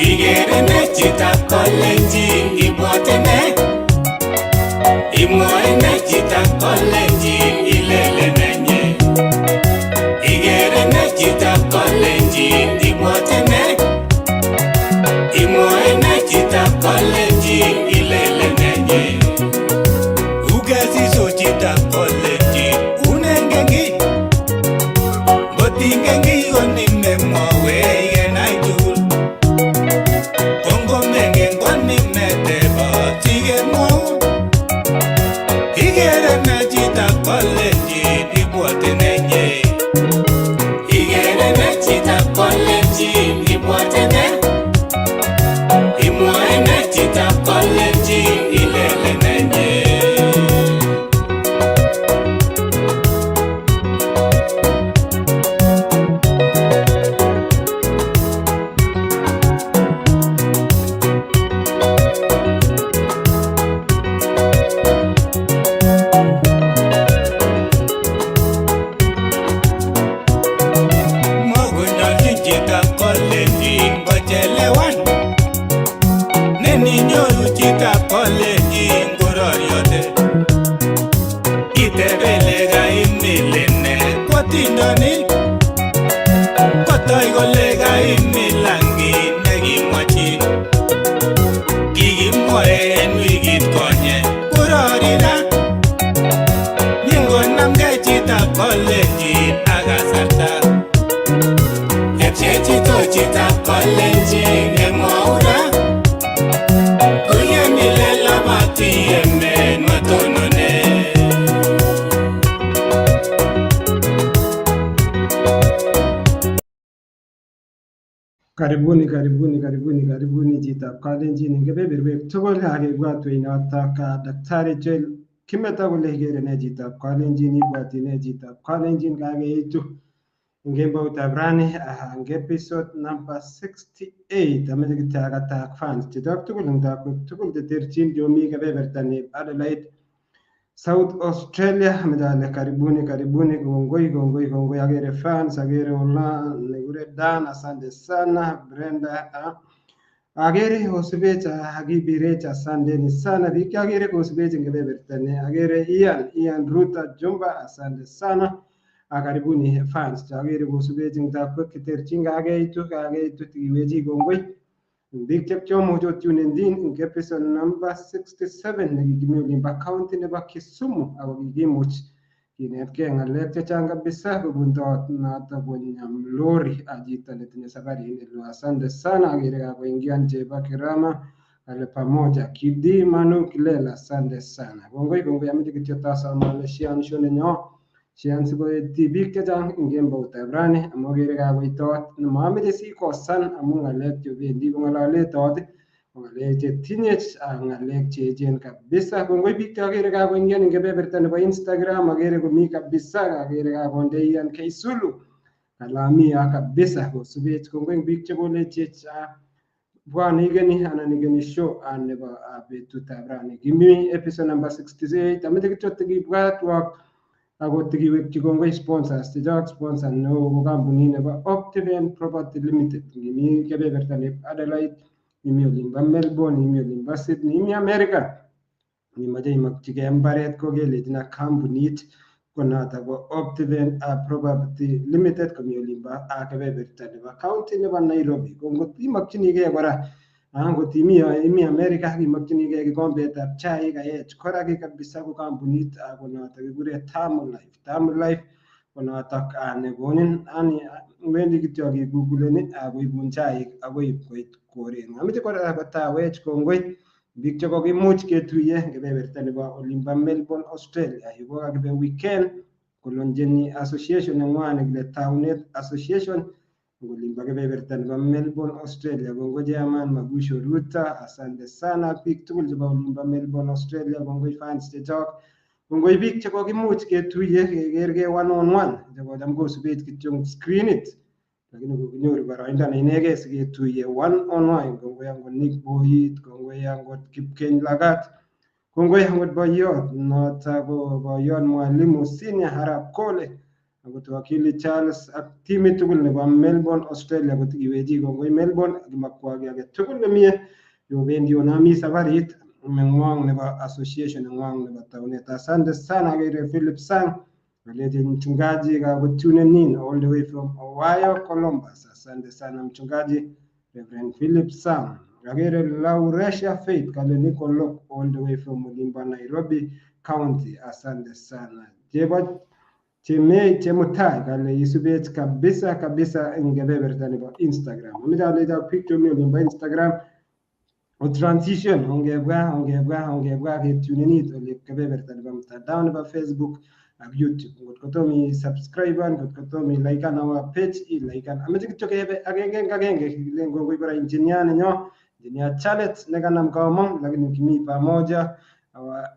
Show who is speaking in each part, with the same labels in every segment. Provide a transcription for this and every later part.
Speaker 1: Igere Nee Chitab Kalenjin ibwatene. Imwoe Nee Chitab Kalenjin ilele nenye. Igere Nee Chitab Kalenjin ibwatene. Imwoe Nee Chitab Kalenjin ilele nenye. Ugasiso Chitab Kalenjin unengengi. Botingengi onime mwawe yenaitul. Kongo mengen kwani meteba tige mwawe. Igere Nee Chitab Kalenjin ibwatenenye. Igere Nee Chitab Kalenjin ibwatene. Imwoe Nee Chitab Kalenjin ilele nenye. Mogunyoljin Chitab Kalenjin kochelewan. Neninyoru Chitab Kalenjin kororiote. Itebele kaimilene kotindoni. Kotoi kole kaimilangi nekimwachi. Kikimwoe en wikit konye kororira. Nyingonamgei Chitab Kalenjin ak kasarta. Epchechito Chitab Kalenjin emwaura. Uyemile labati yemen matonone.
Speaker 2: Karibuni Chitab Kalenjin ing kebeberwek tugul akibwat weinotok Daktari Joel kimeta kole igere Nee Chitab Kalenjin ibwati Nee Chitab Kalenjin kakeitu ing kemboutab rani ing episode number 68 ameche kityo akatak fans chechok tugul ing takwek tugul cheterchin chomi kebeberta neb Adelaide South Australia. Ameche ale karibuni kongoi agere fans agere Ola nekure Dan, asante sana Brenda, agere Osibech akibirech, asanteni sana biik chagere kosibech ing kebeberta ni, agere Ian Ruta Jumba, asante sana. Karibuni fans chagere kosibech ing takwek cheterchin kakeitu tikiwechi kongoi biik chepchomuch otunen in ing episode number 67 nekikimi olimbo county nebo Kisumu ako kikimuch kinetkei ng'alek chechang kabisa kobun dot notok bo Nyamlori chito netinye safarit neloo. Asante sana. Agere kakoingian Cheba Kirama ale pamoja Kidi Manu Kilela, asante sana. Kongoi ameche kityo tasom ale shiansho nenyo shian sikoeti biik chechang ing kemboutab rani amu agere kakoitot nemameche sikosan amu ng'alek chebendi kong'alale tot ko ng'alek chetinye ng'alek cheechen kabisa. Kongoi biik chagere kakoingian ing kebeberta nebo Instagram, agere komi kabisa, agere kakonde Ian Keisulu kalamia kabisa kosubech. Kongoi biik chekolechech bwana igeni show nebo betutab rani. Kimi episode number 68 ameche kityo tikibwatwok ako tikiwekchi kongoi sponsors chechok. Sponsor neo ko kampunit nebo Optiven Property Limited kimi kebeberta neb Adelaide, imi olimbo Melbourne, imi olimbo Sydney, imi America. Imache imakchigei mbaret ko kelechin ak kampunit konotok bo Optiven Property Limited komi olimbo kebeberta nebo county nebo Nairobi. Ko ngot imakchinigei kora ngot imi America ak imakchinigei kikombetab chaik ayech kora ki kabisa ko kampunit konotok kikure Tamu Life konotok nekonin wendi kityo kigoogleni koibun chaik akoi koit korenyu. Ameche kora kotawech kongoi biik chekokimuch ketuiye kebeberta nebo olimbo Melbourne, Australia. Yuko kakibe weekend kolonjeni association neng'wa nekile Taunet Association olimbo kebeberta nebo Melbourne, Australia. Kongoi chairman Magusho Ruta, asante sana biik tugul chebo olimbo Melbourne, Australia. Kongoi fans chechok kongoi biik che kokimuch ketuiye kekergei one on one chekocham kosubech kityo screenit lakini kokinyoru boroindo ne inegei siketuiye one on one. Kongoi angot Nick Boyit, kongoi angot Kipkeny Lagat, kongoi angot boiyot noto ko boiyot Mwalimu Senior Arap Kole, akot wakili Charles ak timit tugul nebo Melbourne Australia kotikiwechi kongoi Melbourne ak imakwaki age tugul nemie yobendi onami safarit meng'wong nebo association neng'wong nebo taunet. Asante sana Igere Philip Sang alete mchungaji kakutunen in all the way from Ohio, Columbus. Asante sana mchungaji Reverend Philip Sang. Agere Lauresha Faith kale niko lock all the way from Mulimba, Nairobi County. Asante sana. Jebo Chemutai kale isubech kabisa kabisa eng kebeberta nebo Instagram. Ameche alecha picture mi olimbo Instagram o transition ongebwa ketunenit ole kebeberta nebo mtandao nebo Facebook ak YouTube. Ngot kotomi subscribe, ngot kotomi like our page, like. Ameche kityo kebe agenge eng agenge kilen kongoi bara engineer nenyo, engineer Charlotte nekanam komong lakini kimi pamoja.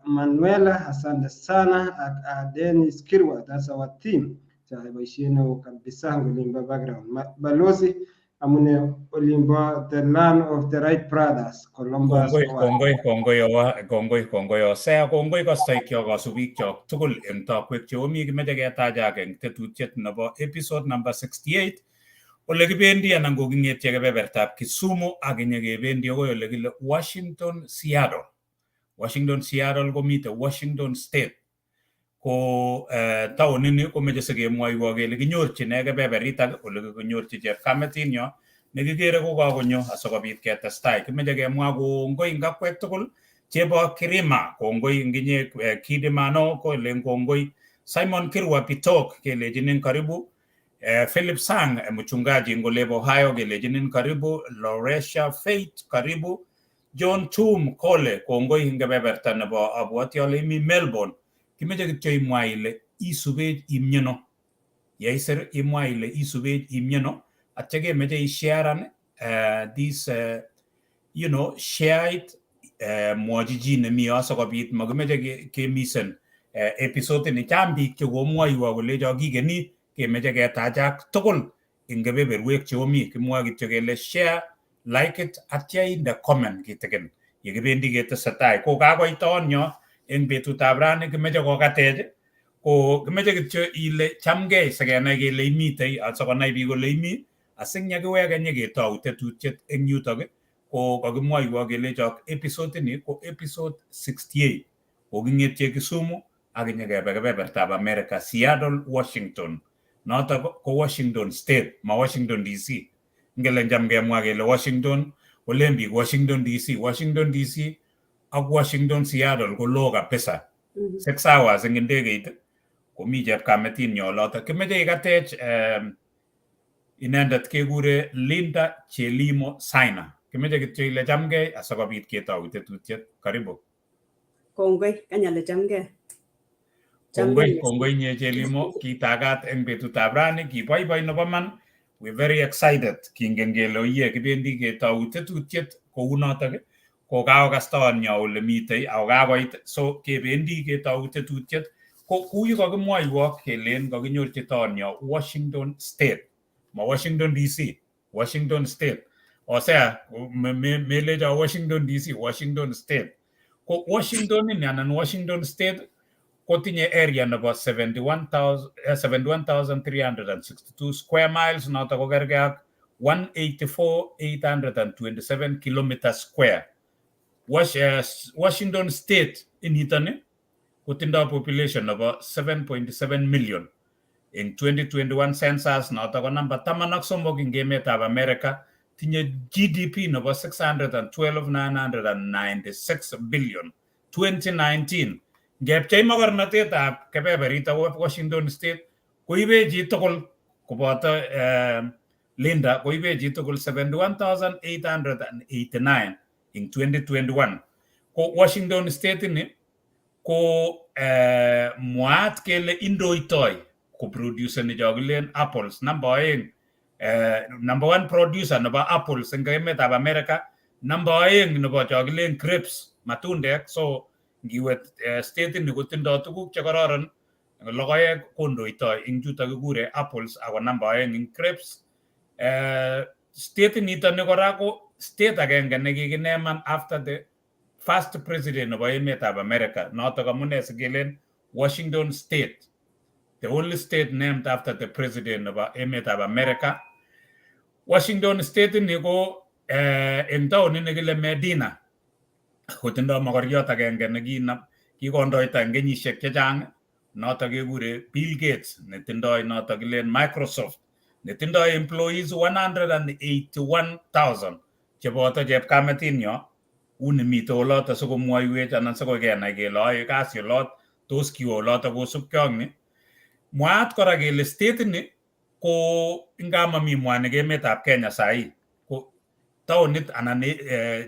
Speaker 2: Manuela, asante sana, ak Dennis Kirwa, that's our team. Boisie neo kabisa ngolimbo background. Balozi amune olimbo the land of the right brothers, Columbus.
Speaker 3: Kongoi. Sea kongoi kostoikyok kasubikyok tugul eng tokwek cheomi kimeche ketachak eng tetutiet nebo episode number 68 ole kibendi anan ko king'etye kebebertab Kisumu ak inyekebendi akoi ole kile Washington Seattle komite Washington State. Ko taonini komeche sikemwoiwo kele kinyorchine kebeberitak ole kikonyorchi chepkametinyo nekikere ko kakonyo asikobit ketestai. Kimeche kemwa kongoi eng akwek tugul chebo Kirima, kongoi nginye Kidimano kole kongoi Simon Kirwa Pitok kelejinin karibu, Philip Sang mchungaji ngolebo Ohio kelejinin karibu, Lauresha Faith karibu, John Tum Kole kongoi eng kebeberta nebo abwati ale imi Melbourne. Kimeche kityo imwa ile isubech imnyeno. Yaisir imwa ile isubech imnyeno atya kemeche isharean this share it mwochi chi nemi yo sikobit makimeche kemisen episode ni cham biik chekomwoiwo kolecho kikeni kemeche ketachak tugul eng kebeberwek cheomi. Kimwa kityo kele share, like it atya inde comment kitikin yekibendi ketesetai. Ko kakoitoon yo eng betutab rani kimeche kokatech ko kimeche kityo ile chamgei sikenai kele imitei asikonai biik kole imi asingyekiweke nyeketou tetutiet eng yutok ko kakimwoiwo kelechok episode ni ko episode 68 ko king'etye Kisumu ak nyekebe kebebertab America, Seattle, Washington. Notok ko Washington State, ma Washington DC. Ngele njam kemwa kele Washington kolen biik Washington DC ak Washington Seattle ko loo kabisa. 6 hours eng ndegeit komi chepkametinyo olotok. Kimeche ikatech inendet kekure Linda Chelimo Saina. Kimeche kityo ile chamgei asikobit ketou tetutiet. Karibu.
Speaker 4: Kongoi, kanyale chamgei.
Speaker 3: Kongoi nye Chelimo, kitagat eng betutab rani, kiboiboi nebo man. We're very excited kingen kele oye kibendi ketou tetutiet kou notok ko kakokastoon yo ole mitei ako kakoit, so kebendi ketou tetutiet ko kuyu kakimwoiwo kelen kakinyorchi toon yo Washington State, ma Washington DC, Washington State. Osea melecho Washington DC, Washington State. Ko Washington ini anan Washington State kotinye area nebo 71,362 square miles, noto ko kerge ak 184,827 kilometers square. Washington State initoni kotindo population nebo 7.7 million eng 2021 census, noto ko namba 13 eng emetab America. Tinye GDP nebo 612,996 billion 2019. Ngepchei makornatetab kebeberita Washington State koibe chi tugul koboto Linda koibe chi tugul 71,889 in 2021. Ko Washington State ini ko mwaat kele indoitoi ko produceni chokilen apples number 1 producer nebo apples eng emetab America, number 2 nebo chokilen grapes matundek. So ngiwe state ni kotindo tuguk che kororon logoek kondoitoi ing chuto kikure apples ako namba 2 ing grapes. State nito ni kora ko state agenge nekikineman after the first president nebo emetab America, notok amune sikelen Washington State, the only state named after the president nebo emetab America. Washington State ni ko eng taonit nekile Medina kotindo mogoriot agenge nekikondoita eng kenyisiek chechang, notok kekure Bill Gates, netindoi notok kilen Microsoft, netindoi employees 181,000 cheboto chepkametinyo uni mite oloto sikomwoiwech anan sikokenai kele ae kasi olot tos kiwo oloto kosubkei ak ni. Mwaat kora kele state ni ko ingamami mwanik emetab Kenya sahi ko taonit anan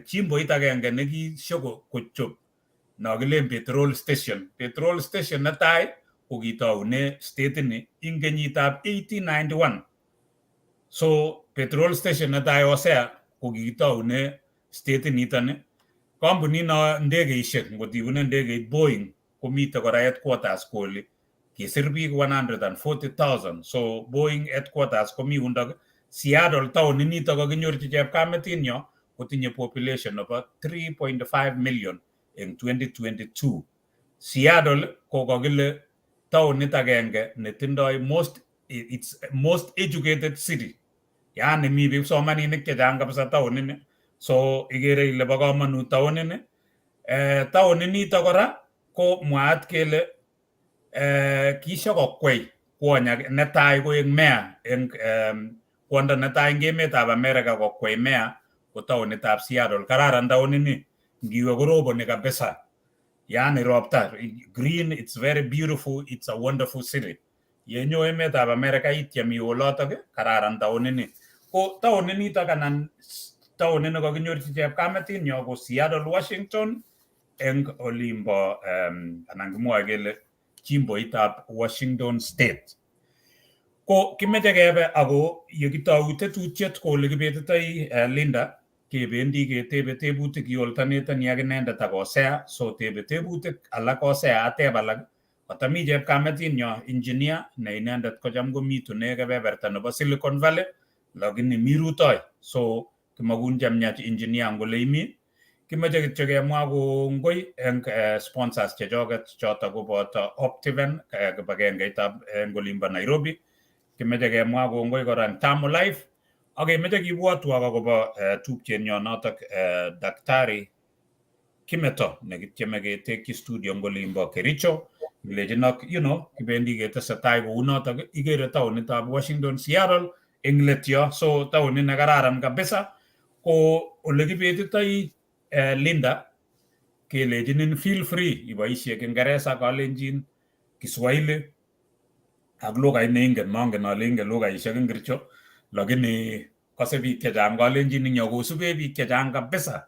Speaker 3: chimboit agenge nekishoko kochop no kilen petrol station. Petrol station netai ko kitoune state ni ing kenyitab 1891. So petrol station netai osea ko kitoune state nito ni. Kampunit no ndegeishek ngotibune ndegeit Boeing komite kora headquarters koli kisir biik 140,000. So Boeing headquarters komi undok. Seattle taonit nito kakinyorchi chepkametinyo kotinye population nebo 3.5 million eng 2022. Seattle ko kakile taonit agenge netindoi most educated city, yaani mi kipsomaninik chechang kabisa taonit ni. So igere ile bo komonut taonit ni. Taonit nito kora ko mwaat kele kishokokwei kwony netai koek mayor eng kwondo netai eng emetab America kokwei mayor ko taonitab Seattle. Kararan taonit ni, ngiwe koroboni kabisa, yaani ropta green, it's very beautiful, it's a wonderful city. Yenyo emetab America ityem iwe olotok, kararan taonit ni. Ko taonit nitok anan taonit ne kakinyorchi chepkametinyo ko Seattle, Washington eng olimbo anan kimwoe kele jimboitab Washington State. Ko kimeche kebe ako yekitou tetutiet ko olekibetitoi Linda, kebendi ketebe tebutik yoltonetoni ak inendet ak osea. So tebe tebutik alak osea ateb alak. Kotomi chepkametinyo engineer ne inendet kocham komitune kebeberta nebo Silicon Valley lakini mi rutoi. So kimakun chamnyach engineer ngole imi. Kimeche kityo kemwa kongoi eng sponsors chechoket choto koboto Optiven kibagengeitab eng olimbo Nairobi. Kimeche kemwa kongoi kora eng Tamu Life ak kemeche kibwotwok akobo tupchenyo notok Daktari Kimeto nekityeme ketekyi studio eng olimbo Kericho. Kilejinok, kibendi ketesetai kou notok, igere taonitab Washington, Seattle eng let yo. So taonit ne kararan kabisa. Ko olekibetitoi Linda kelejinin feel free iboisie Kiingereza, Kalenjin, Kiswahili ak lugait neingen. Mongen ale ingen lugaisiek ingircho, lakini kose biik chechang Kalenjin ing yo kosube biik chechang kabisa.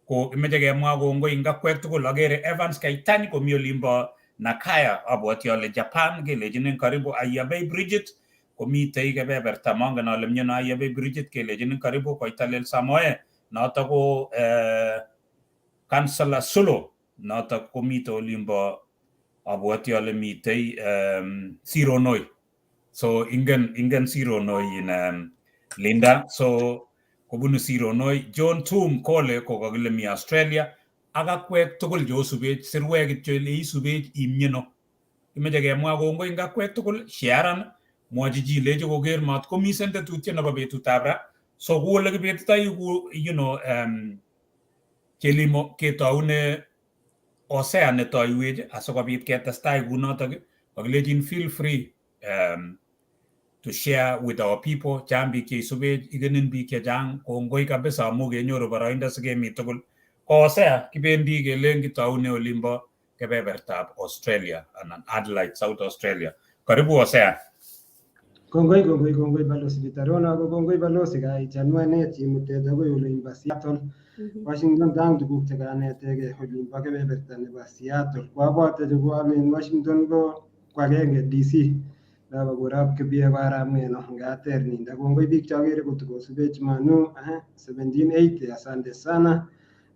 Speaker 3: Ko kimeche kemwa kongoi ngakwek tugul. Agere Evans Kaitany komi olimbo Nakaya, abwoti ale Japan, kelejinin karibu. Ayabei Bridget komitei kebeberta, mongen ale miono Ayabei Bridget, kelejinin karibu. Koitalel Samoe notok ko Councilor Solo, notok komite olimbo, abwoti ale mitei Sironoi. So ingen Sironoi in Linda. So kobunu Sironoi. John Tum Kole ko kakile mi Australia. Ak akwek tugul chosubech, sirwek kityo ile isubech imnyeno. Kimeche kemwa kongoi ngakwek tugul, sharean, mwochi chi ilechi koker mat komisen tetutiet nebo betutab ra. So ku ole kibetitoi Chelimo ketoune osea netoiwech asikobit ketestai kou notok. Kakilejin feel free to share with our people. Chang biik cheisubech, ikenin biik chechang. Kongoi kabisa amu kenyoru boroindo sikemi tugul. Ko osea kibendi kelen kitoune olimbo kebebertab Australia anan Adelaide, South Australia. Karibu osea.
Speaker 2: Kongoi balozi Bitarona, kongoi balozi kaichanwanet imutet akoi olimbo Seattle, Washington tang tuguk chekanetege olimbo kebeberta nebo Seattle. Kwabwate chekwolen Washington ko kwagenge DC. Laba kurab kibie bara mweno ngater ninda. Kongoi biik chakere kotukosubech Manu 1780, asante sana.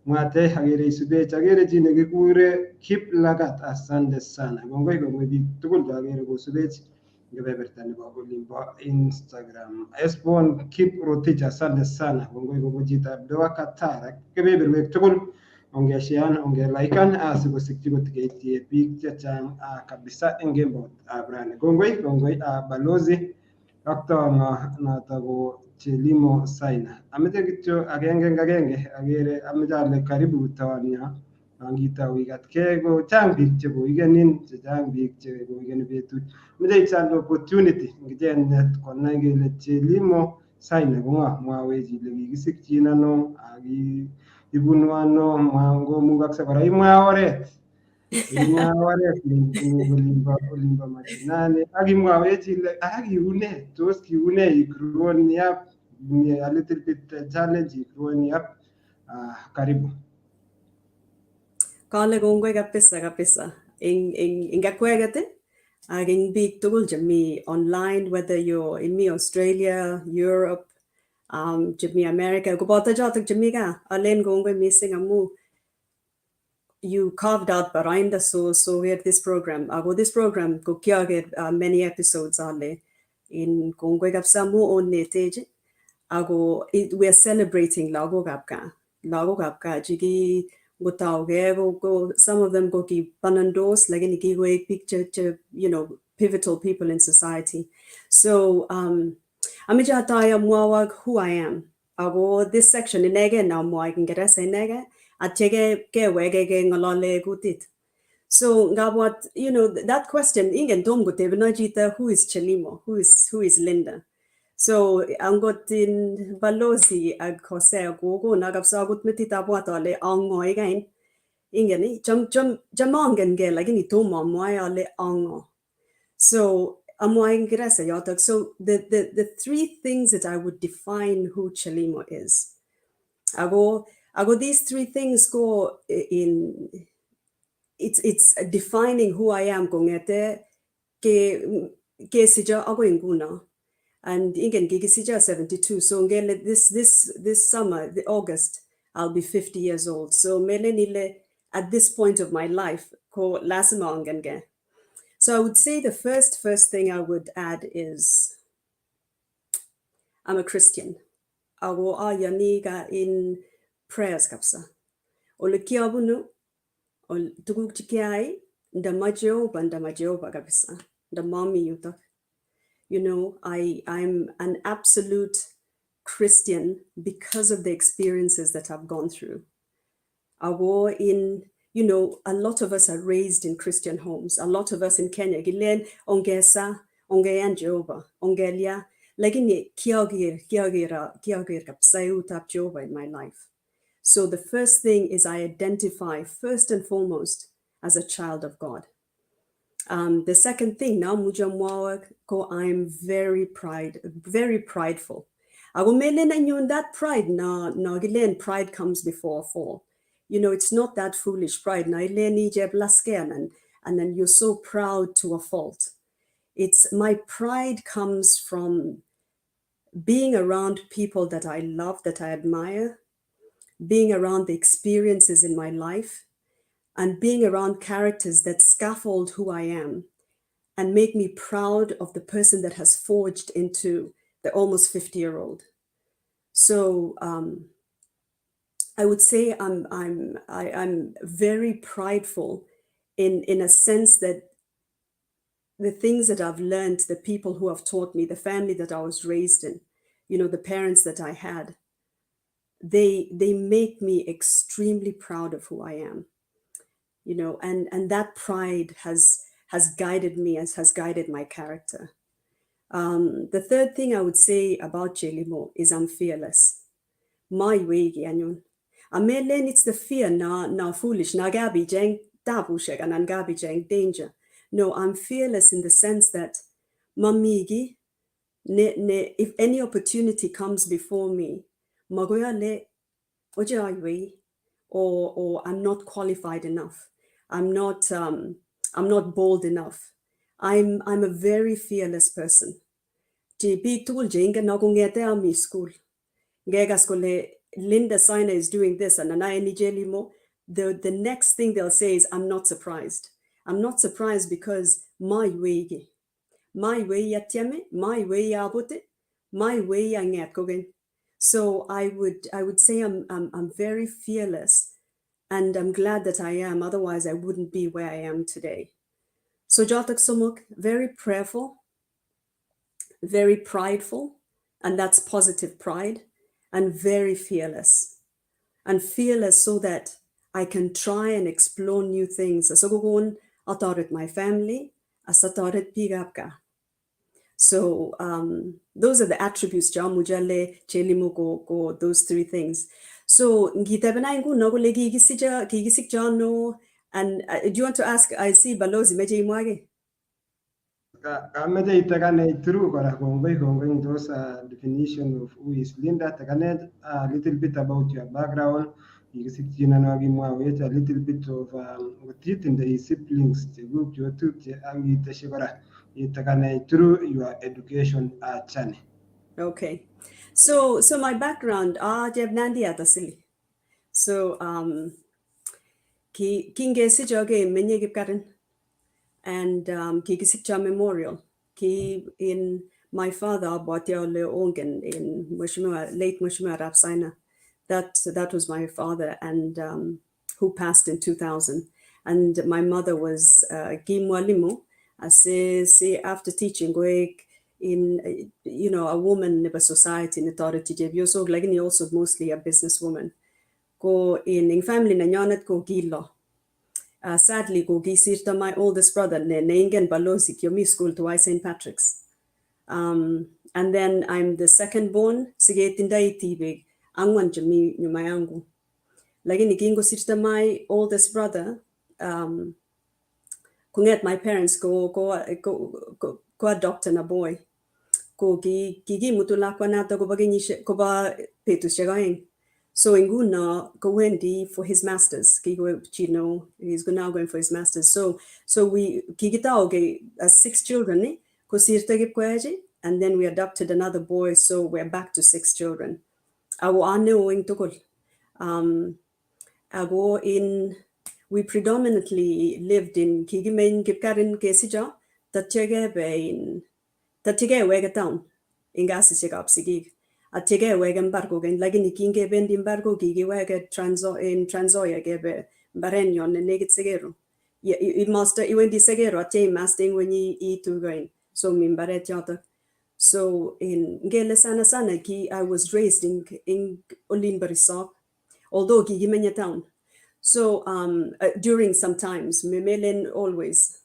Speaker 2: mwate agere isubech agere chi nekikure Kip Lagat asante sana kongoi biik tugul agere kosubech kebeberta nebo olimbo Instagram Esbon Kip Rotich asante sana kongoi chitab Doha Qatar ak kebeberwek tugul ongeshean ongelaikan asikosikyi kotikeitie biik chechang kabisa eng kembotab rani kongoi balozi ak noto ko Chelimo Saina ameche kityo agenge agere ameche ale karibu tonya angitau ikatkei ko chang biik chekoikenin chechang biik chekoikeni betut meche ichal opportunity ngichenet konai kele Chelimo Saina ko ng'o mwawech ile kikisikyin ano ibunu ano ngomukakse kora imwa oret olimbo mashinani ak imwawech ile kiune tos kiune growing up a little bit challenge growing up karibu
Speaker 4: Kale kongoi kabisa ing akweket ak ing biik tugul chemi online, whether you're in Australia, Europe, chemi America, koboto chotok chemi gaa, alen kongoi missing amu you carved out barainda so we had this program. Ako this program ko kiaget many episodes ale in kongoi kabisa mu onnetej. Ako we are celebrating lagokab gaa chiki gotauge go some of them go ki panandos lakini kigoek picture pivotal people in society. So amiche ataya mwawag who I am. Ako this section inege na mwag Ingeresa inege atchege kewege ngolole kutit. So ngabwat that question ingen tom gotebena chita who is Chelimo, who is Linda. So angot in balozi ag Jose gogo nagapsa agot metit abwat ale ango igain ingeni jamangen ge lakini toma mwai ale ango. So amwa Ingeresa yotok. So the three things that I would define who Chelimo is. Ago these three things go in it's defining who I am kongete ke sija ago inguna. And again, Gigisija 72. So this summer, the August, I'll be 50 years old. So melenile at this point of my life, ko lasima angenge. So I would say the first thing I would add is I'm a Christian. Awo ayaniga in prayers kapsa. Ole kiabunu, ol tuguk chikiai, nda Jehovah kapsa, nda mami yutak. I'm an absolute Christian because of the experiences that I've gone through. A lot of us are raised in Christian homes. A lot of us in Kenya, gilen ongesa, ongeyan Jehovah, ongelia, lakini kiagir kapsayu tap Jehovah in my life. So the first thing is I identify first and foremost as a child of God. The second thing, now I'm very prideful. That pride, pride comes before a fall. It's not that foolish pride. And then you're so proud to a fault. It's my pride comes from being around people that I love, that I admire, being around the experiences in my life, and being around characters that scaffold who I am and make me proud of the person that has forged into the almost 50-year-old. So I would say I'm very prideful in a sense that the things that I've learned, the people who have taught me, the family that I was raised in, the parents that I had, they make me extremely proud of who I am. And that pride has guided me, has guided my character. The third thing I would say about Chelimo is I'm fearless. My way, anyun. Amelen it's the fear na foolish na gabi jeng tabushek and gabi jeng danger. No, I'm fearless in the sense that mamigi if any opportunity comes before me, magoya le oje or I'm not qualified enough. I'm not bold enough. I'm a very fearless person. Ti big tool jinga na kungete ami school. Ngega skole Linda Saina is doing this and Anaya ni Chelimo, the next thing they'll say is, I'm not surprised. I'm not surprised because my way yatiame, my way yabote, my way yanget kogen. So I would say I'm very fearless, and I'm glad that I am. Otherwise, I wouldn't be where I am today. So Jatak Sumuk, very prayerful, very prideful, and that's positive pride, and very fearless. And fearless so that I can try and explore new things. As I taught my family, as I taught Pigapka. So those are the attributes, Jamujale, Chelimo, go, those three things. So Ngitabanangu Nogole Gigisik Jano, and do you want to ask? I see Balozi Meji Mwage.
Speaker 2: Kamete itagane through kongwe those definition of who is Linda. Tagane a little bit about your background. You can a little bit of what you think the siblings, the group you took, and the Shibara. Itagane through your education channel.
Speaker 4: Okay, so my background, Jeb Nandi Atasili. So Kinge Sijoge Menyegip Karen. And Kikisikcha Memorial. Ki in my father Batia Leongen in late Mheshimiwa Arap Saina. That was my father, and who passed in 2000. And my mother was Gimwalimo. I say after teaching in a woman in a society in authority. So like also mostly a businesswoman. Go in family na nyanet go gilo. Sadly, Sirta, my oldest brother, Nengen Balosi, Yomi School to St. Patrick's. And then I'm the second born, Sigetindai Tibig, Angwan Jami Numayangu. Lagini Gingo Sirta, my oldest brother, Kunget, my parents go adopt a boy. Go Gigi Mutulakwa Nata go Baginish Koba Petus Shagaing. So Inguna Gowendi for his masters. He's now going for his masters. So we Kigitaoge as 6 children, and then we adopted another boy, so we're back to 6 children. We predominantly lived in Kigimain Gipkarin Kesija, Tatige Wega town in Gasisegap Sigig. Atige Wegan Bargo and Lagini Kinge Bend in Bargo Gigi Wega in Transoya gebe Barenyon and Negit Segero. You must even the Segero at masting when you eat to grain. So Mimbaret Yata. So in Gele Sana Sanaki, I was raised in Olimbarisop, although Gigimenya town. So during some times, Memelen always.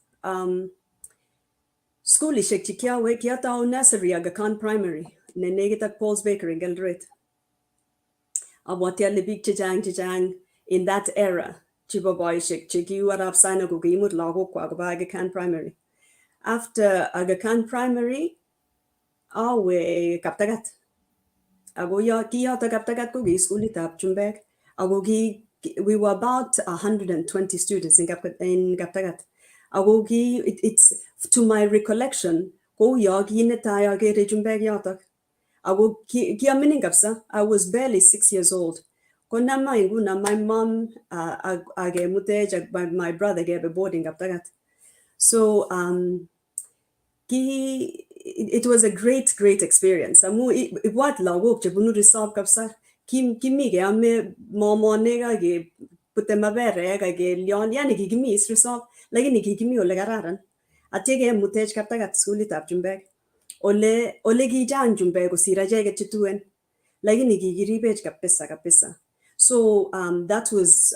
Speaker 4: School is Shekchikia Wekiata nursery Aga Khan primary. Nenegitak Paul's Bakery, Geldret. Awatia Libik Chijang in that era. Chibaboy Shek Chiki Arab Sana Gugimut Lago Quagaba Aga Khan primary. After Aga Khan primary, awe Kaptagat. Agoya Kiata Kaptagat Gugi, school it up, Chumbek. Agogi, we were about 120 students in Kaptagat. Agogi, it's to my recollection, go Yagi Netaya Gere Jumbeg Yatak. I was barely 6 years old. My mom, my brother gave a boarding up that. So it was a great experience. What la walk Jabunu resolve kapsa. Kimige ame mama nega ge put them a berega ge lion yaniki gimme is resolve like any gimme or legararan. I take a mutej kaptagat school it up Jumbeg. Ole gi janjumbe go siraja get to do lagini gi ribej kapesa. So that was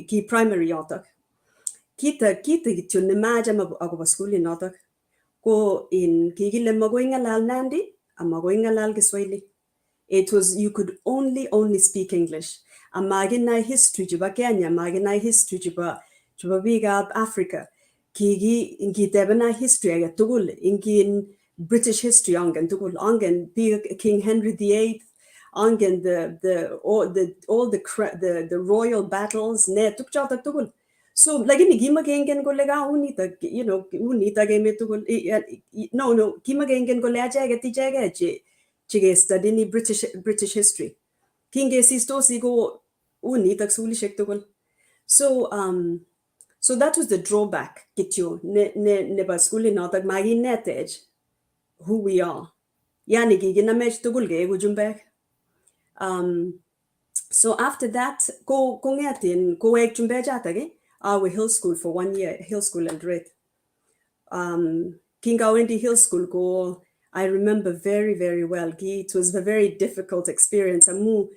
Speaker 4: key primary yotak. Kita to nemajam of school in yotak. Go in Kigile Magoinga Lal Nandi, a Magoinga Lal Giswahili. It was you could only speak English. A Magina history Juba Kenya, Magina history Juba Biga Africa. Kigi in Debana history I tugul in British history angen King Henry VIII angen all the royal battles ne tukchata tugul. So like in Gimagengen go lega unita game tugul no Gimagengen go lega chige study British history. Kingesistosi ko unitak sulishek tugul. So so that was the drawback kityo neba skuli notak maginetech who we are. Yani kikinamech tugul keeku chumbek. So after that, ko ngetin kowek chumbek chatak awe Hill School for 1 year, Hill School Eldoret. Kingawendi Hill School ko, I remember very, very well. It was a very difficult experience. Amu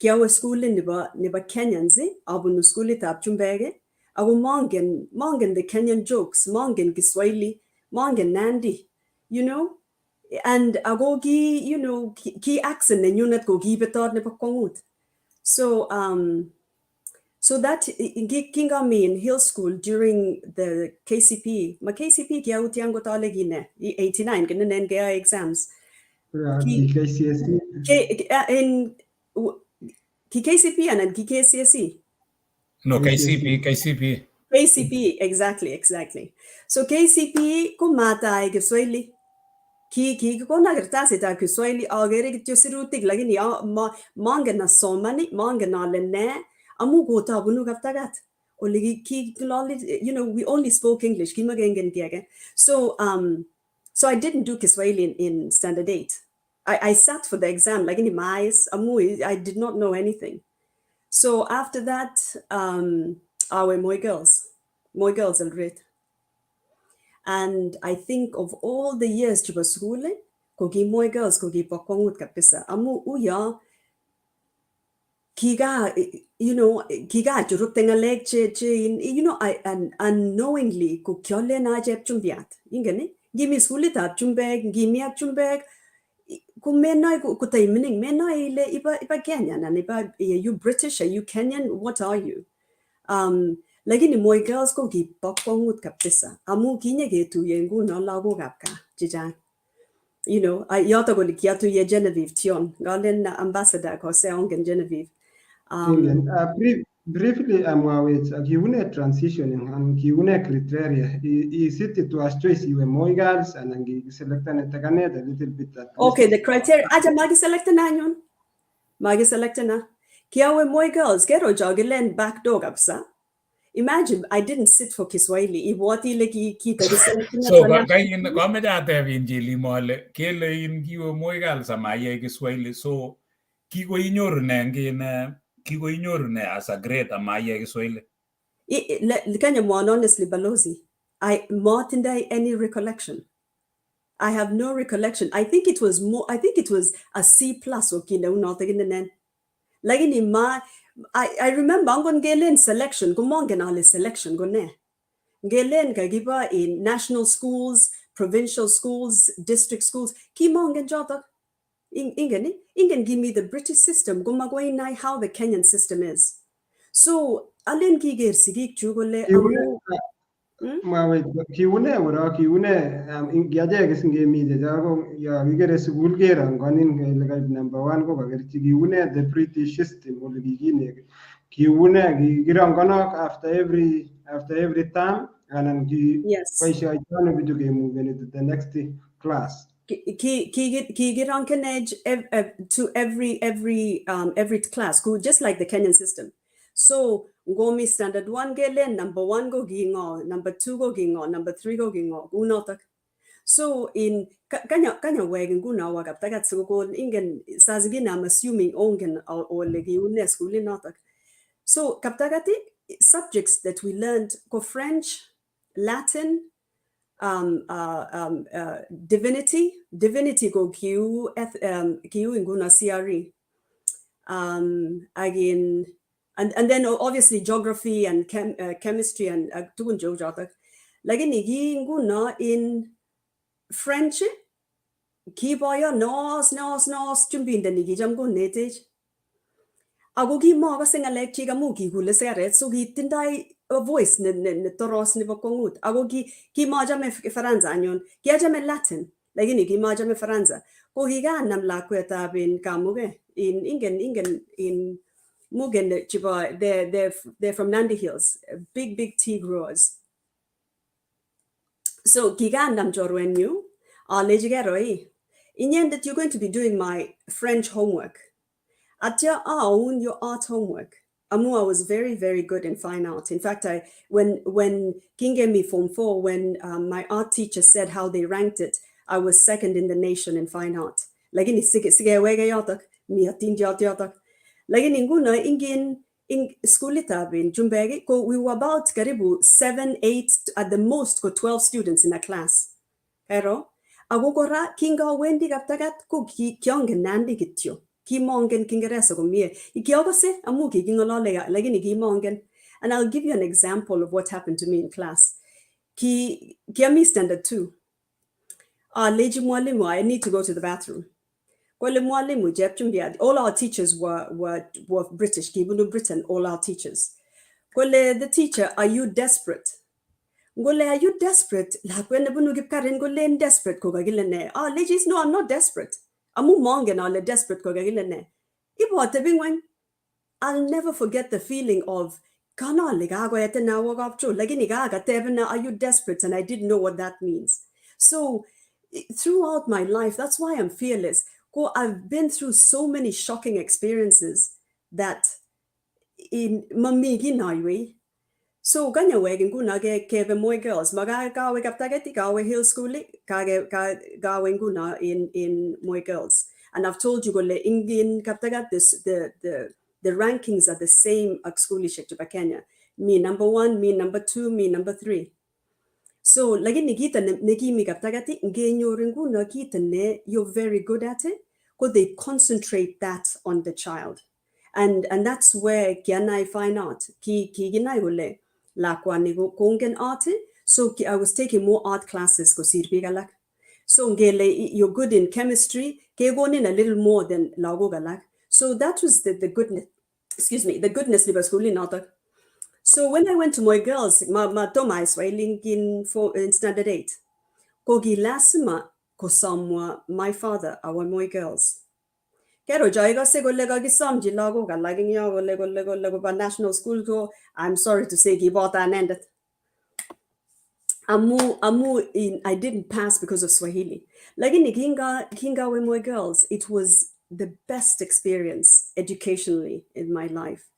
Speaker 4: kiawe school niba Kenyans abunu school itab chumbege. Agu mongen the Kenyan jokes, mongen Kiswahili, mongen Nandi, you know. And agogi, you know, ki accent and unit go give it out niba kongut. So so that kinga me in Hill School during the KCP. Ma KCP kia utiango tale gine 89 kinen NGA exams.
Speaker 2: KCSE.
Speaker 4: In KCP and KCSE.
Speaker 3: No, KCP.
Speaker 4: KCP, exactly. So KCP kumata ay Kiswahili. Ki ko nagertasi ta Kiswahili agere kityo sirutik lakini mangen na somani, mangen na lenne. Amu go ta bunu kaptagat. Oligi ki you know, we only spoke English. So so I didn't do Kiswahili in standard 8. I sat for the exam like in my I did not know anything. So after that, our Moy girls will read. And I think of all the years to school, kogi Moy girls kogi pakongut kapisa. Amu uya kiga, you know, kiga juruk tengalek you know, I unknowingly ko kyole na jeb chumbiat. Ingani, give me school it up chumbeg, give me a chumbeg. Kumena kutai meaning mena ile iba Kenyan and iba you British, are you Kenyan? What are you? Lagini Moy girls ko gi pakongut kapisa. Amu kinya getu yengu na lago gapka jijang. You know, I yata go likiatu ye Genevieve Tion, Galen ambassador ko se ongen Genevieve.
Speaker 2: Briefly, given transitioning and given criteria, is it to us choice you Moy girls and select a little bit.
Speaker 4: Okay, the criteria. Aja magi select na yun. Magi select na. Kiawe Moy girls kero jogilen back dog apsa. Imagine I didn't sit for Kiswahili. Iwati leki kita
Speaker 3: so kain kome jate vin Chelimo le kele in kiwe Moy girls amaye Kiswahili so kiko inyoru ne as a grade amaye Kiswahili.
Speaker 4: Kanya mo honestly balozi. I not any recollection. I have no recollection. I think it was a C plus okay no not again. Like in I remember I'm going to get in selection. Go mongen selection go ne. Gelen kagiba in national schools, provincial schools, district schools. Ki mongen jota. Ingen give me the British system. Go magway nai how the Kenyan system is. So alen kiger sigik chugole
Speaker 2: kiune wura kiune gyaje kisinge mi de jago ya gigere school gera ngonin like number 1 ko bager kiune the British system or gigine kiune girangono after every term and then
Speaker 4: yes
Speaker 2: paisha jano bidu ke move into the next class
Speaker 4: ki get on Kenage to every class just like the Kenyan system. So ngomi standard 1 gelen number 1 go gingo, number 2 go gingo, number 3 go gingo unotak. So in kanya wegen guna wagap tagat so go ingen sazigin I'm assuming ongen or legi UNESCO notak. So kaptagati subjects that we learned go French, Latin, divinity go Q inguna CRE. Again, and then obviously geography and chemistry and tugun jota. Lagini inguna in French, kiboya nos chumbin the nigi jamgo netage. Agogi moga sing a leg chiga mugi gule seret so gi tindai a voice ne toros ni bokongut. Agogi ki maja me Faranza anyon, kiaja me Latin, lagini ki maja me Faranza. Ko higa nam la kweta bin kamuge in ingen in Mugen chiba they're from Nandi Hills, big tea growers. So gigan nam jorwenyu, lejigeroi. In the end that you're going to be doing my French homework. Atya own your art homework. Amu, I was very, very good in fine art. In fact, when King gave me Form 4, when my art teacher said how they ranked it, I was second in the nation in fine art. Lakini sige wega yatak, mi atin yatak. Lakini nguna in schoolita bin Jumbegi, we were about karibu 7, 8, at the most 12 students in a class. Pero agogora kinga wendi kaptagat ko kyongen nandi kityo. Kimongen Kingeresa komie. Ikiogose amuki kingolole lakini kimongen. And I'll give you an example of what happened to me in class. Kiami standard 2. Leji mwalimu, I need to go to the bathroom. Kwale mwalimu jepchumbiad. All our teachers were British. Kibunu Britain, all our teachers. Kwale the teacher, are you desperate? Ngole, are you desperate? Lakwene bunu gipkarin ngole desperate ko gagilene. Ladies, no, I'm not desperate. Amu mongen ale desperate ko gagilene. Ibo tebingwen. I'll never forget the feeling of kana ligago ete na wagapcho. Lagini gaga tebena, are you desperate? And I didn't know what that means. So throughout my life, that's why I'm fearless. I've been through so many shocking experiences that in mamigi naiwe. So ganya wegin guna ge keve moi girls maga gawe kaptageti gawe hill school gawe guna in moi girls, and I've told you gole Indian kaptagat this the rankings are the same at school to Kenya. Me number 1, me number 2, me number 3. So lagi nigita negi mi kaptagati ngenyo ringuna kita ne, you're very good at it. Because they concentrate that on the child, and that's where kianai fine art ki ginai gole. Kongen art. So I was taking more art classes. So you're good in chemistry. Going in a little more than lago galak. So that was the goodness. Excuse me, the goodness liba school in art. So when I went to my girls, ma Toma is in standard 8. Kogi lasima kosamwa my father, our my girls. Kero jaiga se golega gisam jilago galagin ya golego ba national school go. I'm sorry to say gibota and ended. I didn't pass because of Swahili. Lagini kinga with my girls, it was the best experience educationally in my life.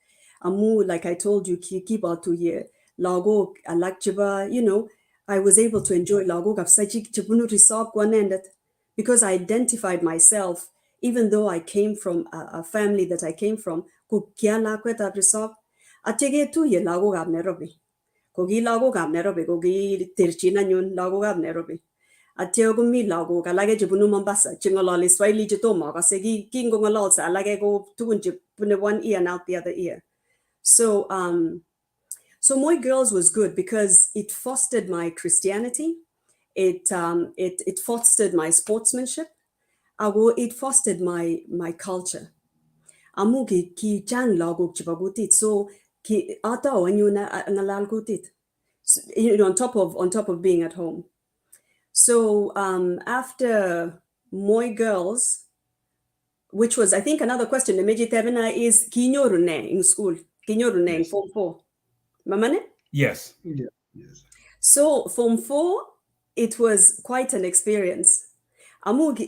Speaker 4: Amu, like I told you, kiba 2 year lago alakjiba, I was able to enjoy lago gafsaji chibunu risab ended because I identified myself. Even though I came from a family that I came from, kukia lakweta risab, atege 2 year lago gab Nairobi. Kogi lago gab Nairobi, kogi tirchina nyun lago gab Nairobi. Atego mi lago kalage jibunu Mombasa, chingolali Swahili jitoma, kasegi kingo ngolsa, alage go tugunjip pune 1 ear and out the other ear. So my girls was good because it fostered my Christianity. It fostered my sportsmanship. It fostered my culture. Amugi ki chan lago chibagutit. So ki ata wanyuna ngalalgutit. On top of being at home. So after my girls, which was I think another question, the Meji Tevena is kinyorune in school. Kinyorune in Form 4. Mamane?
Speaker 3: Yes.
Speaker 2: Yeah. Yes.
Speaker 4: So Form 4, it was quite an experience. Amug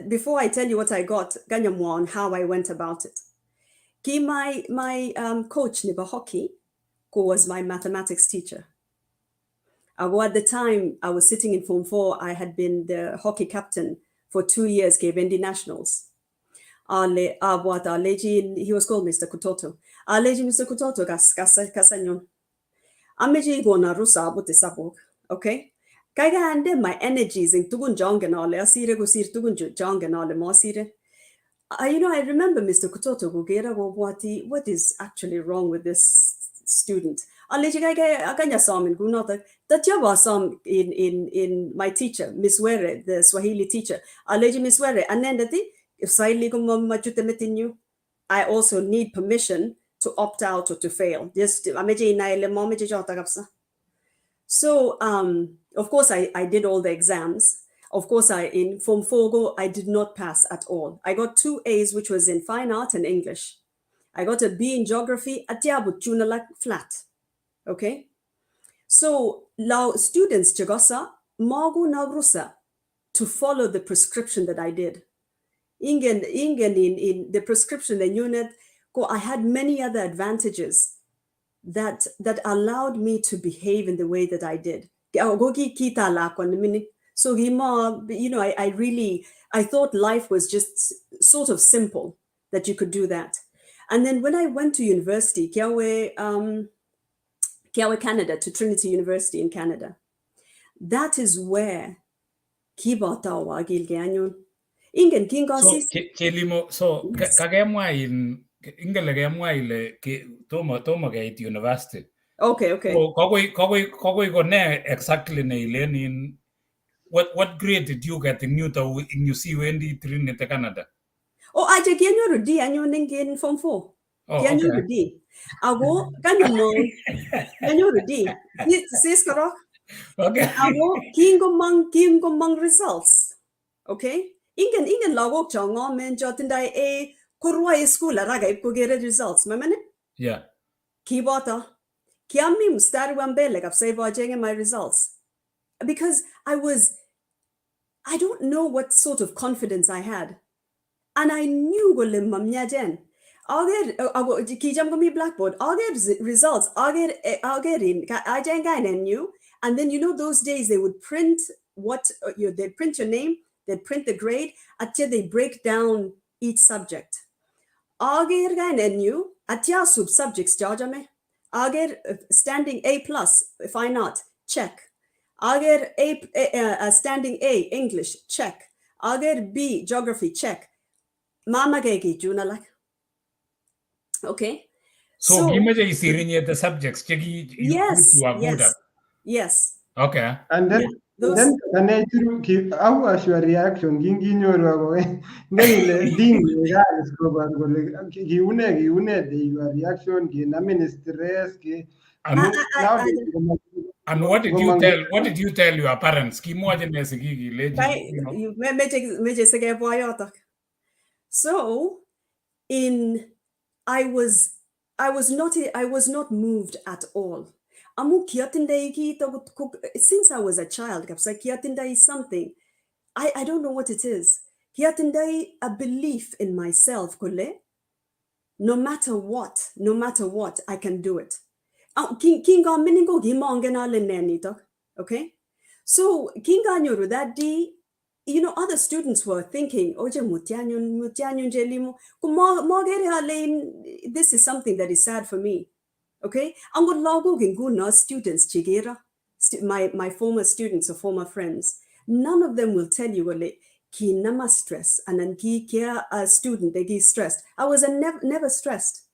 Speaker 4: before I tell you what I got, Ganyamwa on how I went about it. Ki my coach niba hockey, who was my mathematics teacher. At the time I was sitting in Form 4, I had been the hockey captain for 2 years, Kevendi Nationals. He was called Mr. Kutoto. Aleji Mr. Kutoto kasanyon. Ameji gona rusa abute sabok. Okay? Kaiga ande my energies in tugun jongenale asire go sir tugun jongenale mosire. I remember Mr. Kutoto Gugera go what is actually wrong with this student. Aleji kaiga akanya samin gunota that jaba some in my teacher Miss Were, the Swahili teacher. Aleji Miss Were anendati if Swahili you, I also need permission to opt out or to fail. Just so of course I did all the exams. Of course in Form 4 I did not pass at all. I got 2 A's, which was in fine art and English. I got a B in geography at Tiabu flat. Okay. So now students Jagosa Magu Nagrusa to follow the prescription that I did. Ingen in the prescription and unit, I had many other advantages that allowed me to behave in the way that I did. So I thought life was just sort of simple, that you could do that. And then when I went to university, Canada, to Trinity University in Canada, that is where Kibata Gilganyon. Ingen Kinga
Speaker 3: So Chelimo, so kagemwa in ingele gemwa ile tomo gate university.
Speaker 4: Okay.
Speaker 3: So kogoi kone exactly ne ile in what grade did you get in you see Wendy Trinity Canada?
Speaker 4: Oh, I just get you D and you in Form 4.
Speaker 3: Oh, okay.
Speaker 4: D. I go, can you know? Can you D? This correct?
Speaker 3: Okay.
Speaker 4: I go, King among results. Okay? Ingen lago chong on men jotindai a Korwa school a raga ko get results. Mamane?
Speaker 3: Yeah.
Speaker 4: Kibota. Kiami mustari wambele of say my results. Because I don't know what sort of confidence I had. And I knew golim mamnya jen. I'll get kijam go blackboard. I'll get results. I'll get in. I jen guy and you. And then those days they would print they'd print your name, they'd print the grade, until they break down each subject. I'll get guy and you. Atia sub subjects jajame. I'll get standing A plus, if I not, check. I'll get a standing A, English, check. I'll get B, geography, check. Mama gegi juna like. Okay.
Speaker 3: So gimeje isirinye the subjects which you are good at.
Speaker 4: Yes.
Speaker 3: Okay.
Speaker 2: And then how was your reaction? Your reaction, stress.
Speaker 3: And what did you tell your parents?
Speaker 4: So I was not moved at all. Since I was a child, is something. I don't know what it is. A belief in myself, no matter what, I can do it. Okay? So Kinga that day, other students were thinking, this is something that is sad for me. Okay? I'm going to students, my former students or former friends. None of them will tell you, ki nama stress, and then ki kia a student, they get stressed. I was never stressed.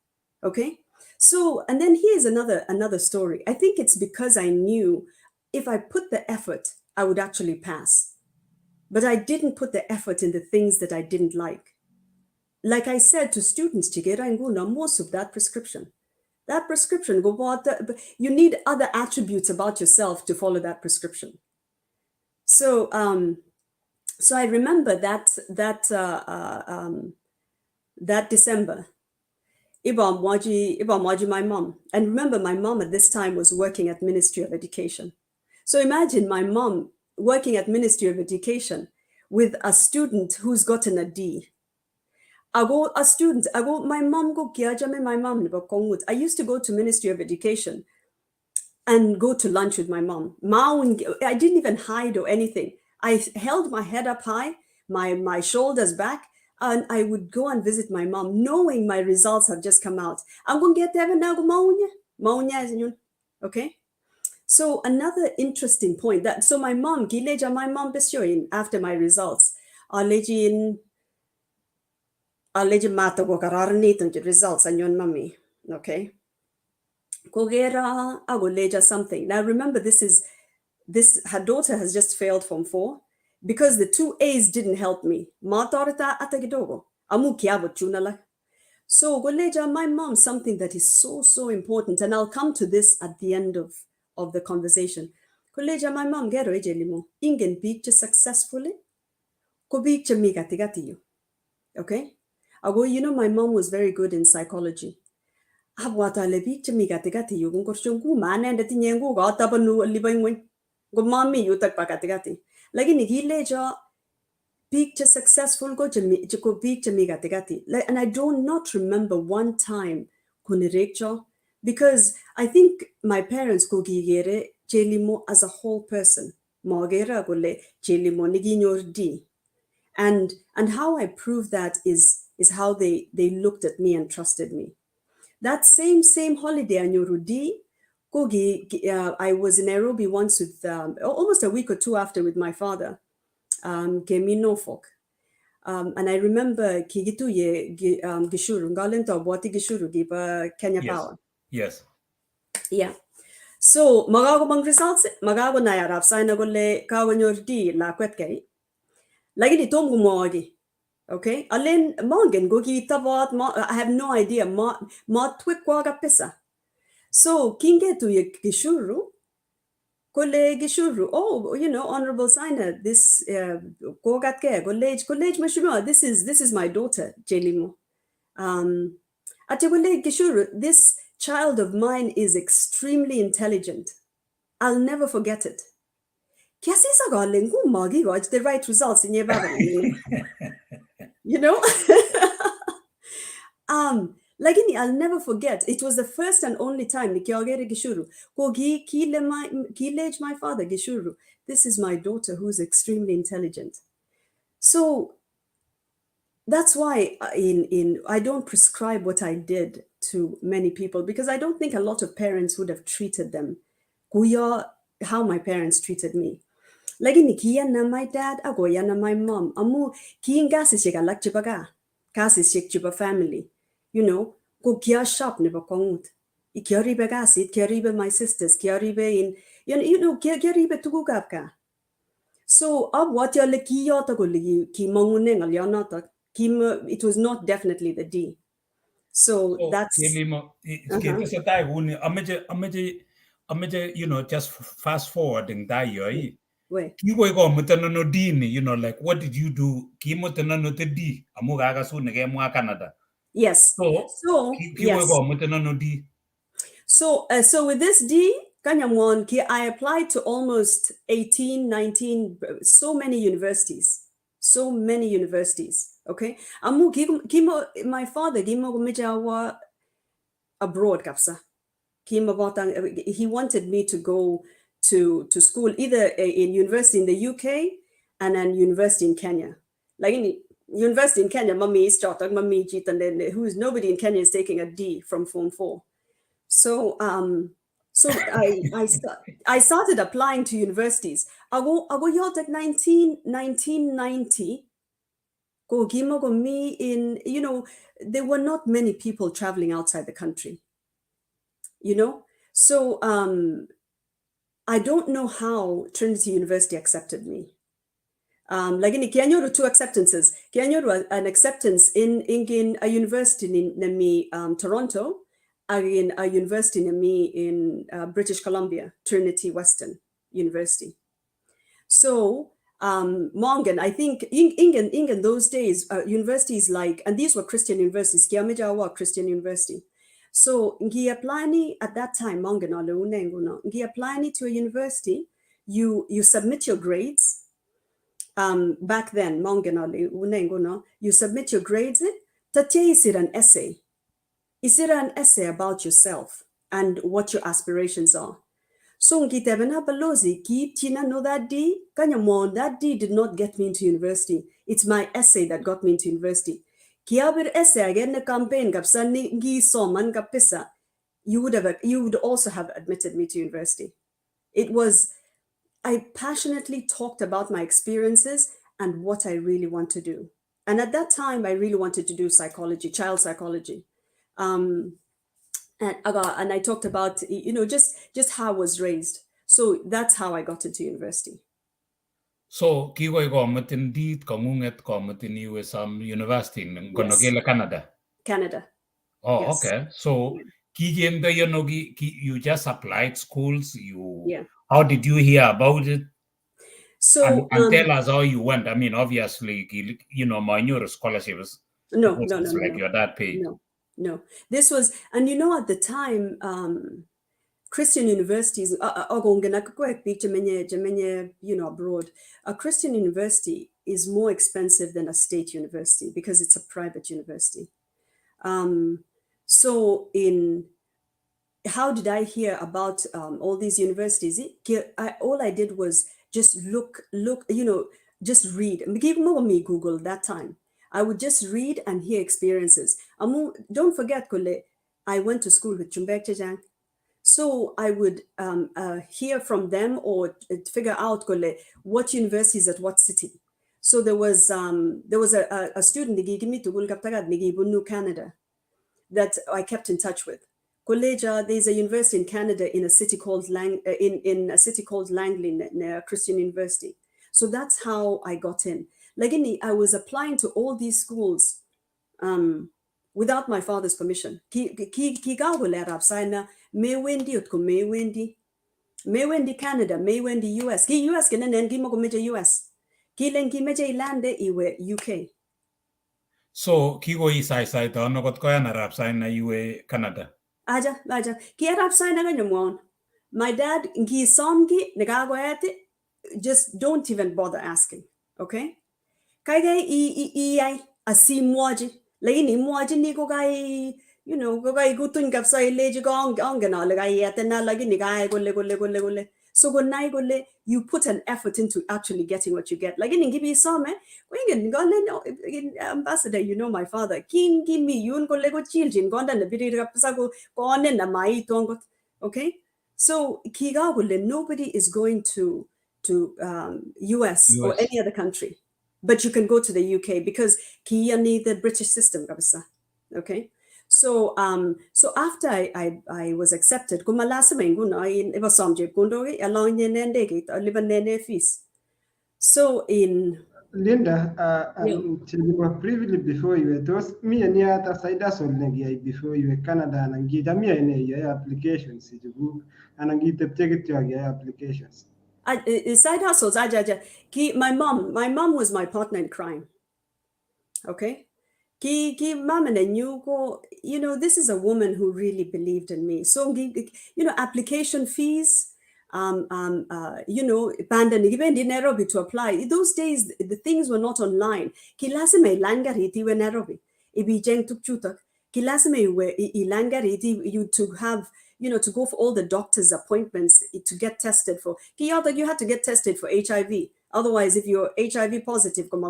Speaker 4: Okay? So, and then here's another story. I think it's because I knew if I put the effort, I would actually pass. But I didn't put the effort in the things that I didn't like. Like I said to students, most of that prescription. That prescription, you need other attributes about yourself to follow that prescription. So I remember that December, Ibam Waji, my mom. And remember, my mom at this time was working at Ministry of Education. So imagine my mom working at Ministry of Education with a student who's gotten a D. My mom go my mom. I used to go to Ministry of Education and go to lunch with my mom. I didn't even hide or anything. I held my head up high, my shoulders back, and I would go and visit my mom, knowing my results have just come out. I'm going to get there now. Okay. So another interesting point so my mom, after my results, results and your mommy. Okay. Kogera agoleja something. Now remember, her daughter has just failed Form 4 because the 2 A's didn't help me. So goleja, my mom, something that is so important, and I'll come to this at the end of the conversation. Goleja, my mom gero Chelimo ingen picture successfully. Ko picture mi gatigati. Okay? My mom was very good in psychology. Abwata le picture mi gatigati yu ngorshungu manende tinyengu gata banu libangwen. Go mommy you tak pakatigati. Lakini gileja picture successful go picture mi gati. And I do not remember one time kunirekcho, because I think my parents go gigere Chelimo as a whole person. Mogera gole Chelimo niginyor di. And how I prove that is how they looked at me and trusted me. That same holiday on Yorudi, I was in Nairobi once with almost a week or two after with my father, Kemi Norfolk. And I remember Kigitu ye Gishuru, Galento Bwati Gishuru giba Kenya
Speaker 3: Yes.
Speaker 4: Power.
Speaker 3: Yes.
Speaker 4: Yeah. So magago bang results, magago na yarap sa nagole kawanyordi la kwetkei. Lagi di tom gumogi. Okay, Alin Mongen gogi tabot I have no idea ma twikwaga pisa. So kinge to ye gishuru kole gishuru, oh, you know, Honorable Saina, this kogatke college mashuma, this is my daughter Chelimo. Ate kole gishuru, this child of mine is extremely intelligent. I'll never forget it. Kiasi sa galing ko magi goj the right results in your baba. You know? I'll never forget. It was the first and only time Nikiagere Gishuru. My father Gishuru. This is my daughter who's extremely intelligent. So that's why I don't prescribe what I did to many people, because I don't think a lot of parents would have treated them how my parents treated me. Lagi kiyan na my dad, ako yan na my mom. Amu kiyan gasi siya galak chibaga. Kasi siya chiba family. You know, ko kiya shop ne bakongut. Ikiya ribe gasi, kiya ribe my sisters, kiya ribe in, you know, kiya ribe tugugap ka. So, what ya le kiya ta ko ligi, ki manguneng al yanata, it was not definitely the D. So that's...
Speaker 3: You know, just fast forwarding that year.
Speaker 4: Wait.
Speaker 3: You know, like, what did you do? Canada.
Speaker 4: Yes.
Speaker 3: So
Speaker 4: yes. So with this D, I applied to almost 18, 19, so many universities. Okay. My father abroad kapsa. He wanted me to go to school, either in university in the UK and then university in Kenya. Like in university in Kenya, mommy is and then nobody in Kenya is taking a D from Form 4. So I started applying to universities. I go at 1990. Go me in, you know, there were not many people traveling outside the country. You know, so I don't know how Trinity University accepted me. Like in Kenya, 2 acceptances. Kenya, an acceptance in a university in Toronto, and a university in British Columbia, Trinity Western University. So Mongan, I think in those days, universities like, and these were Christian universities, Kiamijawa Christian University. So ngi apply at that time, ngi apply to a university, you submit your grades. Back then, you submit your grades. Is it an essay? Is it an essay about yourself and what your aspirations are? So ngi tebena balozi ki tina know that D, that D did not get me into university. It's my essay that got me into university. Kiabir essay again the campaign kapsani ngi soman kapisa, you would also have admitted me to university. I passionately talked about my experiences and what I really want to do. And at that time, I really wanted to do psychology, child psychology. And I talked about, you know, just how I was raised. So that's how I got into university.
Speaker 3: So kiwai ko matin dit kongunget ko matin USM University ng Canada.
Speaker 4: Canada.
Speaker 3: Oh, yes. Okay. So you just applied schools. How did you hear about it?
Speaker 4: So
Speaker 3: and tell us how you went. I mean, obviously, you know, minor scholarships.
Speaker 4: No.
Speaker 3: Like your dad paid.
Speaker 4: No. This was, and you know, at the time, Christian universities, you know, abroad, a Christian university, is more expensive than a state university because it's a private university. So how did I hear about all these universities? All I did was just look, just read. Me Google that time. I would just read and hear experiences. Don't forget, Kole, I went to school with Chumbek Chajang. So I would hear from them or figure out, Kole, what universities at what city. So there was a student New Canada that I kept in touch with. There's a university in Canada in a city called Langley, near Christian University. So that's how I got in. I was applying to all these schools without my father's permission. Arab Saina, Wendy Canada, Wendy US. US US. Ilande iwe UK.
Speaker 3: So kigo isai to no got koyan Arab Saina iwe Canada.
Speaker 4: Aja. Ki Arab Saina ganyo. My dad ngi somgi nagagoyati, just don't even bother asking. Okay? Kaiga I asi mwaji. Lakini mwaji ni ko kai, ko kai gutun kapsa ileji gong na lagai yatena lakini kai gole. So gole, you put an effort into actually getting what you get. Like in Gibi Some, ambassador, my father. King give me yun go lego children, gone and the biddy rapasago, gone and a mai tongot. Okay? So Kiga gole, nobody is going to US or any other country. But you can go to the UK because Kia need the British system, okay? So after I was accepted, so in
Speaker 2: Linda, briefly before you were those me and Yata Saida Solnegi before you were Canada and get me your applications and get the take it to your applications.
Speaker 4: Side hustles, my mom was my partner in crime. Okay? Ki mama na nyugo, this is a woman who really believed in me. So, application fees, banda nigibendi Nairobi to apply. Those days, the things were not online. Ki lasime langariti we Nairobi. Ibi jeng tukchutak. Ki lasime we langariti you to have, to go for all the doctor's appointments to get tested for. Ki you had to get tested for HIV. Otherwise, if you're HIV positive, come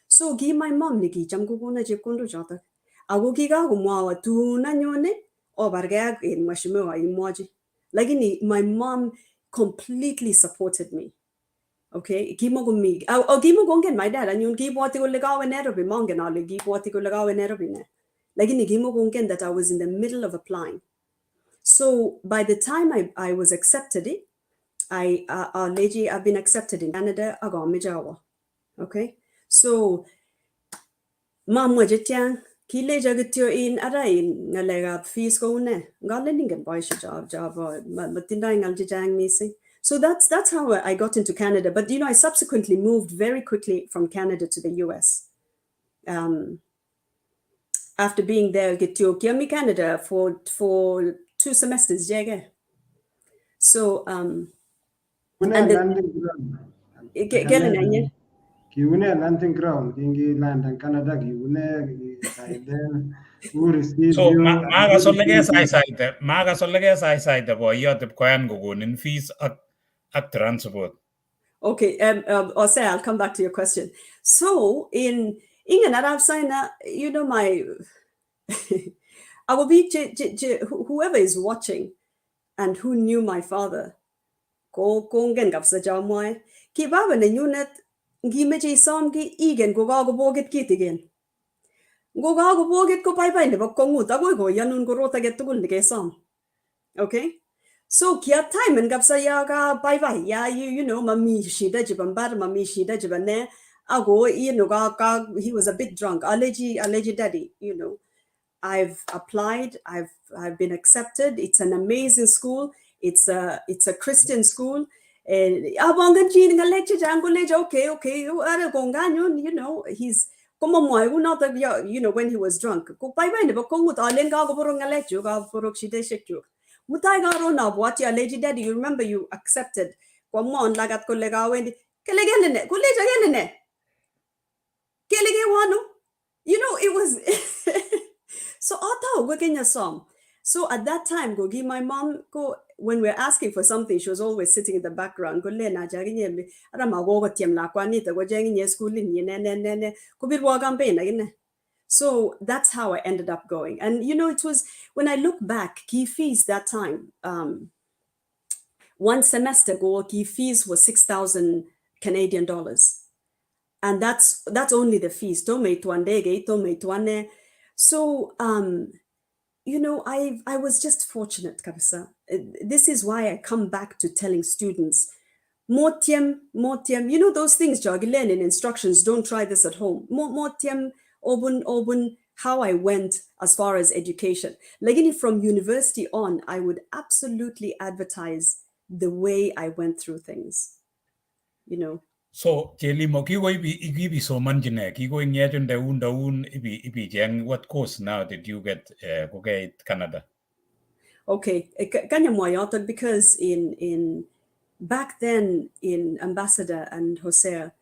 Speaker 4: so give my mom niki jam guguna jekondo jata. Ago giga gumwa tu na nyone o barga in mashimo in moji. Like my mom completely supported me. Okay, gimogumi. Oh, gimogongen my dad and you give what you legaw in Nairobi mongan or give what you legaw in Nairobi. Like in gimogongen that I was in the middle of applying. So by the time I was accepted, I've been accepted in Canada. Ago okay. So, mom was jang, kile jagatio in arain, nalega fees go ne, garlanding and boy job, matindangal jang missing. So that's how I got into Canada. But I subsequently moved very quickly from Canada to the US. After being there, get to Kiami, Canada for 2 semesters, jage. So and then
Speaker 2: Kiune landing ground, Kingi land and Canada, Kiune, who received
Speaker 3: so
Speaker 2: you.
Speaker 3: Maga solege side boy, you have to go in fees at transport.
Speaker 4: Okay, Ose, I'll come back to your question. So in Arab Saina, my I will be whoever is watching and who knew my father, go ngen gapsa jamwai, ki baba ne unit gimeji somgi igen go boget kit again. Go boget ko bye ne bakongut go yanun go rota get tugul ne som. Okay? So kia time and gapsa yaga bye ya mami shida jibambar mami shida jibane ago he was a bit drunk allergy daddy I've applied I've been accepted. It's an amazing school. It's a Christian school. Okay he's when he was drunk you remember you accepted it was so auto working a song. So at that time, Gogi, my mom go when we're asking for something, she was always sitting in the background. Go le na jagi nye rama wogo tiem la kwani te go jangi nye school ni ne ko bir wo gambe na gine. So that's how I ended up going. And it was when I look back, key fees that time, one semester go key fees was 6,000 Canadian dollars. And that's only the fees. So I was just fortunate, Kabisa. This is why I come back to telling students, Motiem, those things, Jagilen in instructions, don't try this at home. Motiem, obun, how I went as far as education. Like from university on, I would absolutely advertise the way I went through things,
Speaker 3: So Chelimo kigo ibi so manjine kigo ingejun daun ibi jeng what course now did you get Canada?
Speaker 4: Okay, kanya moyoton because in back then in Ambassador and Hosea,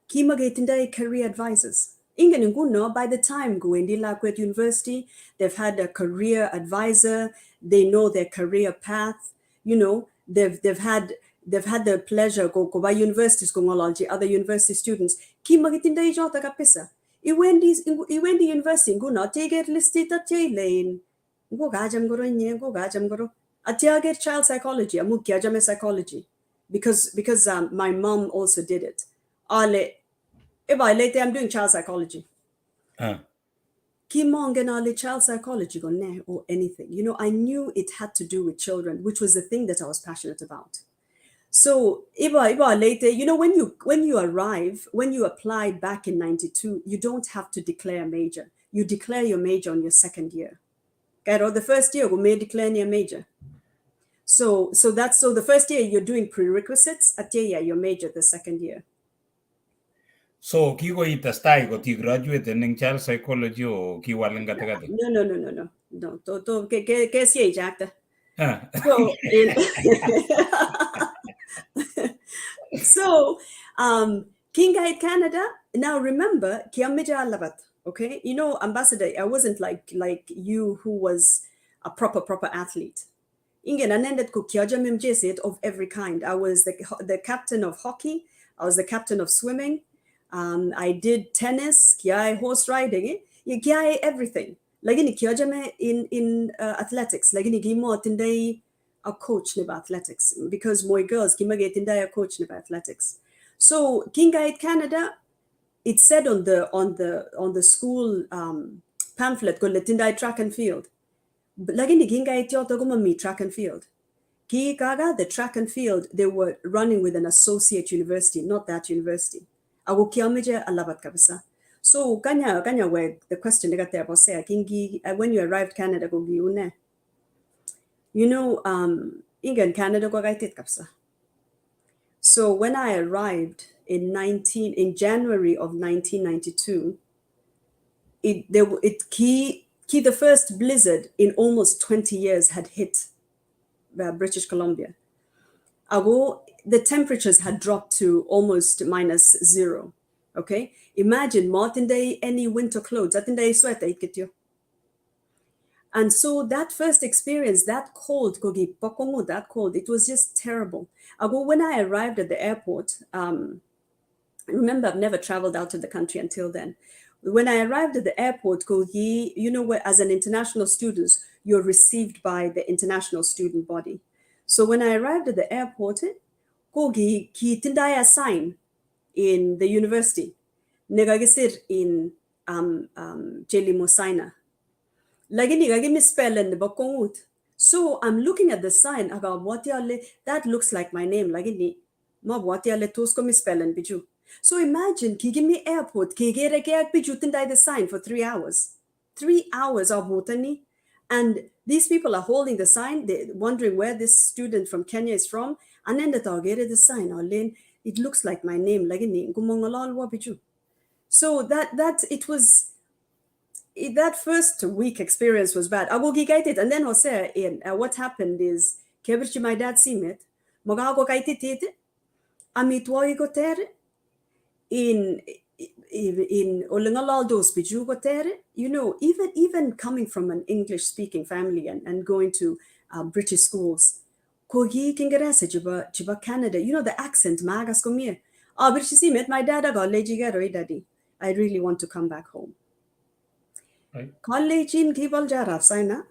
Speaker 4: kimagatinda career advisors. By the time going to Lakwet University, they've had a career advisor. They know their career path. They've had the pleasure go by universities other university students. Kimagatinda ijota kapisa. Iwendi university nguna take it listed at lane. Go gajam goro. Atiaget child psychology. Amu kiajame psychology. Because my mom also did it. Later I'm doing child psychology. Kimongenali child psychology or anything. I knew it had to do with children, which was the thing that I was passionate about. So Iba later, when you arrive, when you applied back in 92, you don't have to declare a major. You declare your major on your second year. The first year we may declare your major. So the first year you're doing prerequisites, at your major the second year.
Speaker 3: So kigo itastai go ti graduate in child psychology o kiwalan gata.
Speaker 4: No. To que si exacta. So Kingai Canada. Now remember, Kiamija Labat. Okay, Ambassador, I wasn't like you who was a proper athlete. Ingen anended ku kiajamim jesit of every kind. I was the captain of hockey. I was the captain of swimming. I did tennis, kiai horse riding, kiai everything. Lagini kiajame in athletics. Lagini gimo tindai a coach niba athletics because my girls kimage tindai a coach niba athletics. So Kingai Canada, it said on the school pamphlet go letindai track and field. Lagini Kingai tioto guma mi track and field. Ki kaga the track and field they were running with an associate university, not that university. So kanya where the question they got there was say kingi when you arrived Canada go giune. Ingen Canada go gaitit kapsa. So when I arrived in January of 1992, the first blizzard in almost 20 years had hit British Columbia. The temperatures had dropped to almost -0. Okay, imagine Martin Day any winter clothes. I think they sweater it get you. And so that first experience, that cold, that cold, it was just terrible. When I arrived at the airport, remember I've never traveled out of the country until then. When I arrived at the airport, where as an international student, you're received by the international student body. So when I arrived at the airport, Kogi ki tindaya sign in the university. Negagisir in Chelimo Saina. Lagini gagi misspellen the bakongut. So I'm looking at the sign. That looks like my name. Lagini ma watiale tosko misspellen biju. So imagine Kigimi Airport, Kigere biju tindai the sign for 3 hours. 3 hours of Botani. And these people are holding the sign, they're wondering where this student from Kenya is from. And then the sign, it looks like my name. So that first week experience was bad. I will get it. And then what happened is, my dad seen it. in Olingalaldos Bijugotere, you know, even coming from an English speaking family and going to British schools, Kogi Kingerese Jiba Canada, you know, the accent, Magas Komir. Oh, but you see, met my dad, I got daddy. I really want to come back home.
Speaker 3: Right.
Speaker 4: College in Gibal Jaraf Saina.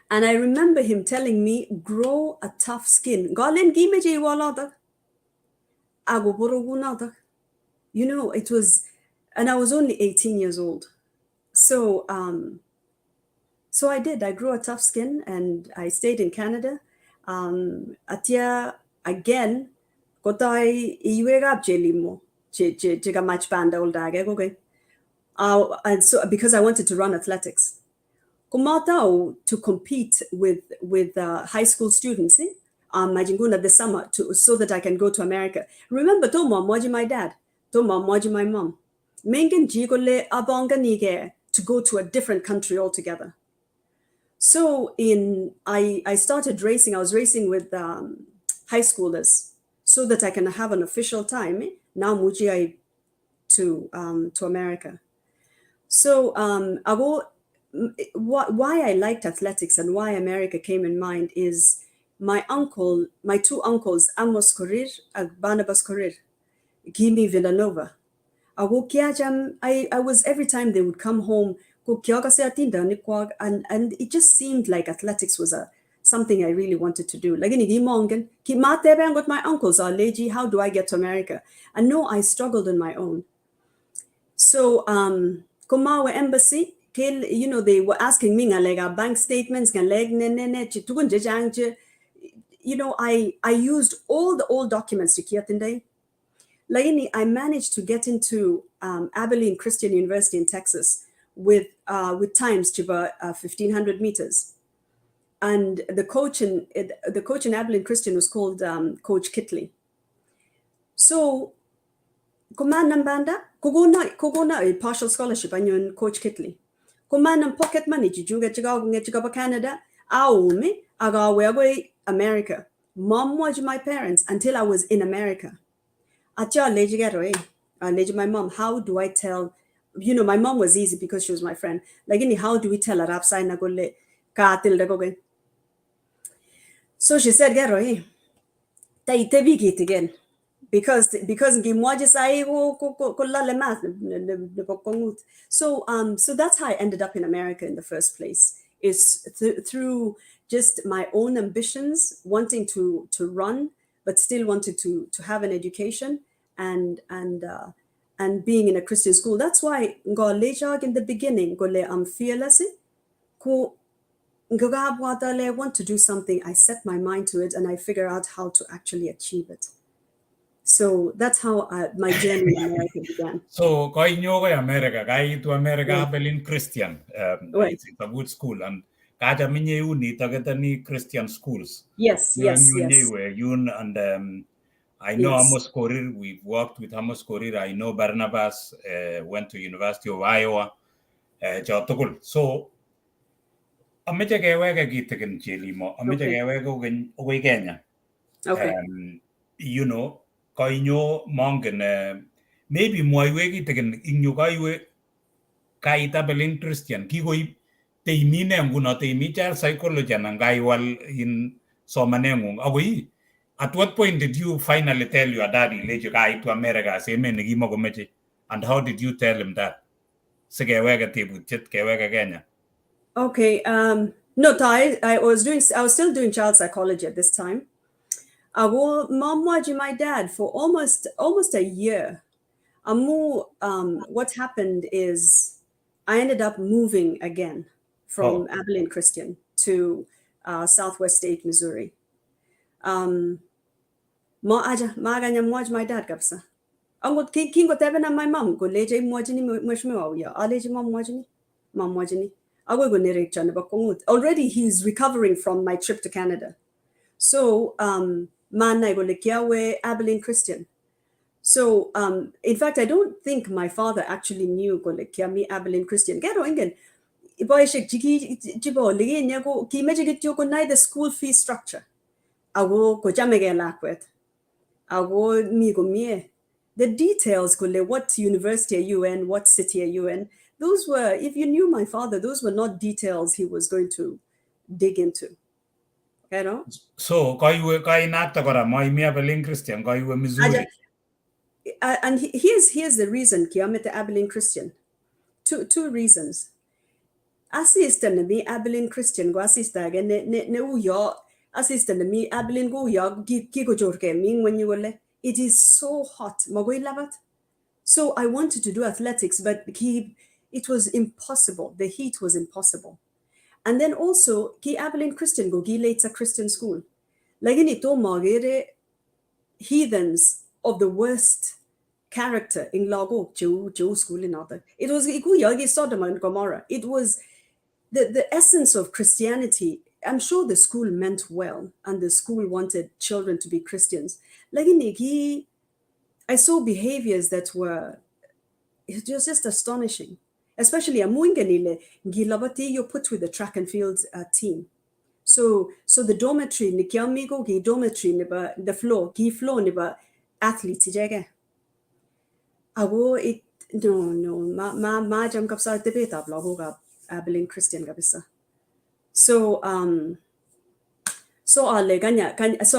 Speaker 4: And I remember him telling me, grow a tough skin. Galen Gimeji Walada. Agoboroguna. You know, it was, and I was only 18 years old. So, so I did. I grew a tough skin and I stayed in Canada. Atia again, kotai iwegab Chelimo, chiga match band old dage. And so because I wanted to run athletics, kumatao to compete with high school students, Majinguna this summer so that I can go to America. Remember, Tomo Moji my dad, Tomo Moji my mom. Mengen jigole abonga nige to go to a different country altogether. So I started racing. I was racing with high schoolers so that I can have an official time. Now muji to America. So why I liked athletics and why America came in mind is my two uncles, Amos Korir and Barnabas Korir, Gimi Villanova. I was every time they would come home, and it just seemed like athletics was something I really wanted to do. Like got my uncles are lady, how do I get to America? And no, I struggled on my own. So Komawa embassy, you know, they were asking me like bank statements, you know, I used all the old documents to Kiatinde. I managed to get into Abilene Christian University in Texas with times to about 1,500 meters, and the coach in Abilene Christian was called Coach Kitley. So, Kumanam Banda, Kogona a partial scholarship on Coach Kitley. Kumanam pocket money to get Canada. Aumi agawe America. Mom was my parents until I was in America. My mom, how do I tell? You know, my mom was easy because she was my friend. How do we tell her? So she said, Garo, again. Because so that's how I ended up in America in the first place, is through just my own ambitions, wanting to run, but still wanted to have an education and being in a Christian school. That's why in the beginning, I'm fearless. I want to do something. I set my mind to it and I figure out how to actually achieve it. So that's how my journey in America began.
Speaker 3: So, koi America, to America,
Speaker 4: Yeah.
Speaker 3: Abilene Christian.
Speaker 4: Right.
Speaker 3: It's a good school, and kaja minye uni targetani Christian schools.
Speaker 4: Yes.
Speaker 3: And I know
Speaker 4: Yes.
Speaker 3: Amos Korir. We've worked with Amos Korir. I know Barnabas went to University of Iowa. So, ameche keweke kitikin Chelimo. Ameche keweke ukoi Kenya.
Speaker 4: Okay.
Speaker 3: You know, kainyo mongen maybe mwaiwe kitikin inyo kaiwe kait Abilene Christian kikoib teimine nguno teimi child psychology anan kaiwal in somanengung akoi at what point did you finally tell your daddy leche kait to America seme nekimokomeche, and how did you tell him that sikeweke tebutiet keweke Kenya?
Speaker 4: Okay. No, I was still doing child psychology at this time. Mom watching my dad for almost a year. What happened is I ended up moving again from Abilene Christian to Southwest State, Missouri. My dad kapsa. Angot king got even my mom go leje mwajini mweshmewa ya aleje mom mwajini. Already he's recovering from my trip to Canada. So man go lekiawe Abilene Christian. So in fact, I don't think my father actually knew go lekiami Abilene Christian. Gero ingen. Boy shek jiki jibo ligi nyago ki mejigit yoko nai the school fee structure. Ago ko jamege lakwet. Ago mi go mie. the details, what university are you in, what city are you in, those were, if you knew my father, those were not details he was going to dig into. You know?
Speaker 3: So kai nata kora mai Abilene Christian kai Missouri.
Speaker 4: And here's the reason Kiamete Abilene Christian. Two reasons. Assistant na mi Abilene Christian go assistant ne uyo assistant na mi Abilene go uyo ki go jorke ming when you were. It is so hot. Magoy labat. So I wanted to do athletics, but it was impossible. The heat was impossible. And then also ki Abilene Christian go gi late a Christian school. Lagini to magere heathens of the worst character in Lago Joe school in other. It was Ikuyagi Sodom and Gomorrah. It was the essence of Christianity. I'm sure the school meant well, and the school wanted children to be Christians. Like in I saw behaviors that were just astonishing. Especially Amuinganile, Gilabati, you're put with the track and field team. So the dormitory, Nikiamigo, Gi dormitory, the floor, Gi floor, niba athletes, Jagga. Ago it no ma jam kapsa debate ab lagoga Abilene Christian gabisa. So I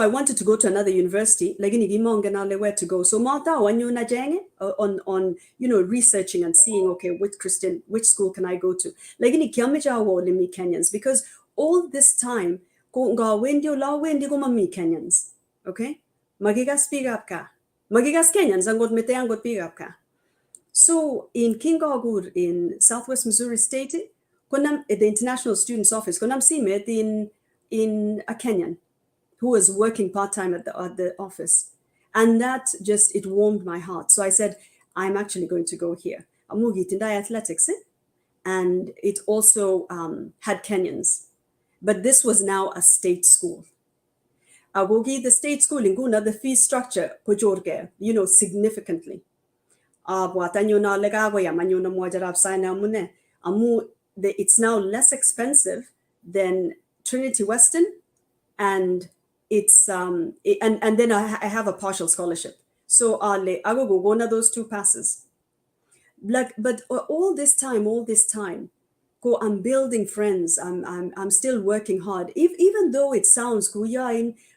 Speaker 4: wanted to go to another university. Lagini gimonganale where to go. So Malta when you na jang on researching and seeing which school can I go to. Lagini kiamija wo limi Kenyans, because all this time go nga wendio la wendi go mami Kenyans. Okay? Magiga speak up ka. Magigas Kenyans angot mete angot speak up ka. So in Kingagur in Southwest Missouri State, the International Students Office, in a Kenyan who was working part-time at the office. And that it warmed my heart. So I said, I'm actually going to go here. Amugi Tindai Athletics. And it also had Kenyans. But this was now a state school. Agogi, the state school in Guna, the fee structure, significantly. It's now less expensive than Trinity Western, and it's and then I have a partial scholarship. So I go one of those two passes. But all this time, I'm building friends. I'm still working hard. Even though it sounds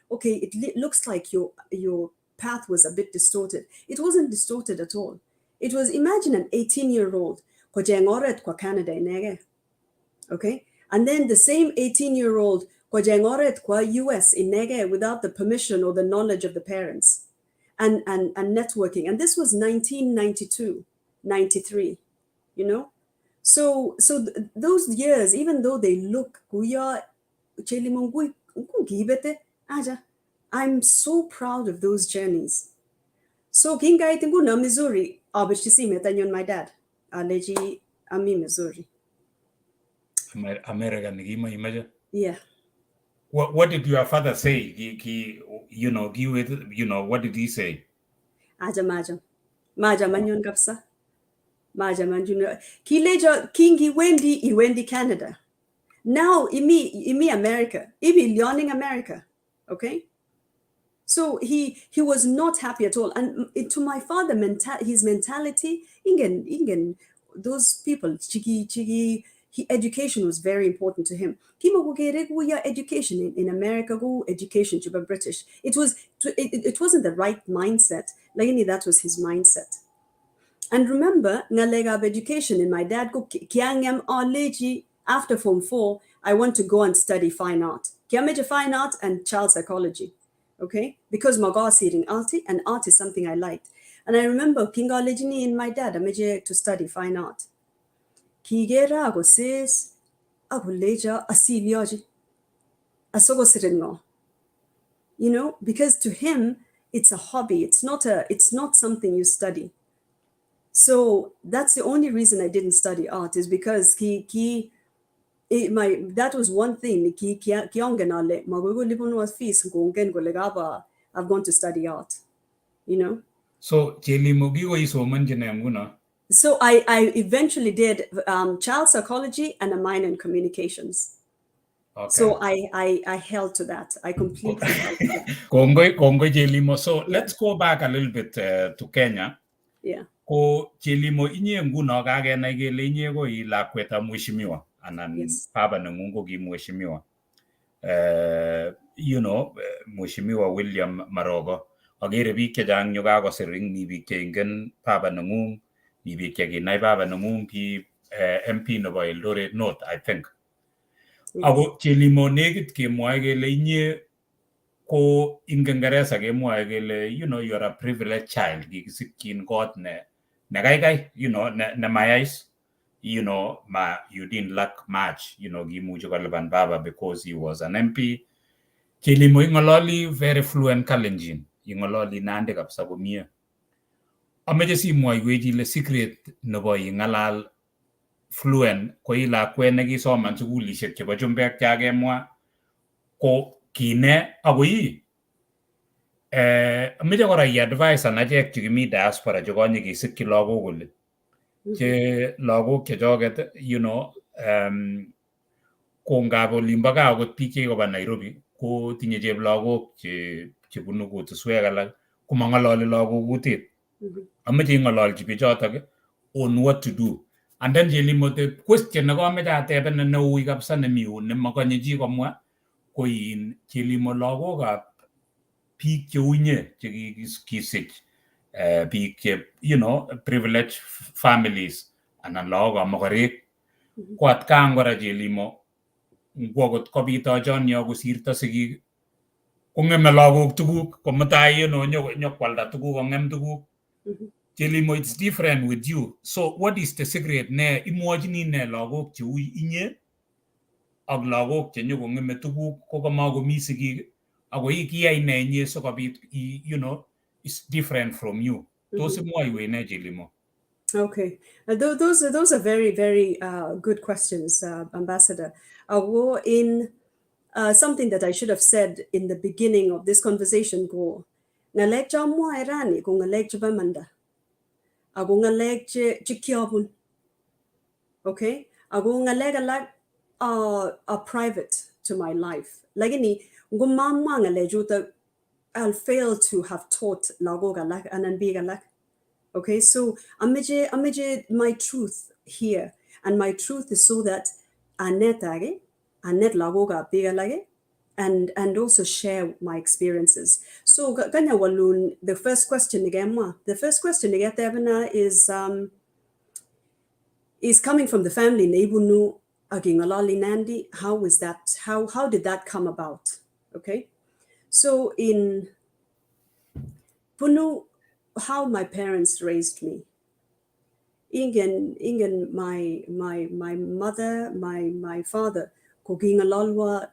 Speaker 4: it looks like your path was a bit distorted. It wasn't distorted at all. It was, imagine an 18-year-old ko jengoret kwa Canada inege. Okay? And then the same 18-year-old ko jengoret kwa US inege without the permission or the knowledge of the parents. And networking. And this was 1992, 93, So those years, even though they look I'm so proud of those journeys. So kinga itingu na Missouri, abishisi metanyon my dad. Aleji ami Missouri.
Speaker 3: American imagine.
Speaker 4: Yeah.
Speaker 3: What did your father say? What did he say?
Speaker 4: Maja manyon kapsa. Maja manyon. Kileja kingi Wendy Canada. Now imi America. Ibi learning America. Okay? So he was not happy at all. And to my father, his mentality, ingen, those people, chigi, education was very important to him. Education in America, education to be British. It wasn't the right mindset. That was his mindset. And remember, nalega education in my dad go kiangam oleji after Form 4, I want to go and study fine art. Kiameja fine art and child psychology. Okay, because Maga is reading art, and art is something I liked. And I remember Kinga Lejini and my dad, to study fine art. Kigera go says, Aguleja asilioji, asogo siringo. Because to him it's a hobby. It's not something you study. So that's the only reason I didn't study art, is because that was one thing. I've gone to study art,
Speaker 3: So Chelimo.
Speaker 4: So I eventually did child psychology and a minor in communications.
Speaker 3: Okay.
Speaker 4: So I held to that. I completely held to that.
Speaker 3: Kongoi Chelimo. So let's go back a little bit to Kenya.
Speaker 4: Yeah.
Speaker 3: Ko Chelimo inye nguno kakenai kele inye ko I lakwetab mheshimiwa anan
Speaker 4: Yes.
Speaker 3: baba nengung ko ki mheshimiwa. Mheshimiwa William Marogo. Agere biik chechang nyo kakosir mi biik cheingen baba nengung, mi biik chekinai baba nengung ki MP nebo Eldoret North, I think.
Speaker 4: Yes.
Speaker 3: Ako Chelimo nekit kemwoe kele inye ko ing Kingereza kemwoe kele you are a privileged child, kikisikyin kot ne kaikai, ne mayais, you didn't lack much, kimuche kolipan baba because he was an MP. Chelimo ingololi very fluent Kalenjin, ingololi Nandi kabisa komie. Ameche simwoiwech ile secret nebo ingalal fluent ko I lakwet nekisoman sukulishek chebo chumbek chakemwa ko kine ako ameche kora I-advise achek chekimi diaspora chekonye kesikyi lagok kole che lagok chechoket ko ngap olimbo gaa akot biik chekikoba Nairobi ko tinye cheplagok chebunu kutuswek alak komang'ololi lagok kutit. Ameche ing'ololchi bichotok on what to do. And then Chelimo, the question nekomeche ateben neui kabisa nemi nemakonye chi komwa ko Chelimo lagokab biik cheu inye chekikisich biik che privileged families anan lagokab mokorek ko atkan kora Chelimo ngwakot kobit achonyo kosirto sigik kong'eme lagok tuguk ko mutai nyokwalda tuguk kong'em tuguk. Chelimo, it's different with you. So what is the secret ne imwochini ne lagok cheu inye ak lagok che nyokong'eme tuguk ko kamakomi sigik ako kiyai ne inye sikobit it's different from you. Tos imwoiwech ne Chelimo?
Speaker 4: Okay, those are very, very good questions, Ambassador. In something that I should have said in the beginning of this conversation, go ngalek jamwa irani ko ngalek jabamanda, ago ngalek chikyabun. Okay, ago ngalek alak are private to my life. Lagini ngumama ngalek juta I'll fail to have taught lago galak and big galak. Okay, so amije my truth here, and my truth is so that anet lagoga bigalage, and also share my experiences. So ganya walun, the first question again is coming from the family Nebunu agingalali nandi. How is that? How did that come about? Okay, so in Punu, how my parents raised me. Ingen my mother, my father, ko gingalalwa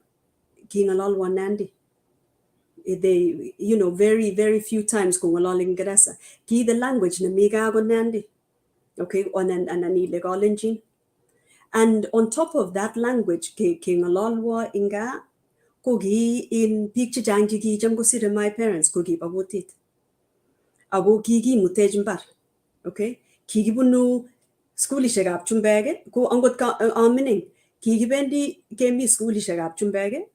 Speaker 4: nandi. They, very, very few times ko ngalaling Ingereza. Ki the language na miga go nandi. Okay, on an Kalenjin. And on top of that language, ki ngalalwa inga, ko gi in picture jangi gi jam ko sira my parents ko gi babutit. Ago kiki mutejimbar, okay? Kiki bunu skuli shagab chumbege, ko angot ka amining, kiki bendi kemi skuli shagab chumbege.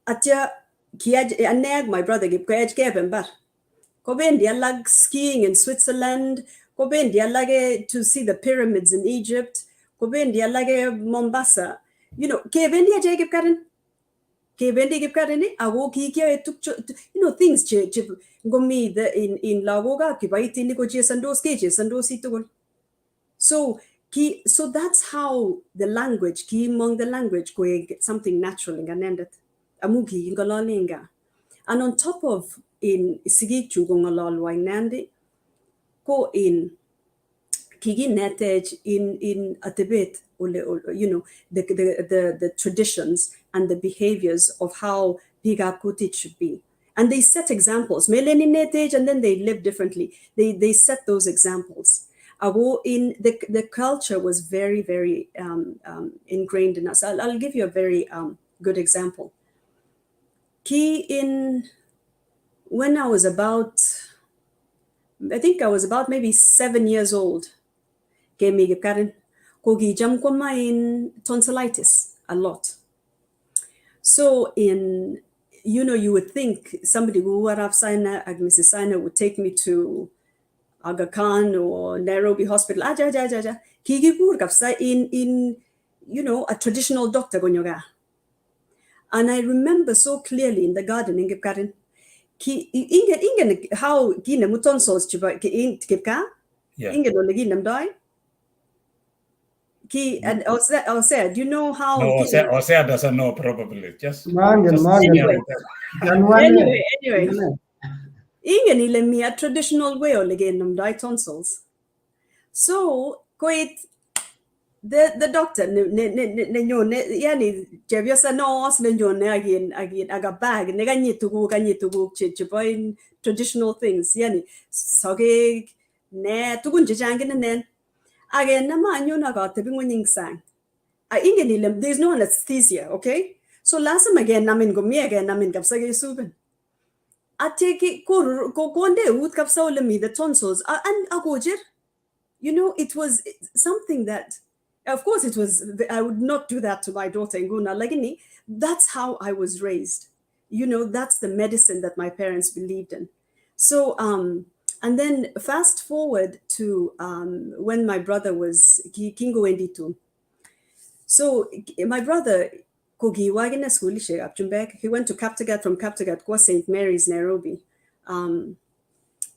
Speaker 4: Atya aneg my brother gib ko edge kebembar. Ko bendi alag skiing in Switzerland, ko bendi alage to see the pyramids in Egypt, ko bendi alage Mombasa. Ke bendi aje gib karen. Kebendi gipkareni ago kikia things gomi in lagoga kibaiti ni ko sandos itugol. So that's how the language among the language ko something natural in ganendet amugi ngalalinga. And on top of in sigichu gongalal nandi ko in kigi netej in atebet the traditions and the behaviors of how Piga Kutit should be. And they set examples. And then they live differently. They set those examples. In the culture was very, very ingrained in us. I'll give you a very good example. When I was about maybe 7 years old, Kogi jam in tonsillitis a lot. So you would think somebody who would have Saina, Mrs. Saina would take me to Aga Khan or Nairobi Hospital. Kigigur kapsa in a traditional doctor gonyoga. And I remember so clearly in the garden in Gipkarin. Ingen how gina muton sauce chiba in Gipka. Ingen on the ginam die. And I said, you know how
Speaker 3: No, Osea doesn't know probably. Just
Speaker 4: anyway. Ingen ile mi a traditional way or legenum die tonsils. So quite the doctor yani jebiosa nurse again aga bag nega nyitu chipoin traditional things yani soge ne tugun jangin nen again nama nyona got the bingoning sang ingen there's no anesthesia, okay? So last time again namin gumi again namin kapsa ge suben ateki ko konde ut kapsa ulami the tonsils and agojir. It was something that, of course, I would not do that to my daughter Nguna Lagini. That's how I was raised. That's the medicine that my parents believed in. So, and then fast forward to when my brother was Kingo Enditu. So my brother, he went to Kaptagat, from Kaptagat, to St. Mary's, Nairobi.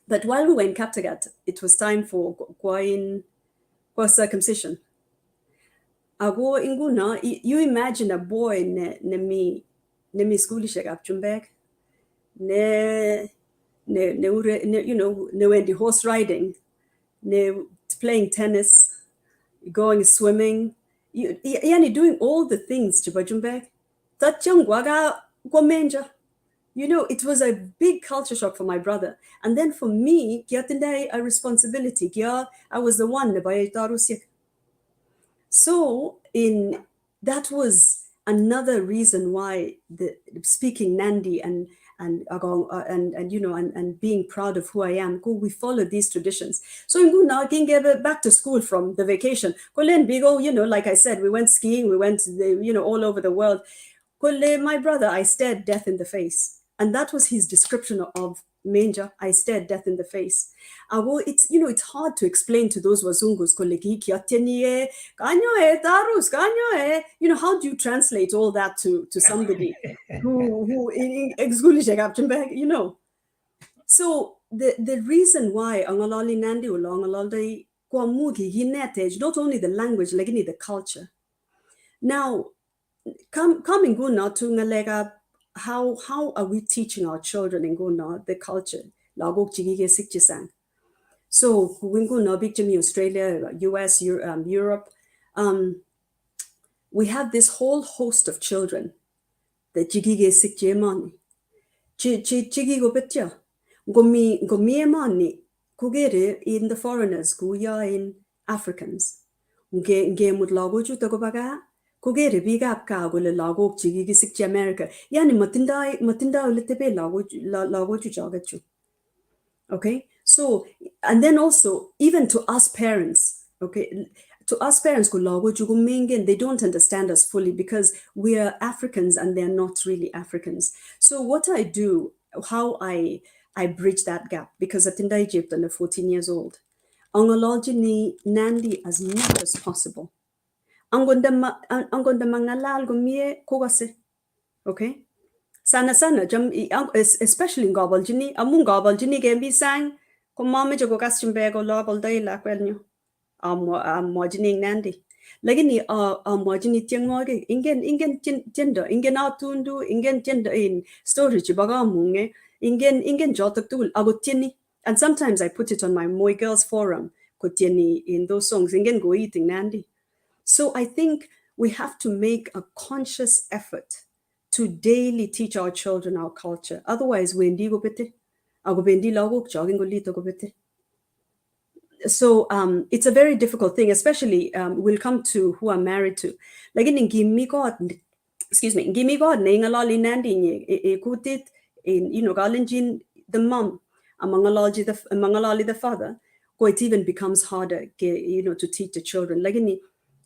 Speaker 4: But while we were in Kaptagat, it was time for circumcision. Ago inguna, you imagine a boy ne mi schoolische Kapchumbek, ne went horse riding, ne playing tennis, going swimming, doing all the things to Bajumbek. That young waga gomenja. It was a big culture shock for my brother. And then for me, a responsibility. I was the one. So that was another reason why the speaking Nandi and being proud of who I am. We followed these traditions. So I can get back to school from the vacation. Like I said, we went skiing, we went all over the world. My brother, I stared death in the face. And that was his description of Menja. I stared death in the face. It's hard to explain to those wazungus. How do you translate all that to somebody who So the reason why Angalali Nandi Ulangalalde Kwamugi not only the language, like the culture. Now, coming now to Ngalega. How are we teaching our children in Guna the culture? So Winguna, Big Jimmy, Australia, US, Europe, we have this whole host of children that jigige sikjemani. Chigigo betja. Gomi mani kugere in the foreigners, guya in Africans. Nge mut lagoju tagobaga. Kugere bigap ka gole lagok chigi sikchi America. Yani matinda ulitebe lagoju jagachu. Okay? So, and then also, even to us parents, okay, to us parents, they don't understand us fully because we are Africans and they're not really Africans. So what I do, how I bridge that gap, because at Inda Egypt, I'm 14 years old, Angologini Nandi as much as possible. Angonda mangalal gumie kogase. Okay? Sana jam especially in Gobaljini, among Gobaljini gembi sang, komame jogo kastumbego lobal day la quelnyo. Mojini Nandi. Lagini mojini tiangoge, ingen gender, ingen autundu, ingen gender in storage bagamunge, ingen jotaktul, agotini. And sometimes I put it on my Moy Girls forum, kotini in those songs, ingen go eating Nandi. So I think we have to make a conscious effort to daily teach our children our culture. Otherwise, so it's a very difficult thing, especially we'll come to who I'm married to. Like in Gimme God, Ningalali Nandi, Kutit, in Kalenjin, the mom, Mangalali the father, it even becomes harder, to teach the children. Like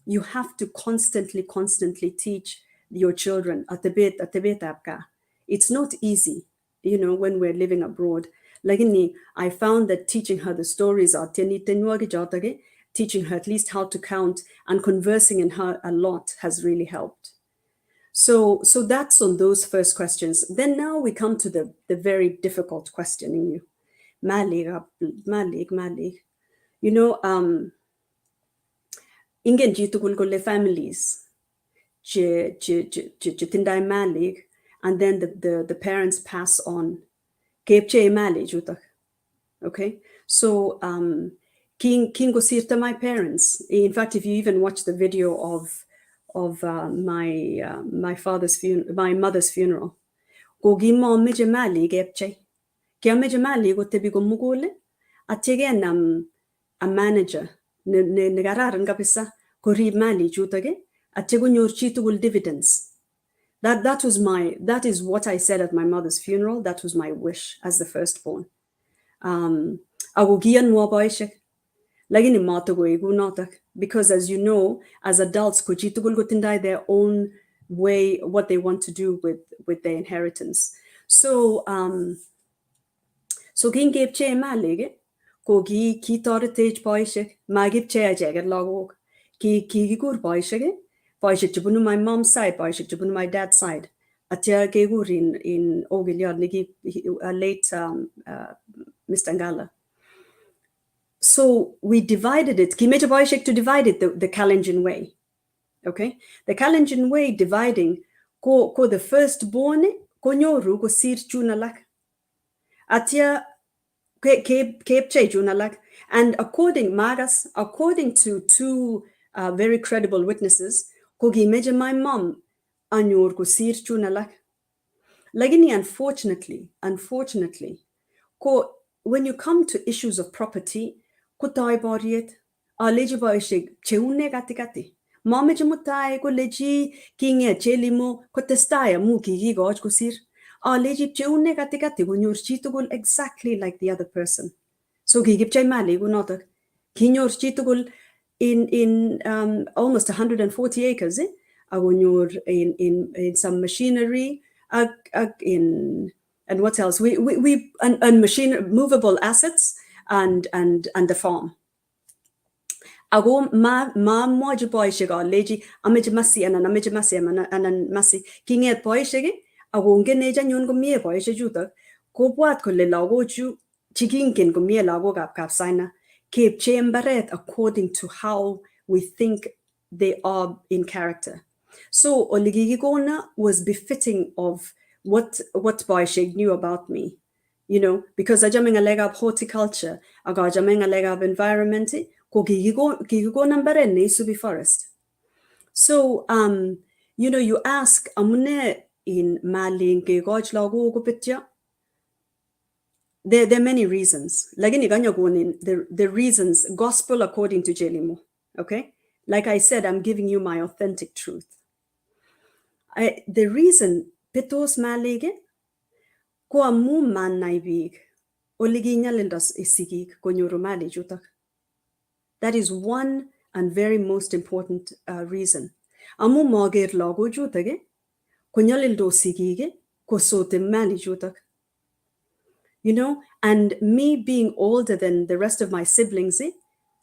Speaker 4: you have to constantly teach your children atebet apka. It's not easy, when we're living abroad. Like I found that teaching her the stories or teaching her at least how to count and conversing in her a lot has really helped. So that's on those first questions. Then now we come to the very difficult question in you. Malik. Ingen jitukul kulle families. Tindai Malik, and then the parents pass on. Kepche Malik jutak. Okay, so King Gosirta, my parents. In fact, if you even watch the video of my mother's funeral, go gimo meje Malik kepche. Kya meje Malik go tebi go mugule. Ategen a manager ne gararan kapisa ko rib Malik jutage. Ategu dividends. That is what I said at my mother's funeral. That was my wish as the firstborn. Agugian mo boishek. Lagini matago egu notak. Because as you know, as adults, kujitugul gutindai their own way, what they want to do with their inheritance. So king gave che malige, kogi ki torite boishek, magib che jagged logok, ki gur boishek. Boishek my mom's side, boishek my dad's side. Atia gegur in Ogiliad nigi late Mr. Ngala. So we divided it. Kimeja boishek to divide it the Kalenjin way. Okay? The Kalenjin way dividing ko the firstborn ko nyoru ko sir chunalak. Atia kepche chunalak. And according to two very credible witnesses, kogi meja my mom anyor ko sir chunalak. Lagini unfortunately, ko when you come to issues of property, ko tai boriet, leji boishig cheune gati. Mama mutai ko leji kinge Chelimo ko testaya muki gigoj ko sir. Leji cheune gati ko nyor chitugul exactly like the other person. So gigip chay mali go notak. Kinyor chitugul in almost 140 acres, in some machinery, and what else? We movable assets and the farm. Ago ma moji boy shega leji ameji masi anan masi kinget boy shege ago ngeneja nyon go mie boy shejuta ko buat ko le lago ju chiginkin go mie lago kap saina keep chambered according to how we think they are in character. So Oligigigona was befitting of what Boisheg knew about me, because ajaming a leg of horticulture, agajaming a leg of environment, ko gigigona barenne subi forest. So you ask amune in Mali gigoj lago go pitja. There are many reasons. The reasons, gospel according to Chelimo. Okay? Like I said, I'm giving you my authentic truth. The reason pitos malege ko amu man naibig oliginya lindas isigig konyoro mali jutak. That is one and very most important reason. Amu mogir logo jutage konyalindo sigige ko sote mali jutak. And me being older than the rest of my siblings,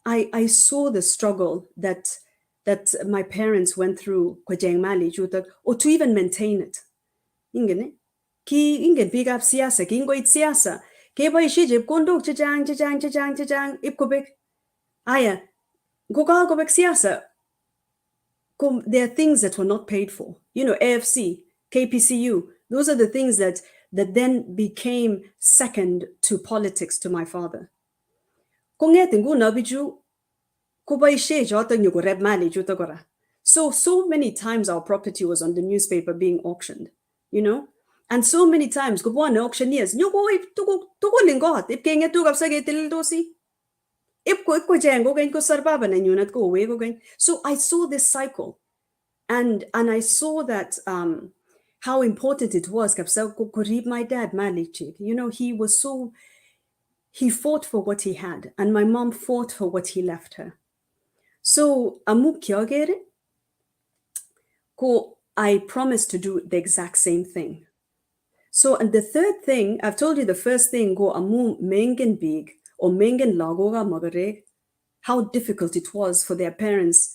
Speaker 4: I saw the struggle that my parents went through or to even maintain it. Ki ingen big up siyasa, ki ingo it siyasa. Ke ba ishije kondok chajang ipkobek. Aya, gobek siyasa. There are things that were not paid for. AFC, KPCU, those are the things that then became second to politics to my father. So many times our property was on the newspaper being auctioned, and so many times auctioneers so I saw this cycle, and I saw that how important it was. My dad, he fought for what he had, and my mom fought for what he left her. So I promised to do the exact same thing. So, and the third thing, I've told you the first thing, go amu mengen big or mengen lagoga magare, how difficult it was for their parents.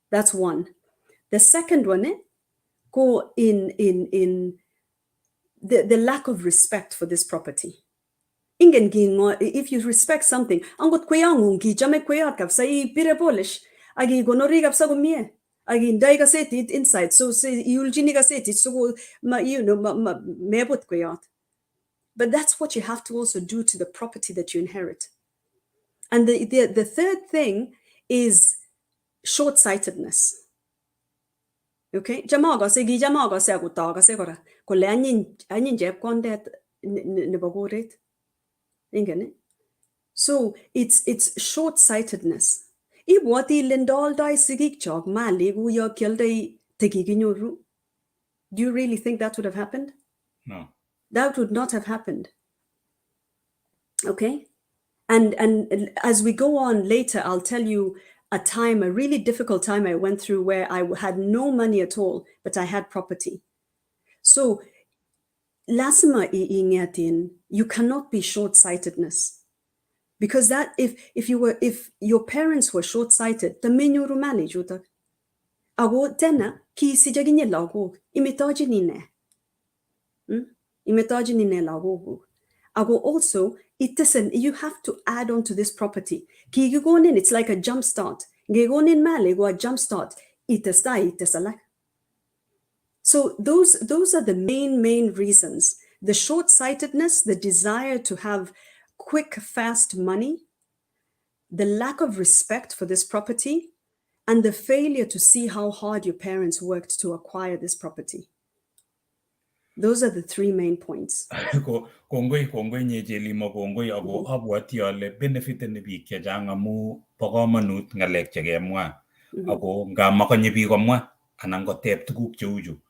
Speaker 4: That's one. The second one, go in the lack of respect for this property. If you respect something, angot kweyangung ki jame kweyat kap say pire polish, agi gonori kap sa gumie. Agi ndai ka it inside. So say yuljini ka it so mebut kweyat. But that's what you have to also do to the property that you inherit. And the third thing is short-sightedness. Okay? Jamaga se gi jamaga se agutaga se kora. Kole anyin jeb kondet ne bagoret. Ingene. So it's short-sightedness. Ibwati lindol dai sigik chog mali gu yo kyaldai tegiginyoru. Do you really think that would have happened?
Speaker 3: No.
Speaker 4: That would not have happened. Okay? And as we go on later, I'll tell you a really difficult time I went through where I had no money at all, but I had property. So, lasima ingatin, you cannot be short-sightedness. Because that if your parents were short-sighted, the menu rumali juta. Ago tena ki si jaginye lago imitaji ne. Imitaji ne lago. Ago also it isn't, you have to add on to this property. Ki you go in, it's like a jump start. Go in male go a jump start. So those are the main reasons. The short-sightedness, the desire to have quick, fast money, the lack of respect for this property, and the failure to see how hard your parents worked to acquire this property. Those are the three main points.
Speaker 3: Kongoi nye Chelimo kongoi ako abwati ale benefit ni biik chechang amu bo komonut ng'alek chekemwa. Ako nga makonye biik komwa anan koteb tuguk cheu chu.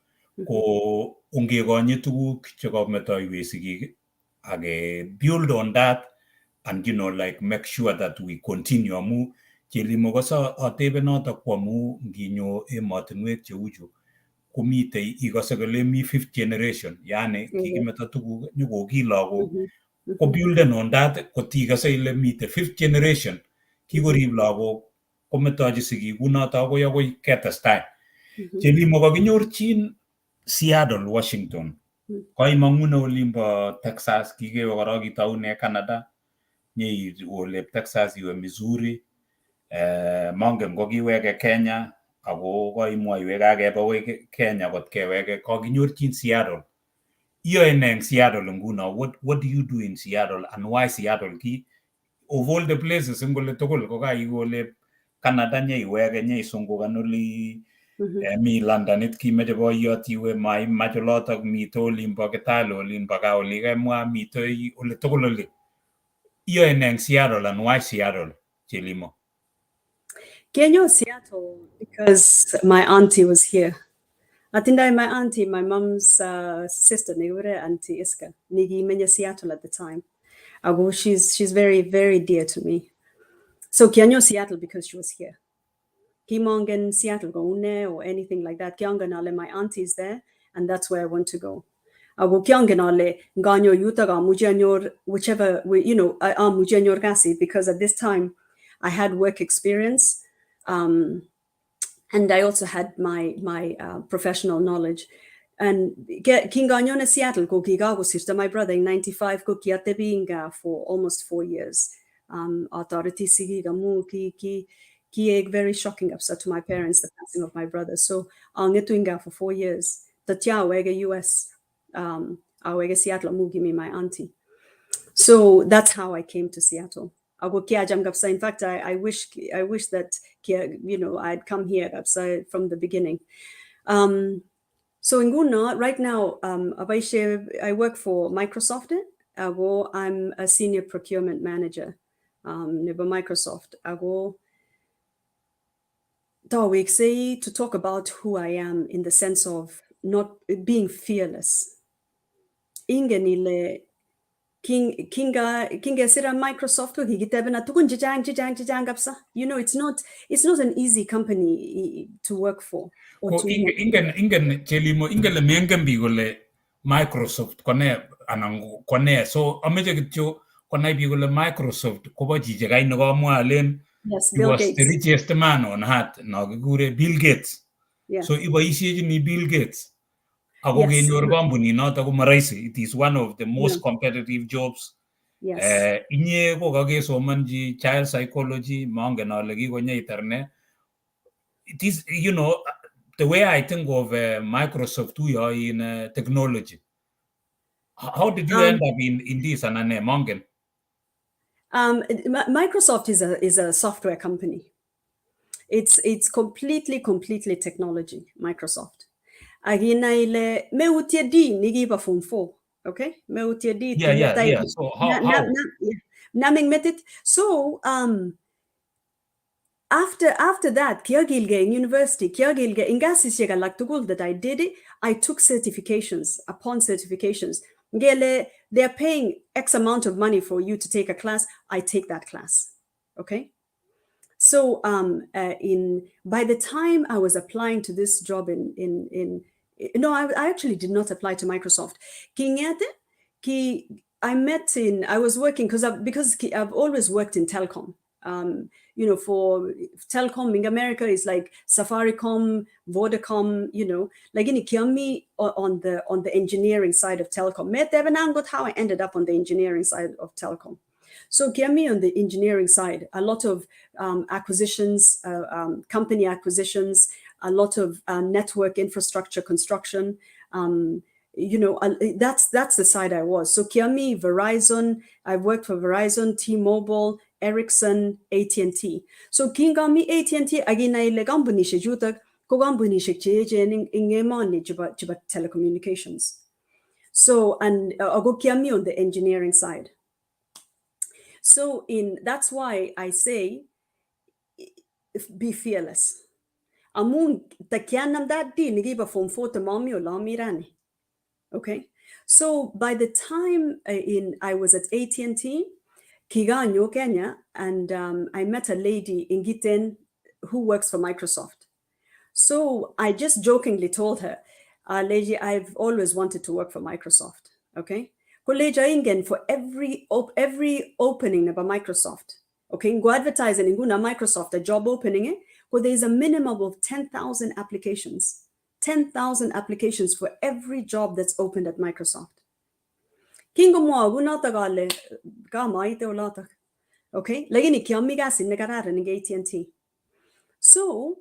Speaker 3: Ko ongekonye tuguk chekometoi sigik ake build on that and like make sure that we continue amu Chelimo kosa atebe notok ko amu nginyo emotinwek cheu chu komitei ikose kole mi fifth generation yani kikimeto tuguk nyokoki lagok ko builden on that kotikose ile mitei fifth generation kikorib lagok kometochi sigik kunoto akoi ketestai. Chelimo kakinyorchin Seattle, Washington. Koimang'une olimbo Texas, kikewe kora kitaune Canada, nye ole Texas iwe Missouri, mongen ko kiweke Kenya, ako koimwa iwe kakebe weke Kenya kot keweke, kakinyorchin Seattle. Iyoe ne eng Seattle nguno? What do you do in Seattle and why Seattle? Of all the places ngole tugul ko kaikole Canada nye iweke nye isungukan oli mi London it kimeche boiyot iwe maimache lotok mito olimbo Kitale olimbo kaa oli kemwa mito ole tugul oli. Iyoe ne eng Seattle and why Seattle, Chelimo?
Speaker 4: Kenyo Seattle because my auntie was here. Atindai my auntie, my mom's sister, Auntie Iska, Nigi Menya Seattle at the time. Ago, she's very, very dear to me. So Kenyo Seattle because she was here. Kimongan Seattle go or anything like that. Kyanganale, my auntie's there, and that's where I want to go. Ago Kyanganale, Ganyo Yutaga, Mujanyor, whichever Mujanyor Gasi, because at this time I had work experience. And I also had my professional knowledge. And Kinganyona Seattle go Gigago sister, my brother in 95 go Kiatebinga for almost 4 years. Authority Sigigamu ki very shocking upset to my parents, the passing of my brother. So I'll get to for 4 years. Tatya wega US wega Seattle mugi me my auntie. So that's how I came to Seattle. In fact, I wish that I'd come here from the beginning. So in Guna, right now, I work for Microsoft. I'm a senior procurement manager near Microsoft. To talk about who I am in the sense of not being fearless. Ingenile kinga sira Microsoft ko gigitabi na tukun jijang kapsa. It's not an easy company to work for.
Speaker 3: Ko ingen Chelimo le mengen bi gole Microsoft kone anang kone so ameje kityo kone bi gole Microsoft ko ba jije gai no mwa len.
Speaker 4: Yes,
Speaker 3: He
Speaker 4: Bill
Speaker 3: was
Speaker 4: Gates.
Speaker 3: the richest man on earth. No gure Bill Gates.
Speaker 4: Yeah.
Speaker 3: So iba isi ni Bill Gates. Ako
Speaker 4: Yes.
Speaker 3: genyor company no ta ko maraisi. It is one of the most competitive jobs.
Speaker 4: Yes.
Speaker 3: Inye ko kage somanji child psychology mange na lagi ko nya internet. It is, the way I think of Microsoft too in technology. How did you end up in this anane mongen?
Speaker 4: Microsoft is a software company. It's completely technology. Microsoft. Agina ile meutie di nigiba form 4. Okay, meutie di.
Speaker 3: Yeah. So how?
Speaker 4: Naming method. So after that, Kiagilge in university, Kiagilge in Gasisega like that I did it. I took certifications upon certifications. Gele, they're paying X amount of money for you to take a class. I take that class. Okay. So by the time I was applying to this job I actually did not apply to Microsoft. I was working because I've always worked in telecom. For telecom in America is like Safaricom, Vodacom, like in Kiami on the engineering side of telecom. How I ended up on the engineering side of telecom. So Kiami on the engineering side, a lot of acquisitions, company acquisitions, a lot of network infrastructure construction. That's the side I was. So Kiami, Verizon, I've worked for Verizon, T-Mobile, Ericsson, AT&T. So Kingami AT&T agina ile company she jutak ko company she cheje ingemani chiba telecommunications. So and ago Kiami on the engineering side. So that's why I say be fearless. Amun takyanam that di nigiba form 4 to mommy or lamirani. Okay. So by the time I was at AT&T, Kiganyo, Kenya, and I met a lady in Giten who works for Microsoft. So I just jokingly told her, lady, I've always wanted to work for Microsoft. Okay. For every opening about Microsoft. Okay, go advertising in Microsoft, a job opening, there's a minimum of 10,000 applications. 10,000 applications for every job that's opened at Microsoft. Okay, AT&T. So,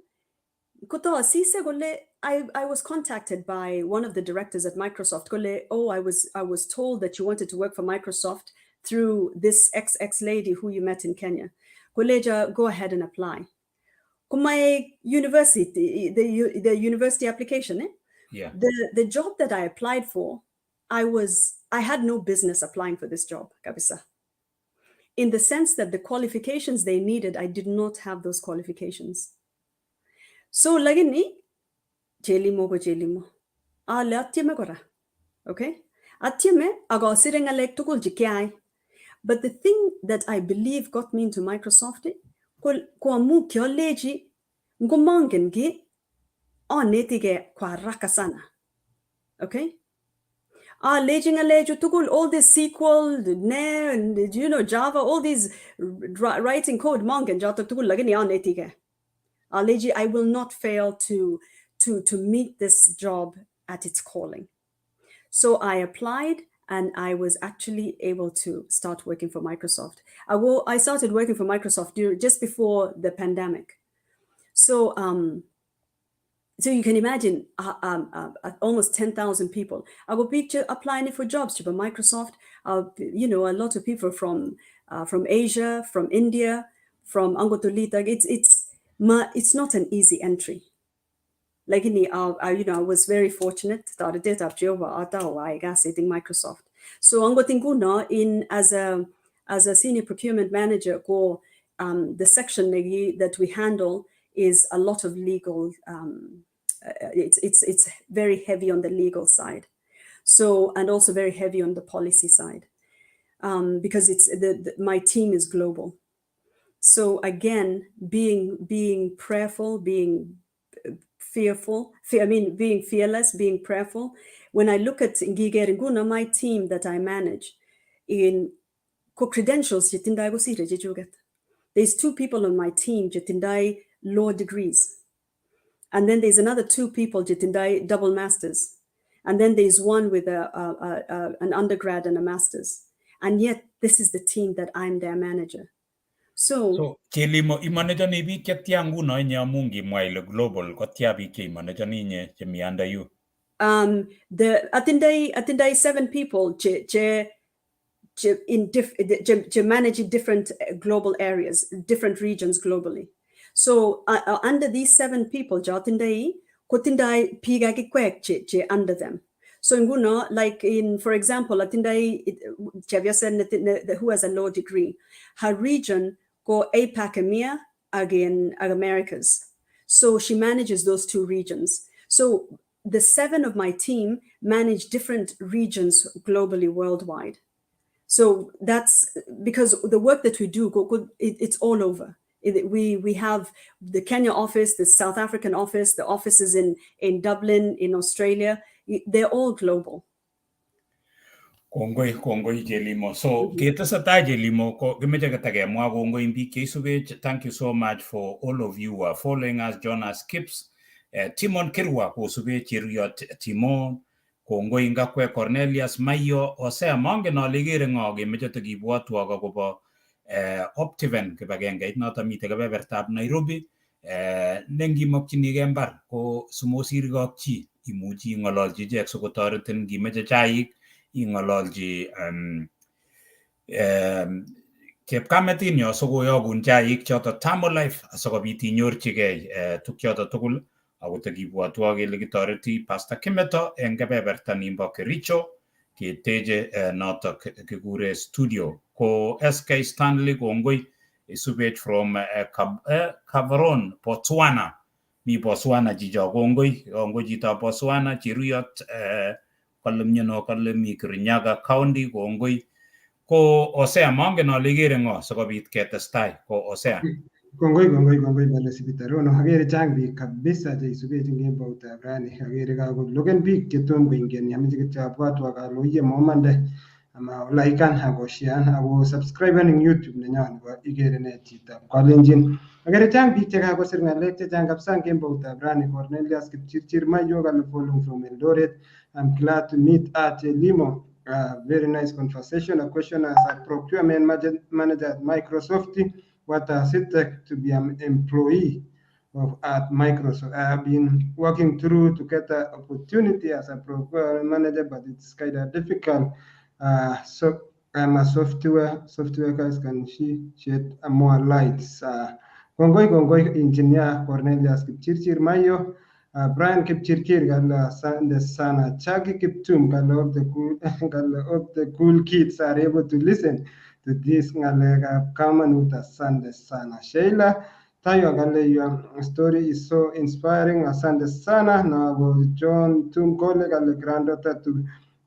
Speaker 4: I was contacted by one of the directors at Microsoft. I was told that you wanted to work for Microsoft through this XX lady who you met in Kenya. Go ahead and apply. My university, the university application,
Speaker 3: Yeah.
Speaker 4: The job that I applied for, I had no business applying for this job, Kabisa. In the sense that the qualifications they needed, I did not have those qualifications. So lagini, Chelimo. Ale atime kora. Okay? Atime, ago sirenga lek tukul jikyai. But the thing that I believe got me into Microsoft, kwa mu kyo leji, ngumangen gi, netige kwa rakasana. Okay? Lejing a leju tukul, all this SQL, ne, and Java, all these writing code mangen jata tukul lagini netige. Leji, I will not fail to meet this job at its calling. So I applied and I was actually able to start working for Microsoft. I started working for Microsoft just before the pandemic. So so you can imagine almost 10,000 people. I will be applying for jobs to Microsoft. A lot of people from Asia, from India, from Angotolita. It's not an easy entry. Like I was very fortunate. Started it up I guess in Microsoft. So Angotinguna as a senior procurement manager, the section that we handle is a lot of legal. It's very heavy on the legal side. So and also very heavy on the policy side. because it's my team is global. So again, being prayerful, being being fearless, being prayerful. When I look at Igere Nee, my team that I manage, in co-credentials, there's 2 people on my team jitindai law degrees. And then there's another 2 people jitindai double masters. And then there's one with an undergrad and a master's. And yet this is the team that I'm their manager. So
Speaker 3: Chelimo imanagani biik chetia nguno inye amu ngimwa ile global kotia biik cheimanagani inye chemi under you.
Speaker 4: The atindai 7 people to manage different global areas, different regions globally. So under these 7 people, jatindai kotindai pigagi kwek under them. So nguno, like for example, atindai who has a law degree, her region go APAC EMEA again Americas. So she manages those 2 regions. So the 7 of my team manage different regions globally, worldwide. So that's because the work that we do, it's all over. We have the Kenya office, the South African office, the offices in Dublin, in Australia. They're all global.
Speaker 3: Kongoi Chelimo. So ketesata Chelimo ko kimeche ketakemwa kongoi biik cheisubech. Thank you so much for all of you who are following us. Jonas Kips, Timon Kirwa kosubech Cheruyot Timon, kongoi ngakwe Cornelius Mayo, Osea mongen ale ikere ng'o kemeche tikibwotwo akobo Optiven kibagengeit noto mitei kebebertab Nairobi. Nengimokchinigei mbar ko simosirgei ak chi imuchi ing'ololji ichek sikotoretin ngimeche chaik ing'ololji chepkametinyo sikoyogun chaik choto Thermolife asikobit inyorchigei tukchoto tugul akotakibwotwo kele kitoreti Pastor Kimeto eng kebeberta nimbo Kericho keteche notok kikure studio ko SK Stanley kongoi isubech from Gaborone, Botswana. Mi Botswana chicho kongoi chito Botswana Cheruyot kale mi Kirinyaga County kongoi ko Osea mongen ale ikere ng'o sikobit ketestai ko Osea.
Speaker 2: Kongoi bale sipitarono agere chang biik kabisa cheisubech eng kemboutab rani agere kakologen biik chetom koingen ameche kityo abwatwa kaloiye momande ama laikan akoshian ako subscriben eng YouTube nenyo nebo Igere Nee Chitab Kalenjin. Agere chang biik chekakosir ng'alek chechang kabisa eng kemboutab rani. Cornelius Kipchirchir Mayo kale following from Eldoret. I'm glad to meet Chelimo. Very nice conversation. A question as a procurement manager at Microsoft. What does it take to be an employee at Microsoft? I have been working through to get an opportunity as a procurement manager, but it's kind of difficult. So I'm a software guys. Can she shed more light? Kongoi engineer Cornelius Kipchirchir Mayo. Brian Kipchirchir gala Sande Sana Chagi Kiptum gala of the cool kids are able to listen to this ngalega common with a Sande Sana. Sheila Tayo gala your story is so inspiring. Sande Sana now John Tum colleague gala granddaughter to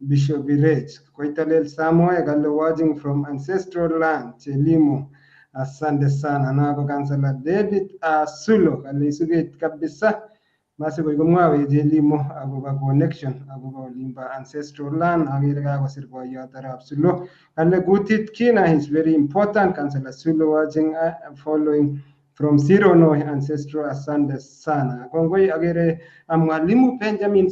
Speaker 2: Bishop Village. Koitalel Samuel gala watching from ancestral land Chelimo. Sande Sana now Kansala David Sulo gala isugit kabisa. Masi ko ngwawe Chelimo agoba connection agoba limba ancestral land agere kakosir boyot arab Sulo ale gutit kina is very important. Councillor Sulo watching following from Zero No ancestral Asante Sana. Kongoi agere mwalimu Benjamin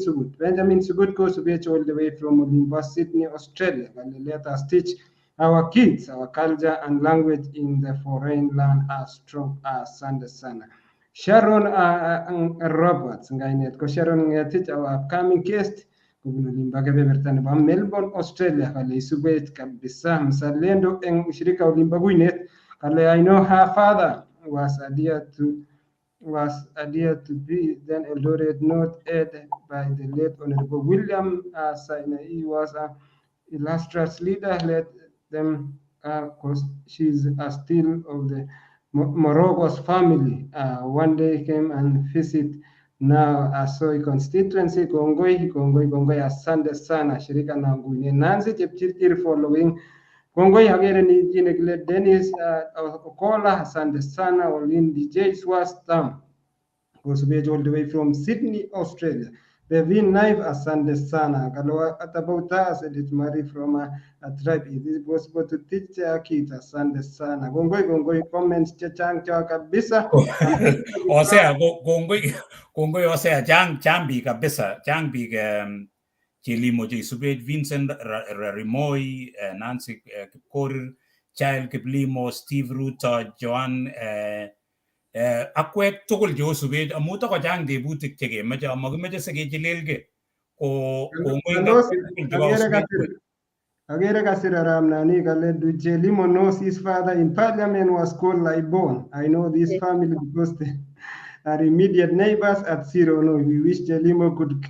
Speaker 2: Sugut goes to be all the way from Limba, Sydney, Australia. And let us teach our kids our culture and language in the foreign land as strong as Asante Sana. Sharon Roberts, ko Sharon teach our upcoming guest from Melbourne, Australia. Kale isubet kabisa mzalendo eng shirika ulimba guinet. Kale I know her father was adhered to be then Eldoret North Ed by the late Honorable William Saina. He was an illustrious leader. Let them because she's still of the Morocco's family. One day came and visit now Asoi constituency. Kongoi Asante Sana shirika na nguine Nancy Chepchirchir following Kongoi Igere Nee Chitab Dennis Okola, asante sana. Olindi J Swastam was all the way from Sydney, Australia. Bevin Knife, asante sana. Kaloa Atabauta said it's Marie from a tribe. It is possible to teach kids, asante sana. Gongoi, comments, chachang kabisa.
Speaker 3: O sea, kongoi o sea jambi kabisa, jambi Chelimo Subet, Vincent Rimoi, Nancy Kipkorir, Child Kiplimo, Steve Ruta, Joan akwek tugul jo subet amu to ko jang de butik chege ma ja mag me se ge jilelge ko ngoi nga tugul jo subet
Speaker 2: Agere Kasira Ramnani Kaledu Chelimo knows his father in parliament was called Laibon. I know this family because they are immediate neighbors at Zero. No, we wish Chelimo could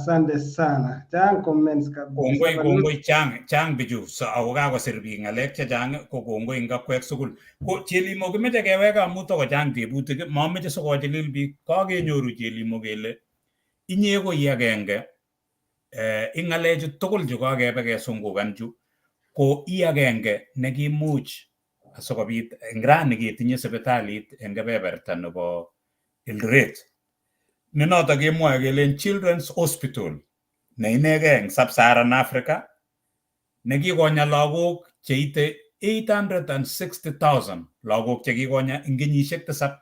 Speaker 2: Sunday sana. Jang comments
Speaker 3: kongoi chang biju so awoga ko serbi ngalek cha jang ko kongoi nga kwek sugul ko Chelimo me ge wega mu to ko jang de butik ma me so ko jilil bi ka ge nyoru Chelimo gele inye ko yagenge ingaleju tugul ju ka ge be sungugan ju ko iagenge negimuch asikobit ngrani ketinye sipitalit eng kebeberta nebo Eldoret ne noto kemwoe kelen Children's Hospital ne inegei eng Sub-Saharan Africa nekikonya lagok cheite 860,000 lagok chekikonya eng kenyisiek 7.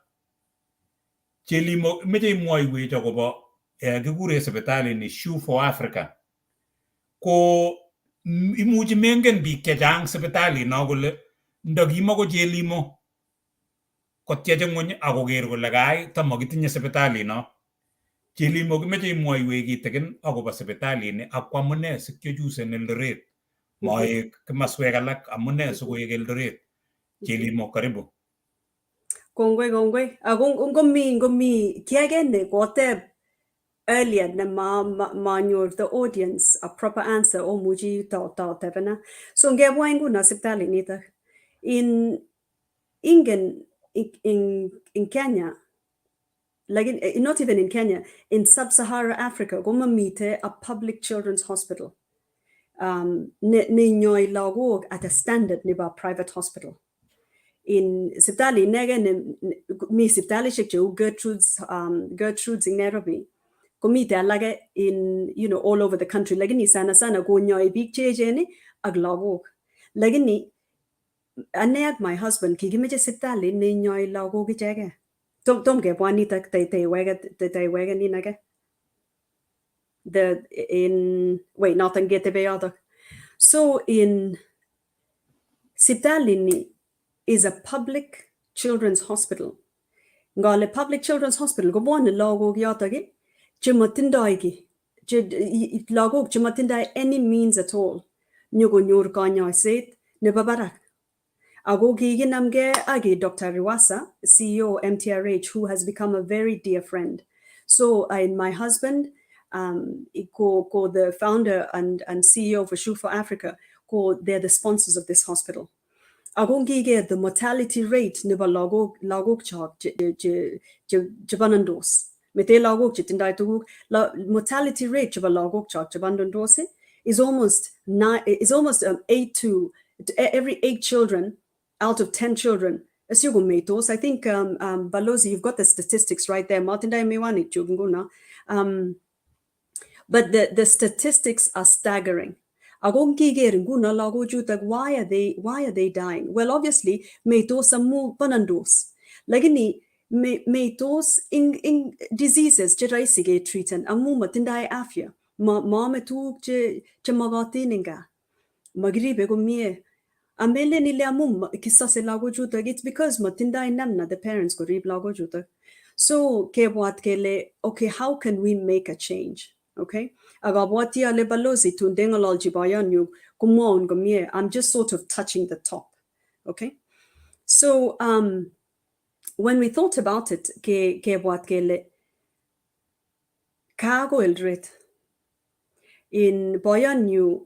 Speaker 3: Chelimo meche imwoiwech akobo kikure sipitalini Shoe for Africa ko imuchi mengen biik chechang sipitali no kole ndakimako Chelimo kotyeche ng'ony akoker kole kai tamakitinye sipitali no. Chelimo kimeche imwoiwech kitikin akobo sipitalini ak amune sikyochusen Eldoret moek kimaswek alak amune sikoek Eldoret. Chelimo, karibu.
Speaker 4: Kongoi. Ngomi kiagene koteb earlier na manyor the audience a proper answer o muji ta tebena. So ngebwa inguna sipitali nito in Kenya, like not even in Kenya, in Sub-Saharan Africa, gomamite a public children's hospital. Ninyoi lagok at a standard niba private hospital. In sipitali nege mi sipitali shekju Gertrude's in Nairobi. Komite alage in all over the country. Lagini sana go nyoi big chejeni ag lagok. Lagini ane my husband kigimeje sipitali ni nyoi lagok ichege. Tom ke bwani tak tay wega ni nage. Nothing get the other. So in sipitali is a public children's hospital. Ngale public children's hospital go bwani lagok yotagi chimatindai lagok chimatindai any means at all. Nyugo nyor kanya set ne babarak. Ago giginamge agi Dr. Riwasa, CEO MTRH, who has become a very dear friend. So my husband, the founder and CEO for Shoe for Africa, they're the sponsors of this hospital. Ago gige the mortality rate niba lagok chok jabanandos. Mete lagok chitindai tuguk mortality rate chiba lagok chok jabanandos is almost 8 to every 8 children out of 10 children. As you go metos, I think Balozi, you've got the statistics right there. Martin dai mewani chugunguna. But the statistics are staggering. Why are they dying? Well, obviously, metos amu panandos. Lagini metos in diseases jeraisige treaten amu matindai afya. Metu chamagatininga. Magribe gumie. Amele nile amu kisase lago juta. It's because matindai namna the parents go rib lago juta. So kebwat kele, okay, how can we make a change? Okay, agabwatia le balozi tundengalol jibayan kumon gomie. I'm just sort of touching the top. Okay, so when we thought about it, kebwat kele kago Eldoret in Boyan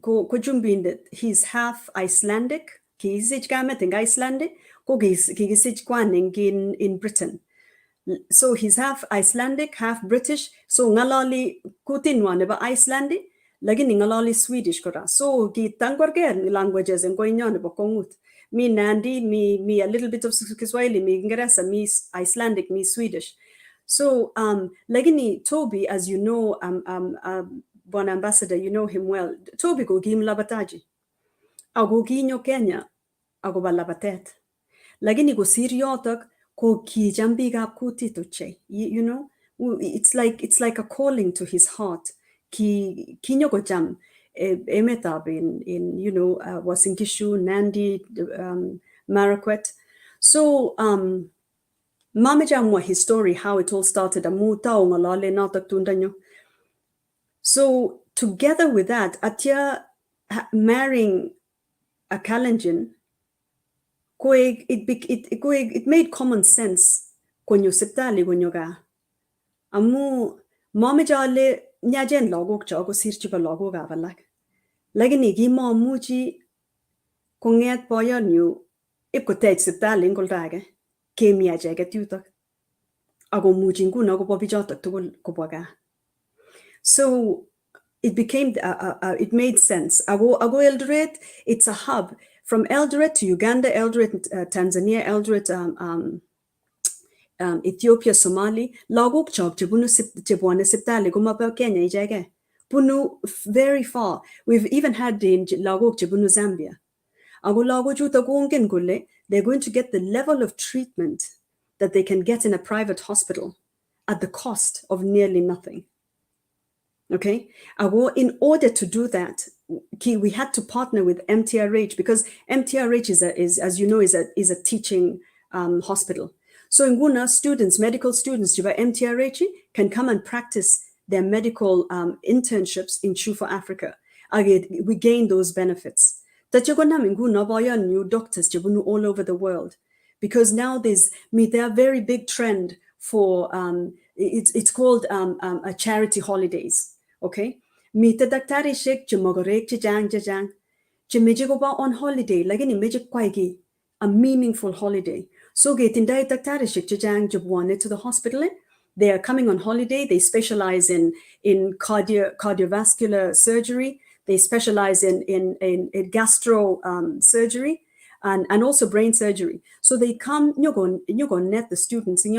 Speaker 4: ko jumbin that he's half Icelandic. Kisich gamet in Icelandic. Ko kisich kwaning in Britain. So he's half Icelandic, half British. So ngalali kutinwa neba Icelandic. lakini ngalali Swedish kora. So kitangwarge languages en koinyon bo kongut. Me Nandi, me a little bit of Kiswahili, me Ingeresa, me Icelandic, me Swedish. So lakini Toby, as you know, Bon Ambassador, you know him well. Toby go gim labataji. Ago ginyo Kenya, ago balabatet. Lakini go siriotak ko kijambi gap kuti toche. You know, it's like a calling to his heart. Kinyo go jam emetab in you know Wasinkishu, Nandi, Marakwet. So mamejamwa his story, how it all started. Amuta ongalale natak tundanyo. So together with that, Atya marrying a Kalenjin, it made common sense kwenye siptali kwenye ga. Amu mamejale nyajen logok chago sirchiba logo ga valak. Lakini gi mamuji konget boyan yu ip ko tej siptali ngol dage kemia jaget yutak. Ago muji nguna ko pobijotak tugul ko boga. So it became, it made sense. Ago Eldoret, it's a hub. From Eldoret to Uganda, Eldoret, Tanzania, Eldoret, Ethiopia, Somali, lagok chok Chibwana Siptali, Gumapa Kenya, Ijage. Bunu very far. We've even had in lagok Chibunu Zambia. Ago lago juta gungen gule, they're going to get the level of treatment that they can get in a private hospital at the cost of nearly nothing. Okay, in order to do that, we had to partner with MTRH because MTRH is as you know, is a teaching hospital. So in Guna, medical students, MTRH can come and practice their medical internships in Shufa Africa. We gain those benefits. That you're gonna new doctors all over the world, because now there's a very big trend for it's called a charity holidays. Okay, mita daktari shek chimogorek jang on holiday lagini meje kwaigi a meaningful holiday. So getting daktari shek jang jabwane to the hospital. They are coming on holiday. They specialize in cardiovascular surgery. They specialize in gastro surgery and also brain surgery. So they come. You go net the students in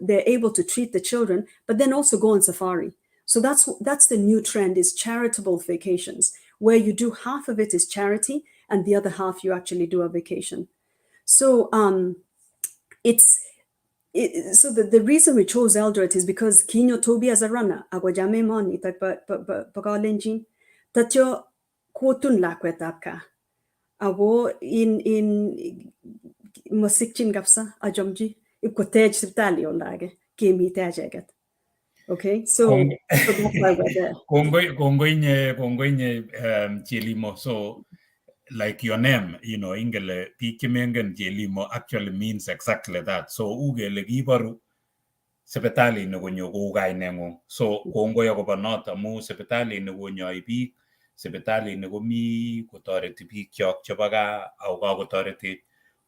Speaker 4: they're able to treat the children, but then also go on safari. So that's the new trend, is charitable vacations, where you do half of it is charity and the other half you actually do a vacation. So so the reason we chose Eldoret is because Kinyo Toby as a runner, agwajame mon itak Kalenjin, tatyo kotun lakwetapka. Ago in mosikchin gapsa ajomji ikotej siptali olage kemi tajagat. Okay, so that's why we're there.
Speaker 3: Kongoinye Chelimo. So like your name, you know, Ingele Pikimengen Chelimo actually means exactly that. So ugele gibaru sepetali nugunyo ugai nengo. So Kongo yagoba nota mu sepetali nugunyo ipi sepetali nugumi kotoreti pik chok chabaga au ga kotoreti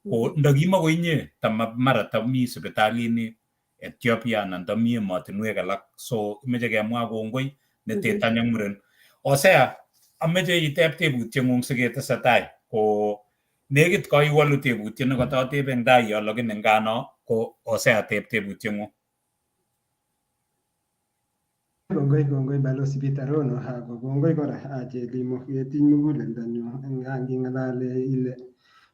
Speaker 3: ko ndagima goinye tamara tami sepetali ni Ethiopia and Tamia Martinweg alak. So meje kemwa kongoi netetanya muren. Osea ameje itep tebutye ngung siketesetai ko nekit kaiwalu tebutye nekatoteben tai yo lakini ngano ko osea tebutye ngung.
Speaker 2: Kongoi balozi Bitarono hago kongoi kora Chelimo yetinye muguleldonyo ngangingalale ile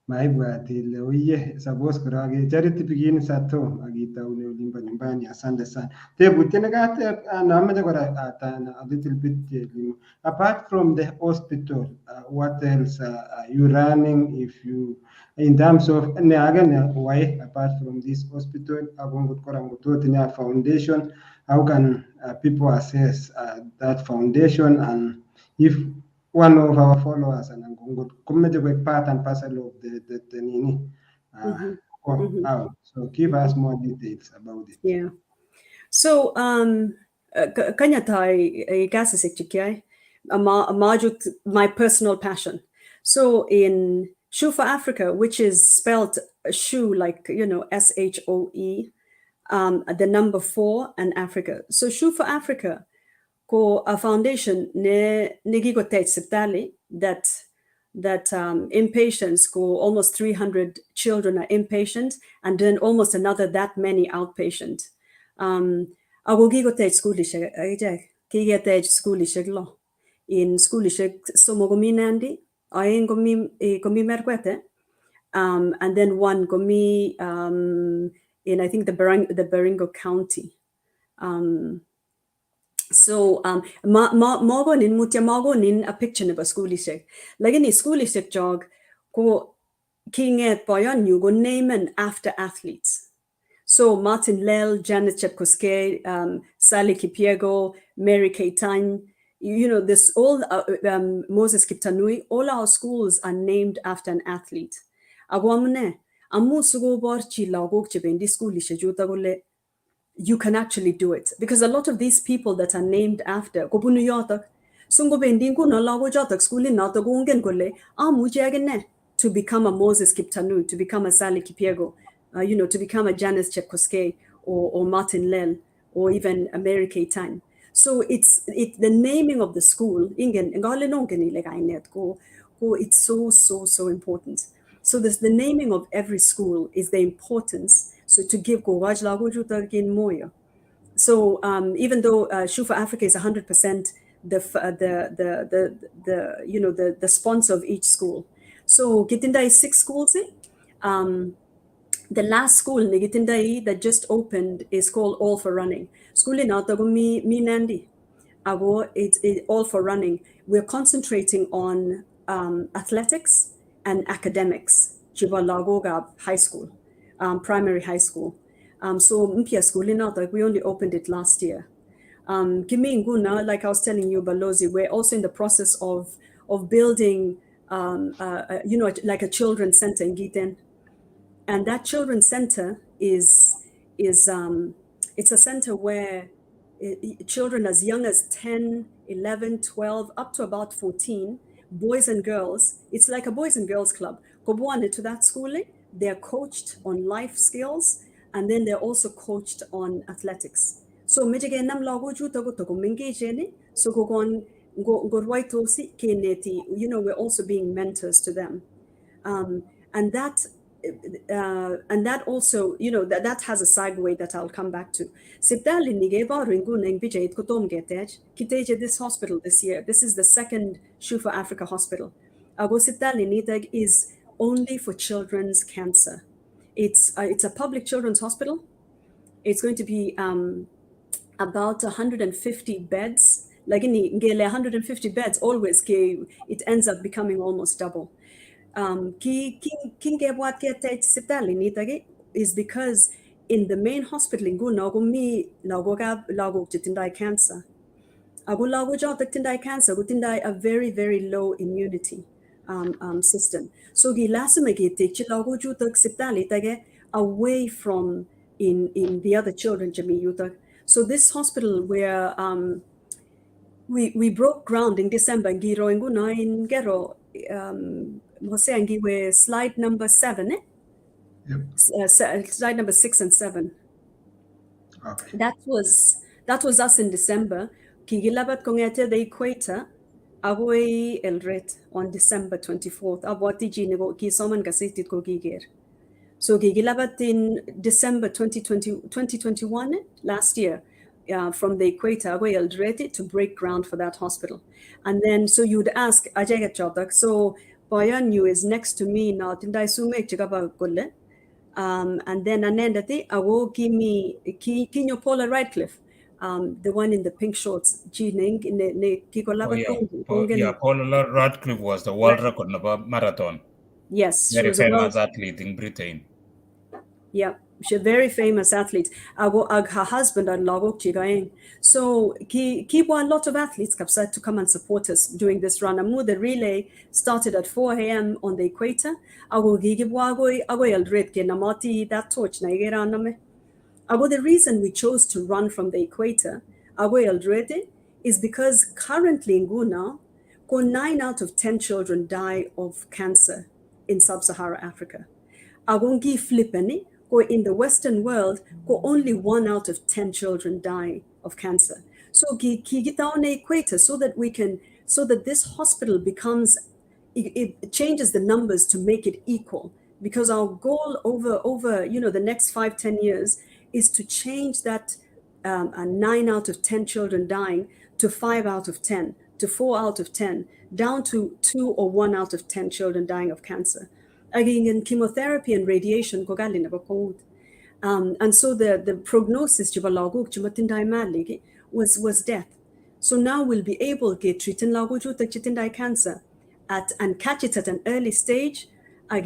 Speaker 2: maibwat ile oye suppose kora charity begins at home akitaune olimbo nyumbani. Asante sana. Tebutye nekateb nameche kora a little bit Chelimo. Apart from the hospital, what else are you running if you in terms of why apart from this hospital agongot kora ngototinya foundation, how can people assess that foundation, and if one of our followers and could part and parcel of the Nini out. So give us more details about it.
Speaker 4: Yeah. So kanyatai gasisikiai my personal passion. So in Shufa Africa, which is spelled Shu like SHOE, the number 4 and Africa. So Shufa Africa, ko a foundation ne gigo tej siptali that inpatients go almost 300 children are inpatient and then almost another that many outpatient. Ago gigo tej schoolishek ajek kige tej schoolishek lo in schoolishek somo gomi nandi aeng gomi merkwete and then one gomi in I think the Baringo County. So magonin mutya magonin a picture nebo schoolishek lagini schoolishek jog ko kinget boyon you go namen after athletes. So Martin Lell, Janet Chepkoskei, Sally Kipyego, Mary Kay Tang, you know, this all Moses Kiptanui, all our schools are named after an athlete. Agwamune amu sugo borchi lagok chebendi schoolishe juta gole. You can actually do it because a lot of these people that are named after gobunu yotak sungo bendi kuna lago jotak schooling nata gongen gole amu jagene to become a Moses Kiptanui, to become a Sally Kipyego, you know, to become a Janice Chepkoskei or Martin Lell or even a Mary Kay Tang. So it's the naming of the school. It's so important. So this the naming of every school is the importance. So to give Gowaj Lago Jutagin Moya. So even though Shufa Africa is 100% the you know the sponsor of each school. So Gitinda is 6 schools. The last school in Gitinda that just opened is called All for Running. School in Autogumi Nandi. It's All for Running. We're concentrating on athletics and academics. Chivalagoga High School, primary high school. So Mpia School in Auto, we only opened it last year. Kimi Nguna, like I was telling you, Balozi, we're also in the process of building, you know, like a children's center in Giten. And that children's center is it's a center where children as young as 10, 11, 12, up to about 14, boys and girls, it's like a boys and girls club. Go to that schooling, they're coached on life skills, and then they're also coached on athletics. So mejege nam lago juta go to mengage so go si keneti, you know, we're also being mentors to them. And that also, you know, that has a segue that I'll come back to. Sipdali nigeba ringu neng bijay kotom getej kiteje this hospital this year. This is the second Shufa Africa hospital. Ago Sipdali niteg is only for children's cancer. It's a public children's hospital. It's going to be about 150 beds. Like in 150 beds, always it ends up becoming almost double. Is because in the main hospital in Gunagomi lago tindai cancer. Agu lago tindai cancer, tindai a very, very low immunity system. So lago away from in the other children So this hospital where we broke ground in December in Giro in Gero we're slide number 7, eh?
Speaker 2: Yep.
Speaker 4: Slide number 6 and 7.
Speaker 2: Okay.
Speaker 4: That was us in December. Kigilabat kongete the equator, away elret on December 24th. Abwati jinego kisoman gasitit ko giger. So gigilabat in December 2021, last year, from the equator, away elret to break ground for that hospital. And then, so you'd ask, Ajagat Chotak, so Boyanyu is next to me now, Tindai Sumek Chigaba Gule. And then Anendati, Awo Kimi Kinyo Paula Radcliffe, the one in the pink shorts, Jining in the
Speaker 3: yeah, Paula Radcliffe was the world record marathon.
Speaker 4: Yes,
Speaker 3: Very famous athlete in Britain.
Speaker 4: Yeah, she's a very famous athlete. Her husband and Lagok Chigaeng. So keep a lot of athletes to come and support us during this run. The relay started at 4 a.m. on the equator. That torch the reason we chose to run from the equator is because currently in Guna, 9 out of 10 children die of cancer in sub-Saharan Africa. Agongi flippeni, in the Western world, only 1 out of 10 children die of cancer. So ki get down a equator so that this hospital becomes, it changes the numbers to make it equal, because our goal over the next 5-10 years is to change that 9 out of 10 children dying to 5 out of 10 to 4 out of 10, down to 2 or 1 out of 10 children dying of cancer. Again, in chemotherapy and radiation, and so the prognosis was death. So now we'll be able to treat cancer and catch it at an early stage. So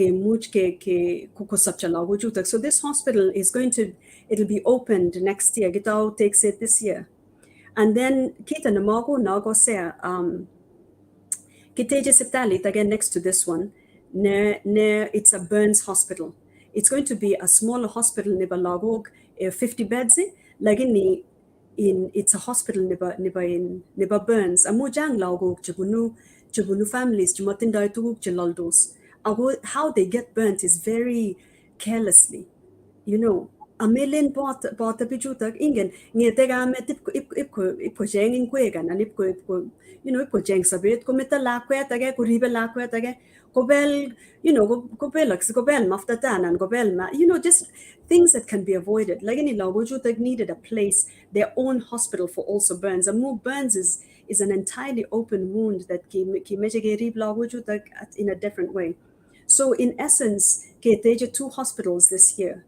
Speaker 4: this hospital it'll be opened next year. Gitao takes it this year. And then kita nago sea Kiteje Septalit, again next to this one, it's a burns hospital. It's going to be a smaller hospital in Lagog, 50 beds. It's a hospital niba burns. Amujang Lagog Jabunu families, Jumatinda Tuguk Jalaldos. How they get burnt is very carelessly. A million bought the bijutak ingen near met ipko jang in quegan and ipko jang sabit cometa laquet again kuribe laquet again gobel gobelux gobel maftatan and gobelma just things that can be avoided. Like any lagojutak needed a place, their own hospital for also burns. And more burns is an entirely open wound that ki mejegeri lagojutak in a different way. So in essence, keteje 2 hospitals this year.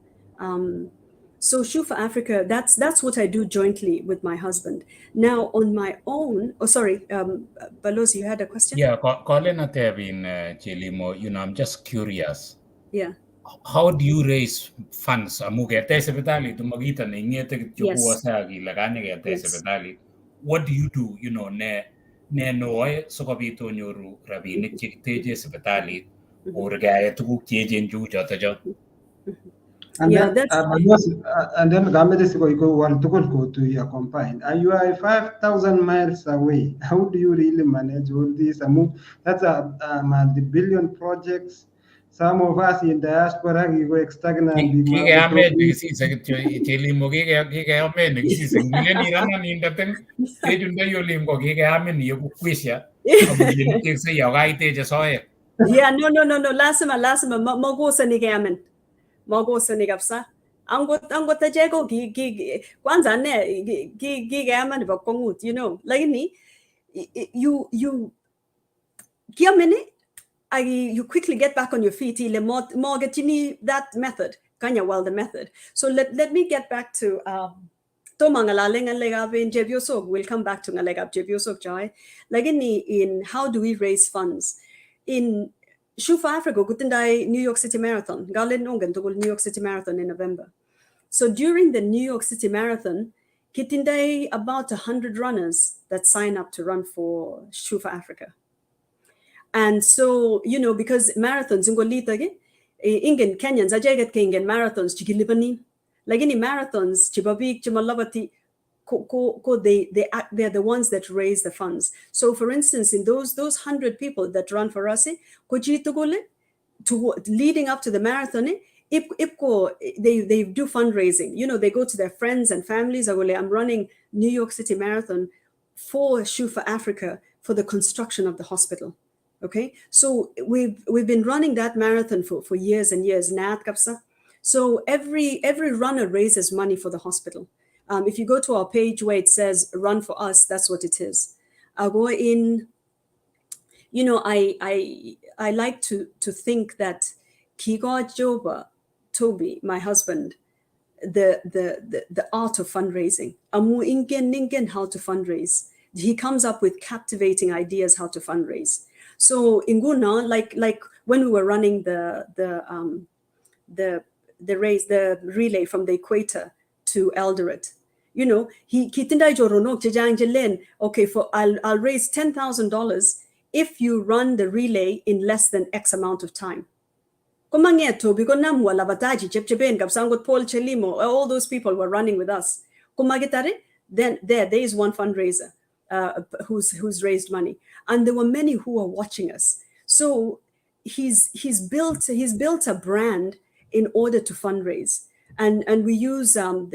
Speaker 4: So Shufa Africa, that's what I do jointly with my husband. Now on my own, Balozi, you had a question?
Speaker 3: Yeah, Colin Atevin, Chelimo, I'm just curious.
Speaker 4: Yeah.
Speaker 3: How do you raise funds? What do you do? Ne noe sokabito nyoru rabinik chikteje sepetali or gaya tukuk chejen ju jota.
Speaker 2: And
Speaker 4: Yeah,
Speaker 2: then, and then go to your combined. And you are 5,000 miles away. How do you really manage all this? That's a multi-billion projects. Some of us in diaspora, we go stagnant.
Speaker 4: Yeah, no. Lasima, magosa ni gamen. Magosa ni gapsa. Angot tajego kwanza ne gamen ba kongut, like you you quickly get back on your feet. That method, the method. So let me get back to we'll come back to Jebioso Jai. Like in how do we raise funds? In Shufa Africa, New York City Marathon, New York City Marathon in November. So during the New York City Marathon, Kitindai about 100 runners that sign up to run for Shufa Africa. And so, because marathons in Ingen Kenyans, Ajagat Kingen marathons, Chigilibani, like any marathons, Chibabik, Chimalabati, they're the ones that raise the funds. So for instance, in those 100 people that run for us, leading up to the marathon, they do fundraising. They go to their friends and families. I'm running New York City Marathon for Shufa Africa for the construction of the hospital. Okay, so we've been running that marathon for years and years. So every runner raises money for the hospital. If you go to our page where it says "Run for Us," that's what it is. I'll go in. I like to think that Kigo Joba, Toby, my husband, the art of fundraising. Amu ingen how to fundraise. He comes up with captivating ideas how to fundraise. So in Guna, like when we were running the race, the relay from the equator to Eldoret, he kitindai joronok jajang jelen. Okay, I'll raise $10,000 if you run the relay in less than X amount of time. Kumangeto because namwa labataji chepcheben kapsangot Paul Chelimo, all those people were running with us. Kumagitare, then there is one fundraiser. Who's raised money, and there were many who were watching us. So he's built a brand in order to fundraise, and we use a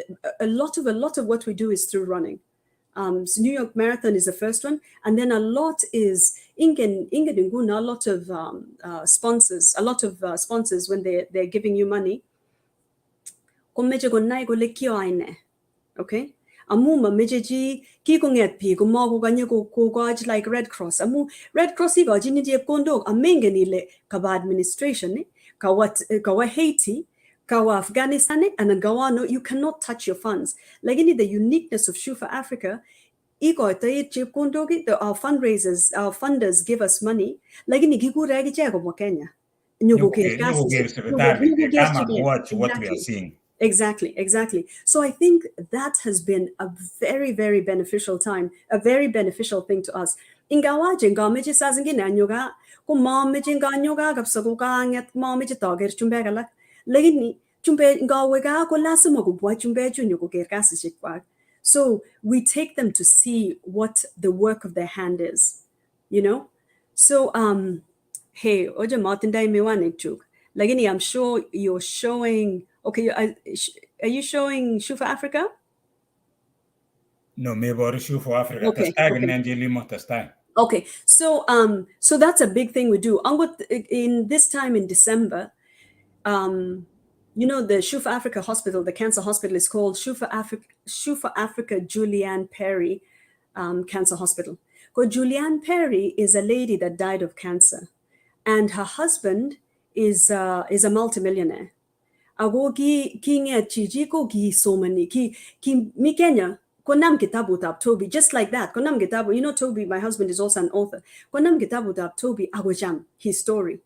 Speaker 4: lot of what we do is through running. So New York Marathon is the first one, and then a lot is Ingen a lot of sponsors, when they're giving you money. Okay. Amu mejeji ki konget pi kumago ganyo ko like Red Cross. Amu Red Cross iga jini die kondo amengeni le kawa administration ni kawa Haiti, kawa Afghanistan and gawano you cannot touch your funds. Like the uniqueness of Shufa Africa, our fundraisers, our funders give us money. Like in Kenya.
Speaker 3: What we are seeing.
Speaker 4: Exactly. So I think that has been a very, very beneficial time, a very beneficial thing to us. Ingawaje ngameje sazingine anyoga ko mameje nganyoga kapsago ka nget mameje tager chumbega lagini chumbe ngawega ko lasimo ko bwa chumbe chunyo ko kerkasi chikwa. So we take them to see what the work of their hand is, you know. So hey, oja Martin dai mewanek chuk. Lagini I'm sure you're showing. Okay, are you showing Shufa Africa?
Speaker 3: No, maybe Shufa Africa.
Speaker 4: Okay, so that's a big thing we do. In this time in December, the Shufa Africa Hospital, the cancer hospital, is called Shufa Africa Julianne Perry Cancer Hospital. Because Julianne Perry is a lady that died of cancer, and her husband is a multimillionaire. Agogi kinga chijiko gi so many ki mikenya konam kitabu tab Toby, just like that. Konam kitabu, Toby, my husband, is also an author. Konam kitabu tab Toby agojam his story.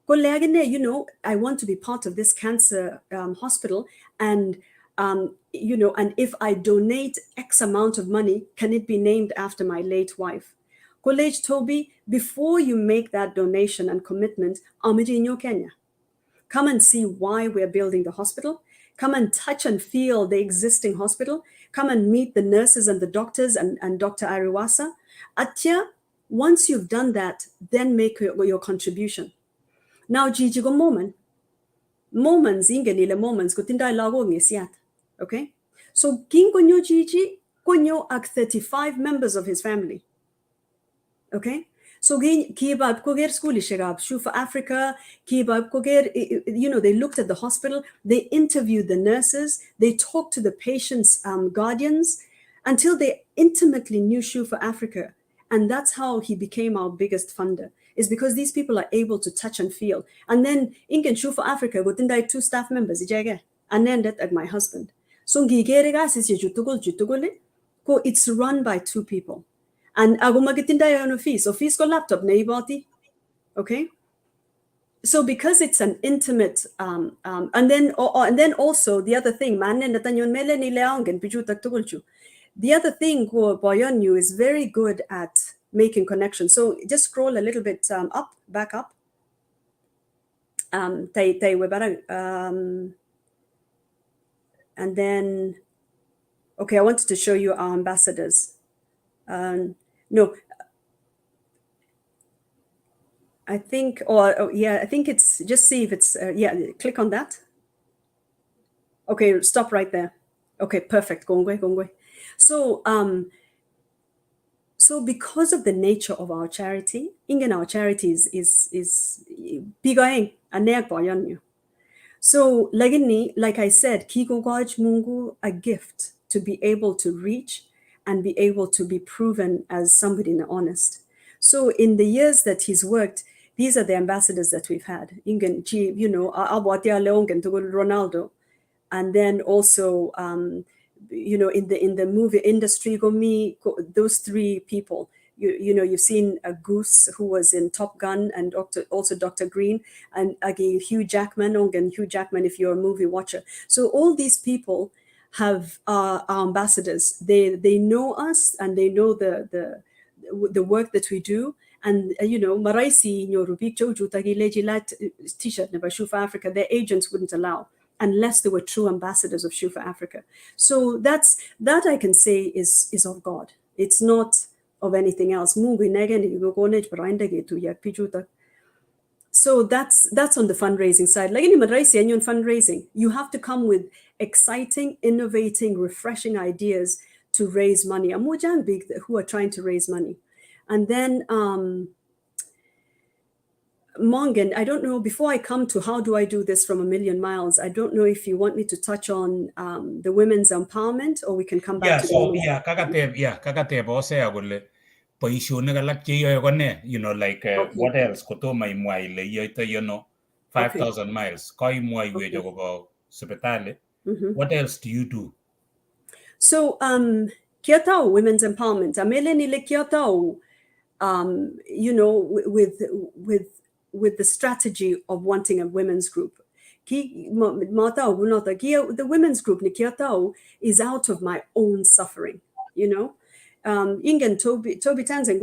Speaker 4: Kolagene, I want to be part of this cancer hospital, and and if I donate X amount of money, can it be named after my late wife? College Toby, before you make that donation and commitment, Amijinyo Kenya. Come and see why we're building the hospital. Come and touch and feel the existing hospital. Come and meet the nurses and the doctors and Dr. Ariwasa. Atya, once you've done that, then make your contribution. Now, Gigi go moments ingenile moments kutinda lago ngesiat. Okay? So king konyo Gigi konyo ak 35 members of his family. Okay? So Kibab Koger school Shufa Africa, Kibab Koger, they looked at the hospital, they interviewed the nurses, they talked to the patients' guardians until they intimately knew Shufa Africa. And that's how he became our biggest funder, is because these people are able to touch and feel. And then in Shufa Africa, within 2 staff members, and then that my husband. So it's run by 2 people. And agumagitinda fees ko laptop na ibati. Okay. So because it's an intimate, and then also the other thing, the other thing Boyanyu is very good at making connections. So just scroll a little bit back up. And then, okay, I wanted to show you our ambassadors. No, I think, I think it's, just see if it's, click on that. Okay, stop right there. Okay, perfect. Gongwe. So, so because of the nature of our charity, our charity is bigaing anek boyanyu. So, like I said, Kiko Gaj Mungu, a gift to be able to reach and be able to be proven as somebody honest. So in the years that he's worked, these are the ambassadors that we've had. Ronaldo. And then also, in the movie industry, those 3 people. You've seen a Goose who was in Top Gun, and also Dr. Green, and again Hugh Jackman, if you're a movie watcher. So all these people have our ambassadors. They know us, and they know the work that we do. And maraisi nyorubik joju tagilejilat t-shirt never Shufa Africa, their agents wouldn't allow unless they were true ambassadors of Shufa Africa. So that I can say is of God. It's not of anything else. So that's on the fundraising side. Like any madraisi fundraising, you have to come with exciting, innovating, refreshing ideas to raise money. Amujang big who are trying to raise money. And then Mongan, I don't know, before I come to how do I do this from a million miles, I don't know if you want me to touch on the women's empowerment, or we can come back to
Speaker 3: that. Kakate bose agole paishonik alak che yoy kone, you know, like what else kotoma imwa ile yoyto, you know, 5,000 miles ko imwa iwe jogo go sepetale. What else do you do?
Speaker 4: So kiatao women's empowerment amele nile kiatao you know, with the strategy of wanting a women's group. The women's group is out of my own suffering, you know. Ingen Toby Tanser,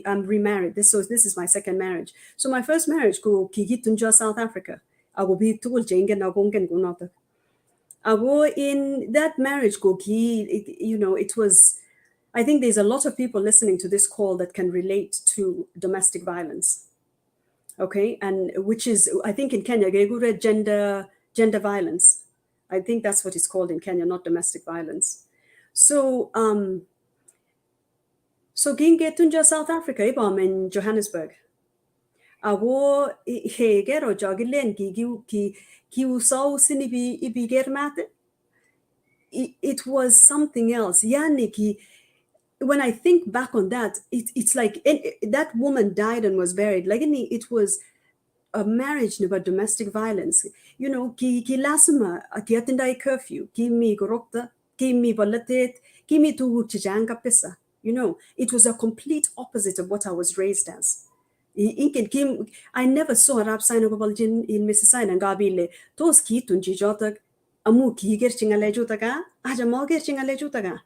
Speaker 4: I'm remarried. This is my second marriage. So my first marriage go Kigitunja, South Africa. I will be told Jengen Agongen Gunata. I go in that marriage go you know, it was, I think there's a lot of people listening to this call that can relate to domestic violence. Okay, and which is, I think in Kenya, gender violence. I think that's what it's called in Kenya, not domestic violence. So, Gingetunja, South Africa, I'm in Johannesburg. Awo hegero jogilen ki usau sinibi ibigermate. It was something else. Yani when I think back on that, it's like that woman died and was buried. Like it was a marriage about domestic violence. You know, ki lasma ki atindai curfew, ki mi gorokta, ki mi balatet, ki mi tu chijanga pesa. You know, it was a complete opposite of what I was raised as. I never saw a rap sign of Kalenjin in Mississippi and Gabile. Those ki tunji jotak amu ki gerching alejutaga, ajamo gerching alejutaga.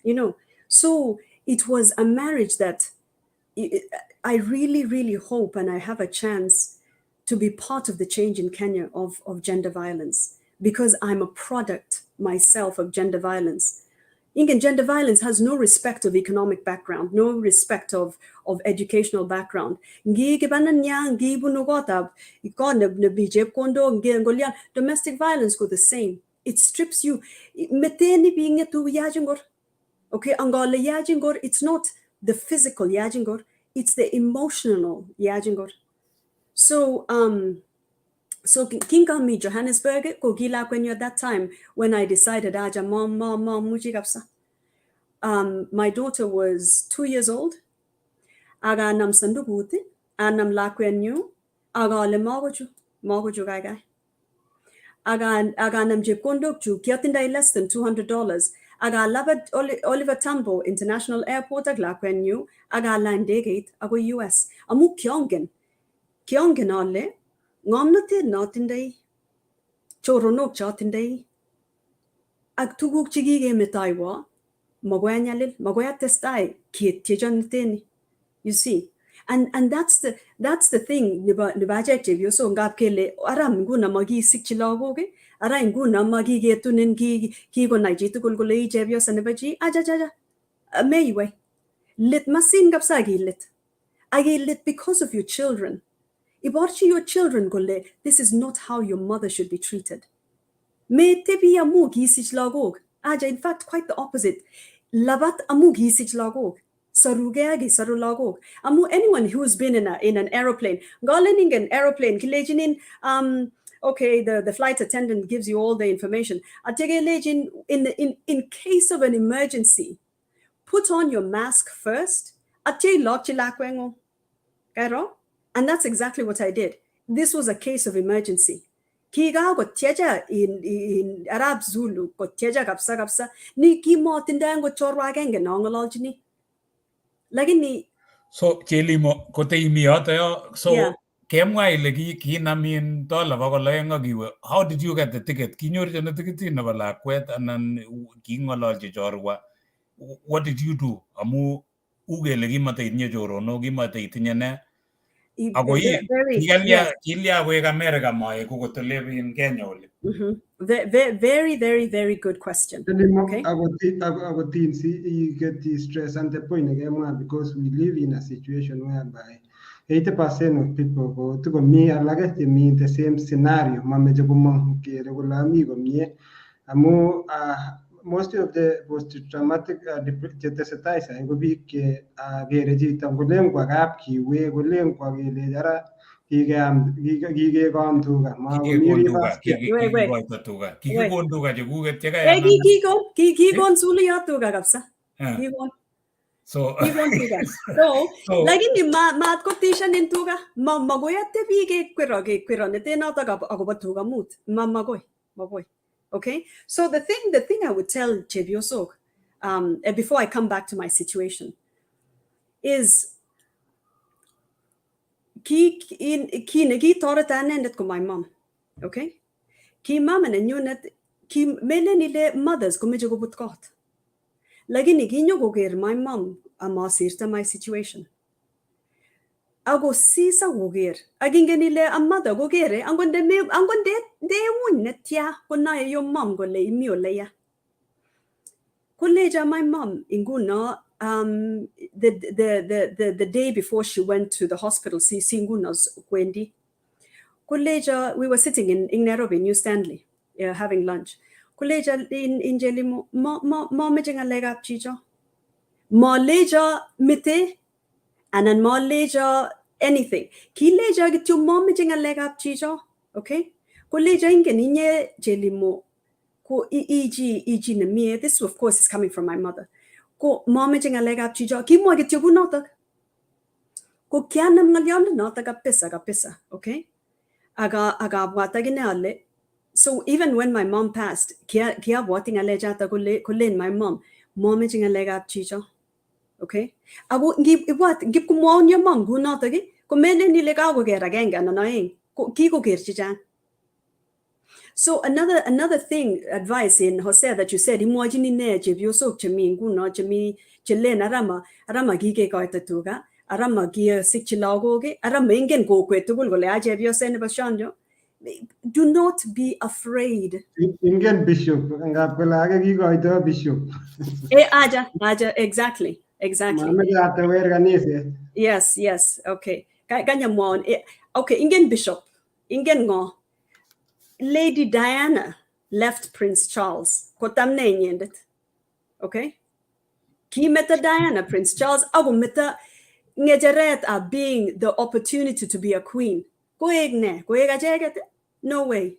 Speaker 4: You know, so it was a marriage that I really, really hope, and I have a chance to be part of the change in Kenya of gender violence, because I'm a product myself of gender violence. Gender violence has no respect of economic background, no respect of educational background. Domestic violence go the same. It strips you. Okay, angole yajingor, it's not the physical yajingor, it's the emotional yajingor. So Kinga mi Johannesburg ko gila when you're at that time when I decided aja mom muji kapsa. My daughter was 2 years old. Aga nam sandu buti, anam lakwenyu, aga le mogoju gai. Aga nam jepkondok ju kiatinda less than $200. Aga labad Oliver Tambo International Airport aglaquenu, aga landegate ago US. Amu kyongen alle, ngomnate notindai, choronok chatindai. Ag tuguk chigige metaiwa, magoyanyalil, magoyatestai, kit tijaniteni. You see? And that's the thing nibaje you so ngapkele aram guna magi sikchilagoge ara inguna magi getunin ki go naiji to gulgulei jevyo sanabaji aja meiwe lit masin gapsagi lit agi lit because of your children. Iborchi your children gole, this is not how your mother should be treated. Me tebi amugi sichlagog aja, in fact quite the opposite. Labat amugi sichlagog. Sarugagi sarulagog. Anyone who's been in an aeroplane, galening an aeroplane, kilejinin okay, the flight attendant gives you all the information. In case of an emergency, put on your mask first. And that's exactly what I did. This was a case of emergency. Kiga got tieja in Arab Zulu, got tieja kapsa, ni ki motindango chorwa genge nongolojini.
Speaker 3: So Chelimo kote imiyoto so kemwa ile ki namin $1 bakolenga giwe. How did you get the ticket? Kinyorje na ticket na bala kwet anan kingololje chorwa. What did you do? Amu ugele gimate inye jorono gimate itinye ne. Ako kilya we America mae kukotolevi in Kenya ole.
Speaker 4: Very, very, very good question.
Speaker 2: Okay. Our teams, you get the stress and the point again, because we live in a situation whereby 80% of people go to me, I like to me the same scenario. Mama Jabuma, regular amigo, me, most of the post-traumatic chetesetai sai ko biik che kere chito ngolen kwa kapkiwe ngolen kwa kele jara kikekom tuga makomi ribas
Speaker 3: kikikoito tuga kikikon tuga chekuket chekayam
Speaker 4: kikon suliyot tuga kabisa kikon
Speaker 3: so
Speaker 4: lakini mat kotishanin tuga magoi atebi kekwero netenotok akobo tuga mut magoi okay. So the thing I would tell Chebiosok before I come back to my situation is ki toret anendet ko my mom, okay. Ki mama nenyunet ki melen ile mothers komeche kobut kot, lakini kinyo koker my mom amasirta my situation. Ako sisa koker akingen ile a mother kokere angonde wuny netya konae yo mom kole imi ole ya. Koleja my mom inguno the day before she went to the hospital, singunos kwendi. Koleja, we were sitting in Nairobi, New Stanley, having lunch. Koleja in Chelimo, ma meje ngalegap chicho. Ma leja mite, anan ma leja anything. Ki leja gitu ma meje ngalegap chicho, okay? Koleja ingen inye Chelimo. Ko iji na mie. This of course is coming from my mother. Ko ma meje ngalegap chicho. Ki mo gitu gunotak. Ko kya nam ngalyon na kapisa, okay? Aga wata ginale. So even when my mom passed, kia wating alejata kulen my mom meje ngalegap chicho. Okay? Ago gip ko mo your mom gunotagi. Ko mene ni lega go gera genga na naing. Ko ki go gerchijan. So another thing, advice in Hosea that you said, imagine ne Chebiosok chemi nguno chemi chelen arama gige kaita tuga arama gia sichilagoge arama ingen go kwetugul gole Chebiose ne bashanjo. Do not be afraid.
Speaker 2: Ingen bishop ngap kala gi kaita bishop.
Speaker 4: Aja exactly. Yes, okay. Kanya mon okay, ingen bishop ingen ngo. Lady Diana left Prince Charles. Kotamne nyendet. Okay? Ki meta Diana, Prince Charles, ago meta ngejeret being the opportunity to be a queen. Koegne, koega jeget. No way.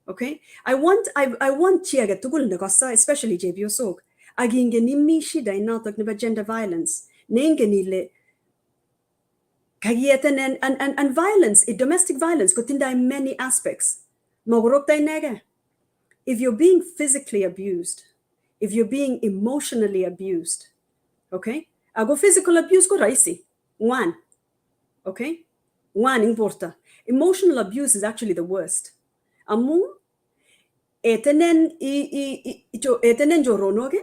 Speaker 4: Okay? I want chiaga tugul negosa, especially Chebiosok. Aginge ni mishi dainatok neba gender violence. Nengenile and violence, domestic violence, kotinda in many aspects. If you're being physically abused, if you're being emotionally abused, okay? Ago physical abuse ko raisi. One, okay? One importa. Emotional abuse is actually the worst. Amu etenen joronoge,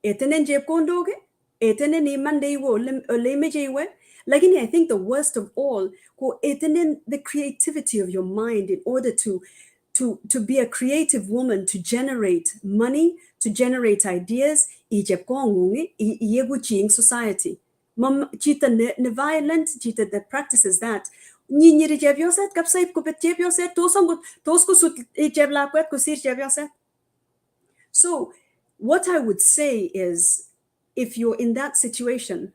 Speaker 4: etenen jepkondoge, etenen imandeiwo lemejewe. Lakini I think the worst of all, the creativity of your mind in order to be a creative woman, to generate money, to generate ideas, in society. Chita ne violent, chita that practices that. So what I would say is, if you're in that situation,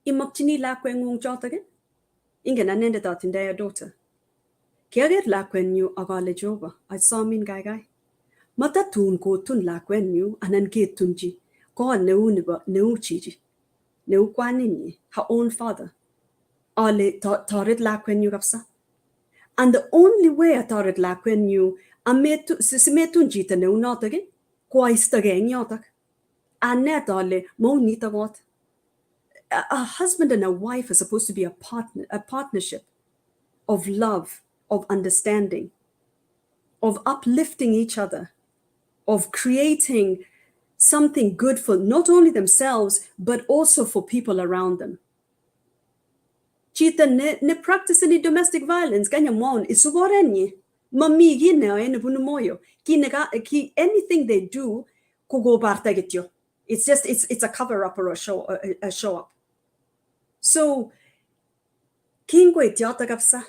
Speaker 4: imakchini lakwen ngung chotage ingen anende tatinde your daughter kiaget lakwen nyu agale Jehova I saw min gai matatun ko tun lakwen nyu anan ketunji ko neu chiji neu kwaninyi her own father ale tarit lakwen nyu kapsa, and the only way I tarit lakwen nyu ametu simetun jita neu notage ko aistage nyotak anet ale mo nita got. A husband and a wife are supposed to be a partnership of love, of understanding, of uplifting each other, of creating something good for not only themselves, but also for people around them. Chita ne practice any domestic violence, kanya mon isugorenye, mamigi na ene bunumoyo, ki anything they do, kugo bartagetyo. It's a cover up or a show up. So, kingwe tiata kapsa,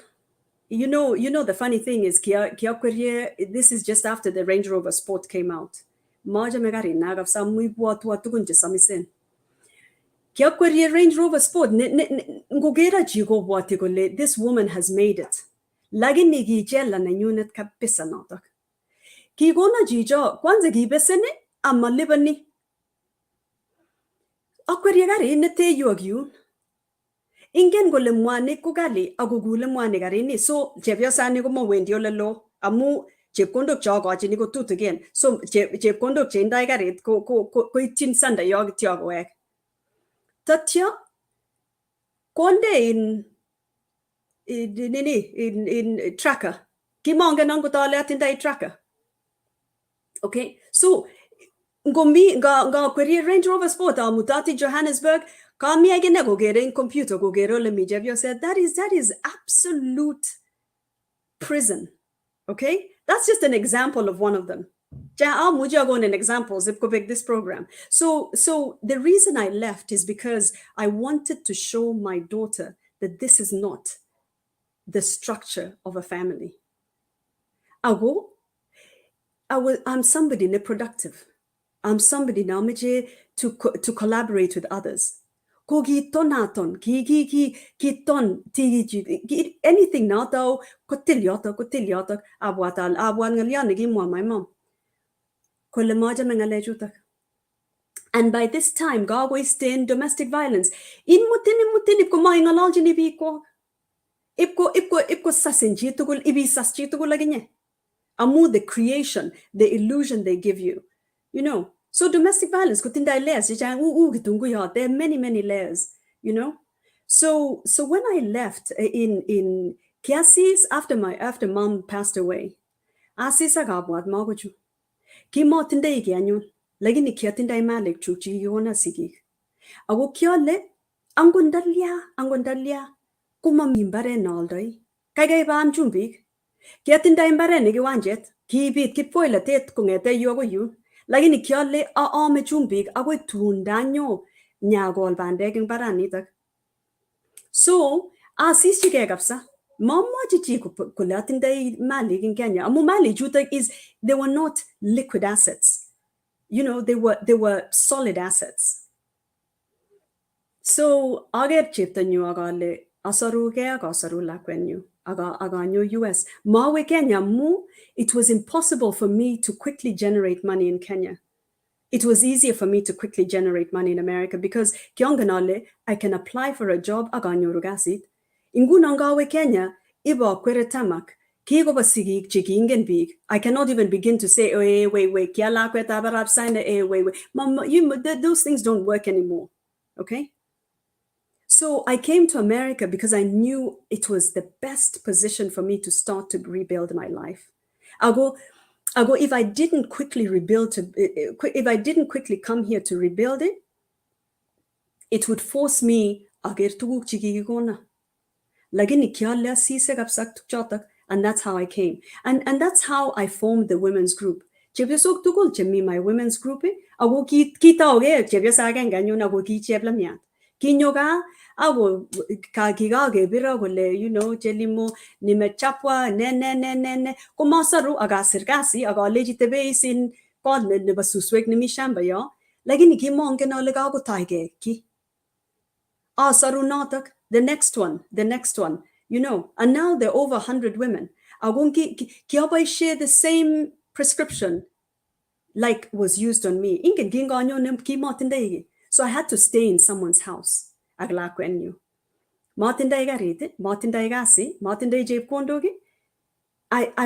Speaker 4: you know, the funny thing is, this is just after the Range Rover Sport came out. Maja megari nagaf samui buat tukunje samisen. Range Rover Sport, ngogera jigo buati gole, this woman has made it. Lagini gijela na unit kapisa natak. Kigona jijo, kwanza gibesene, amma libani. Akwerie gari nete yuagyun. Ingen gole mwane kugali agugule mwane gari ni so chepyo sani ko wendi ole lo amu chepkondok chogochin ko tutugen so chepkondok che indai garit ko ityin sanda yo kityo kowek tatyo konde in tracker kimongen ango tole atindai tracker. Okay, so nga query Range Rover Sport amutati Johannesburg kami agene go get in computer go get ole mi jebyo said that is absolute prison. Okay, that's just an example of one of them. I'll go on an example zip this program. So the reason I left is because I wanted to show my daughter that this is not the structure of a family. I'm somebody productive. I'm somebody now to collaborate with others. Kogi tonaton, ki ton, anything now though, kotilyotok, abwan ngalian naging my mom. Kolemaja mangalejutak. And by this time, Galway stay in domestic violence. In mutin ipko mahingalalji ni biko. Ipko sasinji tugul, ibi sasji tugul laginye. Amu the creation, the illusion they give you. You know, so domestic violence, there are many layers, you know. So when I left in Kiasis after mom passed away, Asisa gabwat magoju. Kimo tinde igyanyu, lagini kia tinde malik chuchi yona sigi. Ago kiole angondalia kuma mimbare naldai. Kagay ba am jumbik. Kia tinde imbare nigi wanjet, ki bit ki poila tet kungete yogo yu. Lagini kiole me chumbik ago tundanyo nyagol bandeging baranitak. So asis chigegapsa. Mama chichi kulatin mali in Kenya. Amu mali juta is they were not liquid assets. You know, they were solid assets. So ager chipta nyu agale asaru ke agasaru lakwenyu aganyo US. Mawe Kenya mu it was impossible for me to quickly generate money in Kenya. It was easier for me to quickly generate money in America because kionganale I can apply for a job aganyo rugasit. Ingunangawe Kenya, iba kwere tamak, kigo basigi chikingen big. I cannot even begin to say, oh, wait, kiala kweta barab sign, wait. Mama, those things don't work anymore. Okay? So I came to America because I knew it was the best position for me to start to rebuild my life. I'll go, if I didn't quickly come here to rebuild it, it would force me, and that's how I came. And that's how I formed the women's group. My women's group, you know, Chelimo Nimechapwa, ne, Komasaru, Agasirgasi, Agalegite Basin, God Nebasuswek Nimishamba, ya, Lagini Gimongan Olegago Taige, ki. Saru the next one, you know, and now there are over 100 women. I won't share the same prescription like was used on me. So I had to stay in someone's house. I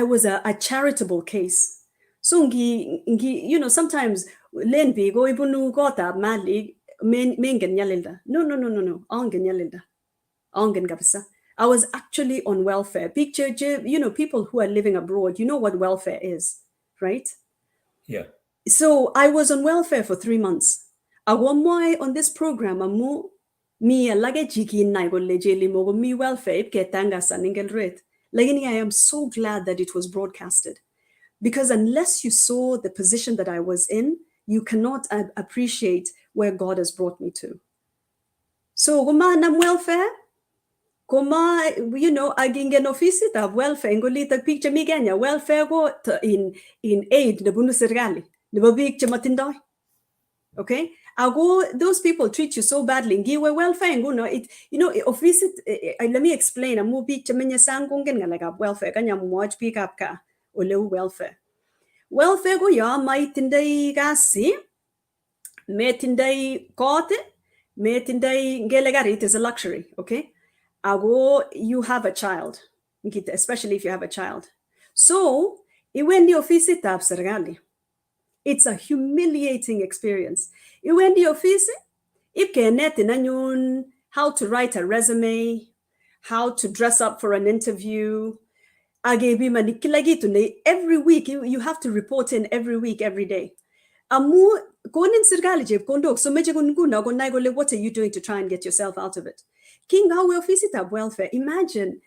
Speaker 4: was a charitable case. So you know, sometimes Lenbi go ibunu gota mali mengen yalilda. No. Angen yalilda. Angen gabsa. I was actually on welfare. Picture, you know, people who are living abroad, you know what welfare is, right?
Speaker 3: Yeah.
Speaker 4: So I was on welfare for 3 months. Awamwai on this program, amu mi lage jiki naigo lejeli mogo mi welfare ketanga saningel ret. Lagini, I am so glad that it was broadcasted. Because unless you saw the position that I was in, you cannot appreciate where God has brought me to. So, woman, I'm welfare. Koma, you know, agingen offisit of welfare ngolita pik chemi Kenya welfare go in aid na bunu serikali nebo pik chematindoi. Okay, those people treat you so badly. Ngiwe welfare nguno, it, you know, offisit. Let me explain. Amu pik chemenya sang kungen ngalaga welfare kanya muaj pik apka oleu welfare. Welfare go ya maitindai kasi, metindai kote, metindai ngelegari. It is a luxury. Okay. You have a child, especially if you have a child. So, when the office tab sergali, it's a humiliating experience. When the office, if can how to write a resume, how to dress up for an interview. Every week, you have to report in every week, every day. Amu konin sergali jeb kondok so meje guna gonai what are you doing to try and get yourself out of it? King Gawe office tab welfare. Imagine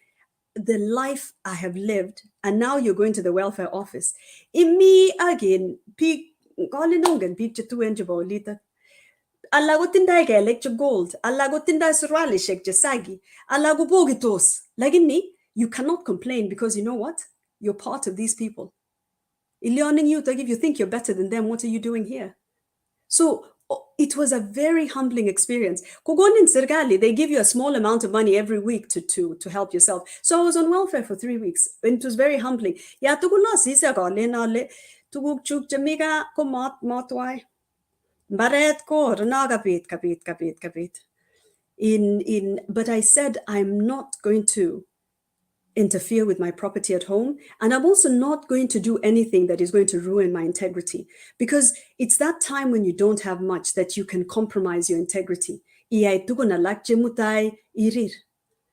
Speaker 4: the life I have lived, and now you're going to the welfare office. In me again, peak calling ongan peak to enjabo lita. Alago tindai ke lecture gold, alago tindai surali shek jasagi, alago bogitos. Like in me, you cannot complain because you know what? You're part of these people. If you think you're better than them, what are you doing here? So it was a very humbling experience. Kogon in Sergali, they give you a small amount of money every week to help yourself. So I was on welfare for 3 weeks, and it was very humbling. Ya tugula sisa ko le tuguk chuk jamiga ko matwai. Baret ko rana kapit. But I said I'm not going to interfere with my property at home. And I'm also not going to do anything that is going to ruin my integrity, because it's that time when you don't have much that you can compromise your integrity.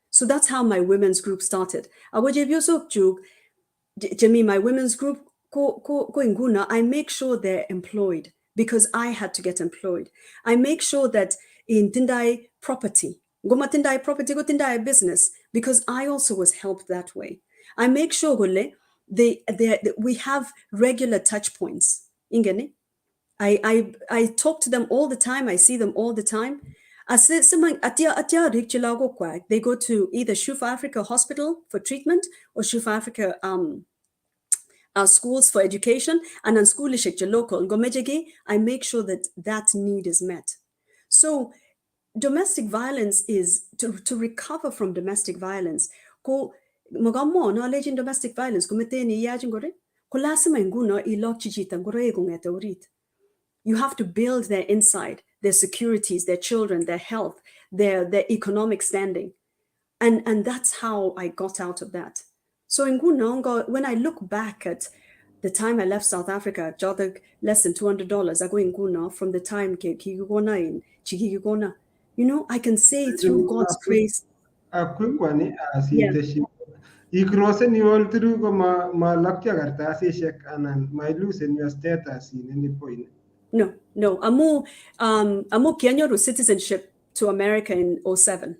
Speaker 4: So that's how my women's group started. My women's group, I make sure they're employed because I had to get employed. I make sure that in Tindai property, go Tindai business, because I also was helped that way. I make sure we have regular touch points. Ingene, I talk to them all the time. I see them all the time. They go to either Shufa Africa Hospital for treatment or Shufa Africa schools for education, and on schoolish local. I make sure that need is met. So domestic violence is to recover from domestic violence. Knowledge in domestic violence. You have to build their inside, their securities, their children, their health, their economic standing. And that's how I got out of that. So in Gunongo, when I look back at the time I left South Africa, less than $200, I go in Guna from the time in Chigigona. You know, I can say through God's grace.
Speaker 2: A quick one, as
Speaker 4: Yeah.
Speaker 2: you cross any all through my lucky shek and my lose in your status in any point.
Speaker 4: No. Amu Kenyoru citizenship to America in 2007.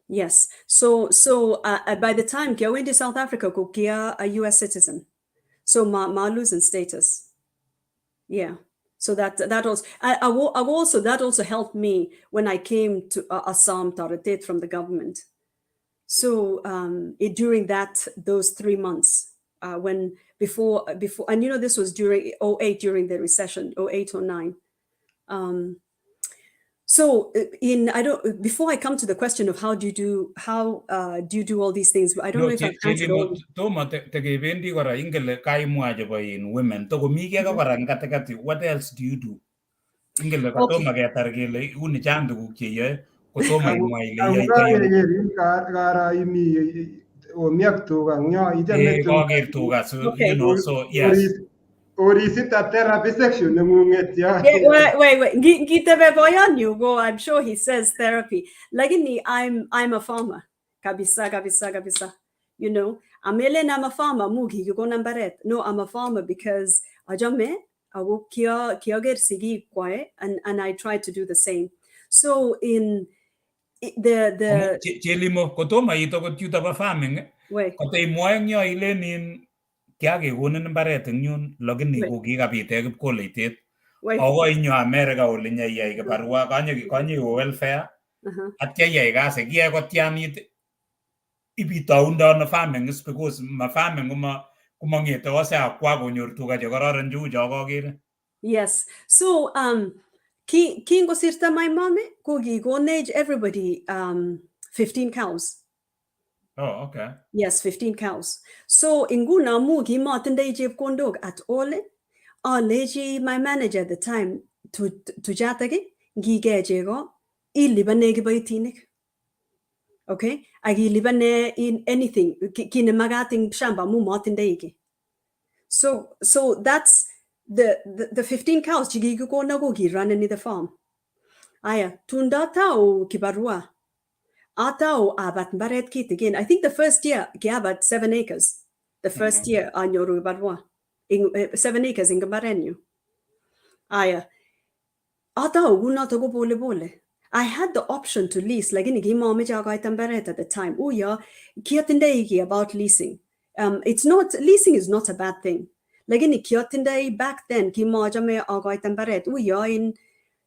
Speaker 4: Yes. So by the time I went to South Africa, Kia a US citizen. So ma losing status. Yeah. So that also that also helped me when I came to Assam Taratet from the government. So during those 3 months when before and you know this was during 2008 during the recession 2008 2009. So before I come to the question of how do you do all these things, I don't know if I've answered all.
Speaker 3: Women. What else do you do? Yes.
Speaker 2: Or is it a therapy section?
Speaker 4: Wait. I'm sure he says therapy. Lagini, I'm a farmer. Kabisa. You know, I'm a farmer. Mugi, you go nambaret. No, I'm a farmer because ajame, awo kiager sigi kwae, and I try to do the same. So in the
Speaker 3: Chelimo kotoma ito ko tuta ba farming. Kote moeng yo ilenin kiage gonen mbaret nyun login ko gigabite kipkoleitet. Ogo inyo America olinya yai ke barua kanye welfare atya yai kasi kiyai kotianit ibitaundo no farming is because ma farming kumangete wase akwa konyor tuga che kororon cheu cho kokere.
Speaker 4: Yes. So kingosirta my mom ko kikonech everybody 15 cows.
Speaker 3: Oh, okay.
Speaker 4: Yes, 15 cows. So inguna mu kimatindoi chepkondok at all. Aleji my manager at the time to jatagi ngige chego ilibane kiboitinik. Okay? Agilibane in anything kine magating shamba mu matindoi ki. So that's the 15 cows chigi ko na go run in the farm. Aya tunda tao kibarua. Atao abat baret kit again. I think the first year kiabat 7 acres. The first year anyoru barwa. 7 acres in Gabarenyo. Aya. Atao guna to go bole. I had the option to lease, like in Gima Baret at the time. Oh yeah, kiatindegi about leasing. It's not leasing is not a bad thing. Like in kiatindei back then, Kimajame Agaitan Baret. Oh yeah,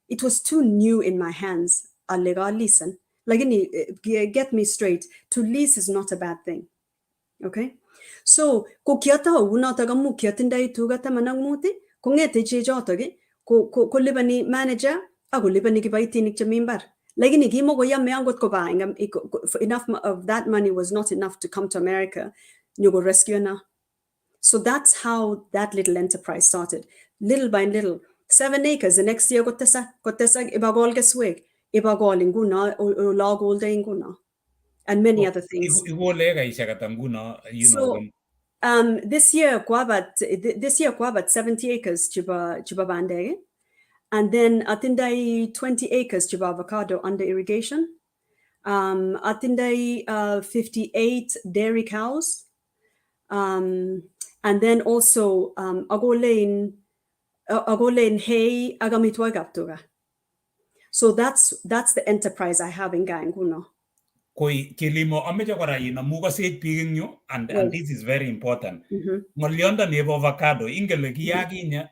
Speaker 4: it was too new in my hands. Allega listen. Like in get me straight. To lease is not a bad thing. Okay? So ko kiata una taga mu kiatindei tugata manang muti, ko ngete jotagi, ko libani manager. Ako liban nikipaitinik chamimbar. Lagi ni gimo ko yam meangot ko ba enough of that money was not enough to come to America. Nyugo rescue na. So that's how that little enterprise started. Little by little. 7 acres the next year kotesa ibagol gesweg. Ibagol inguna o lagol de inguna. And many other things. So this year kwabat 70 acres chiba bandege. And then atindai 20 acres of avocado under irrigation. Atindai 58 dairy cows. And then also agolein hay agamitwa gaptura. So that's the enterprise I have in Gaanguno.
Speaker 3: Koi Chelimo ameja kora ina muga sej piging you and this is very important. Ngolionda nebo avocado ingele kiyagi nya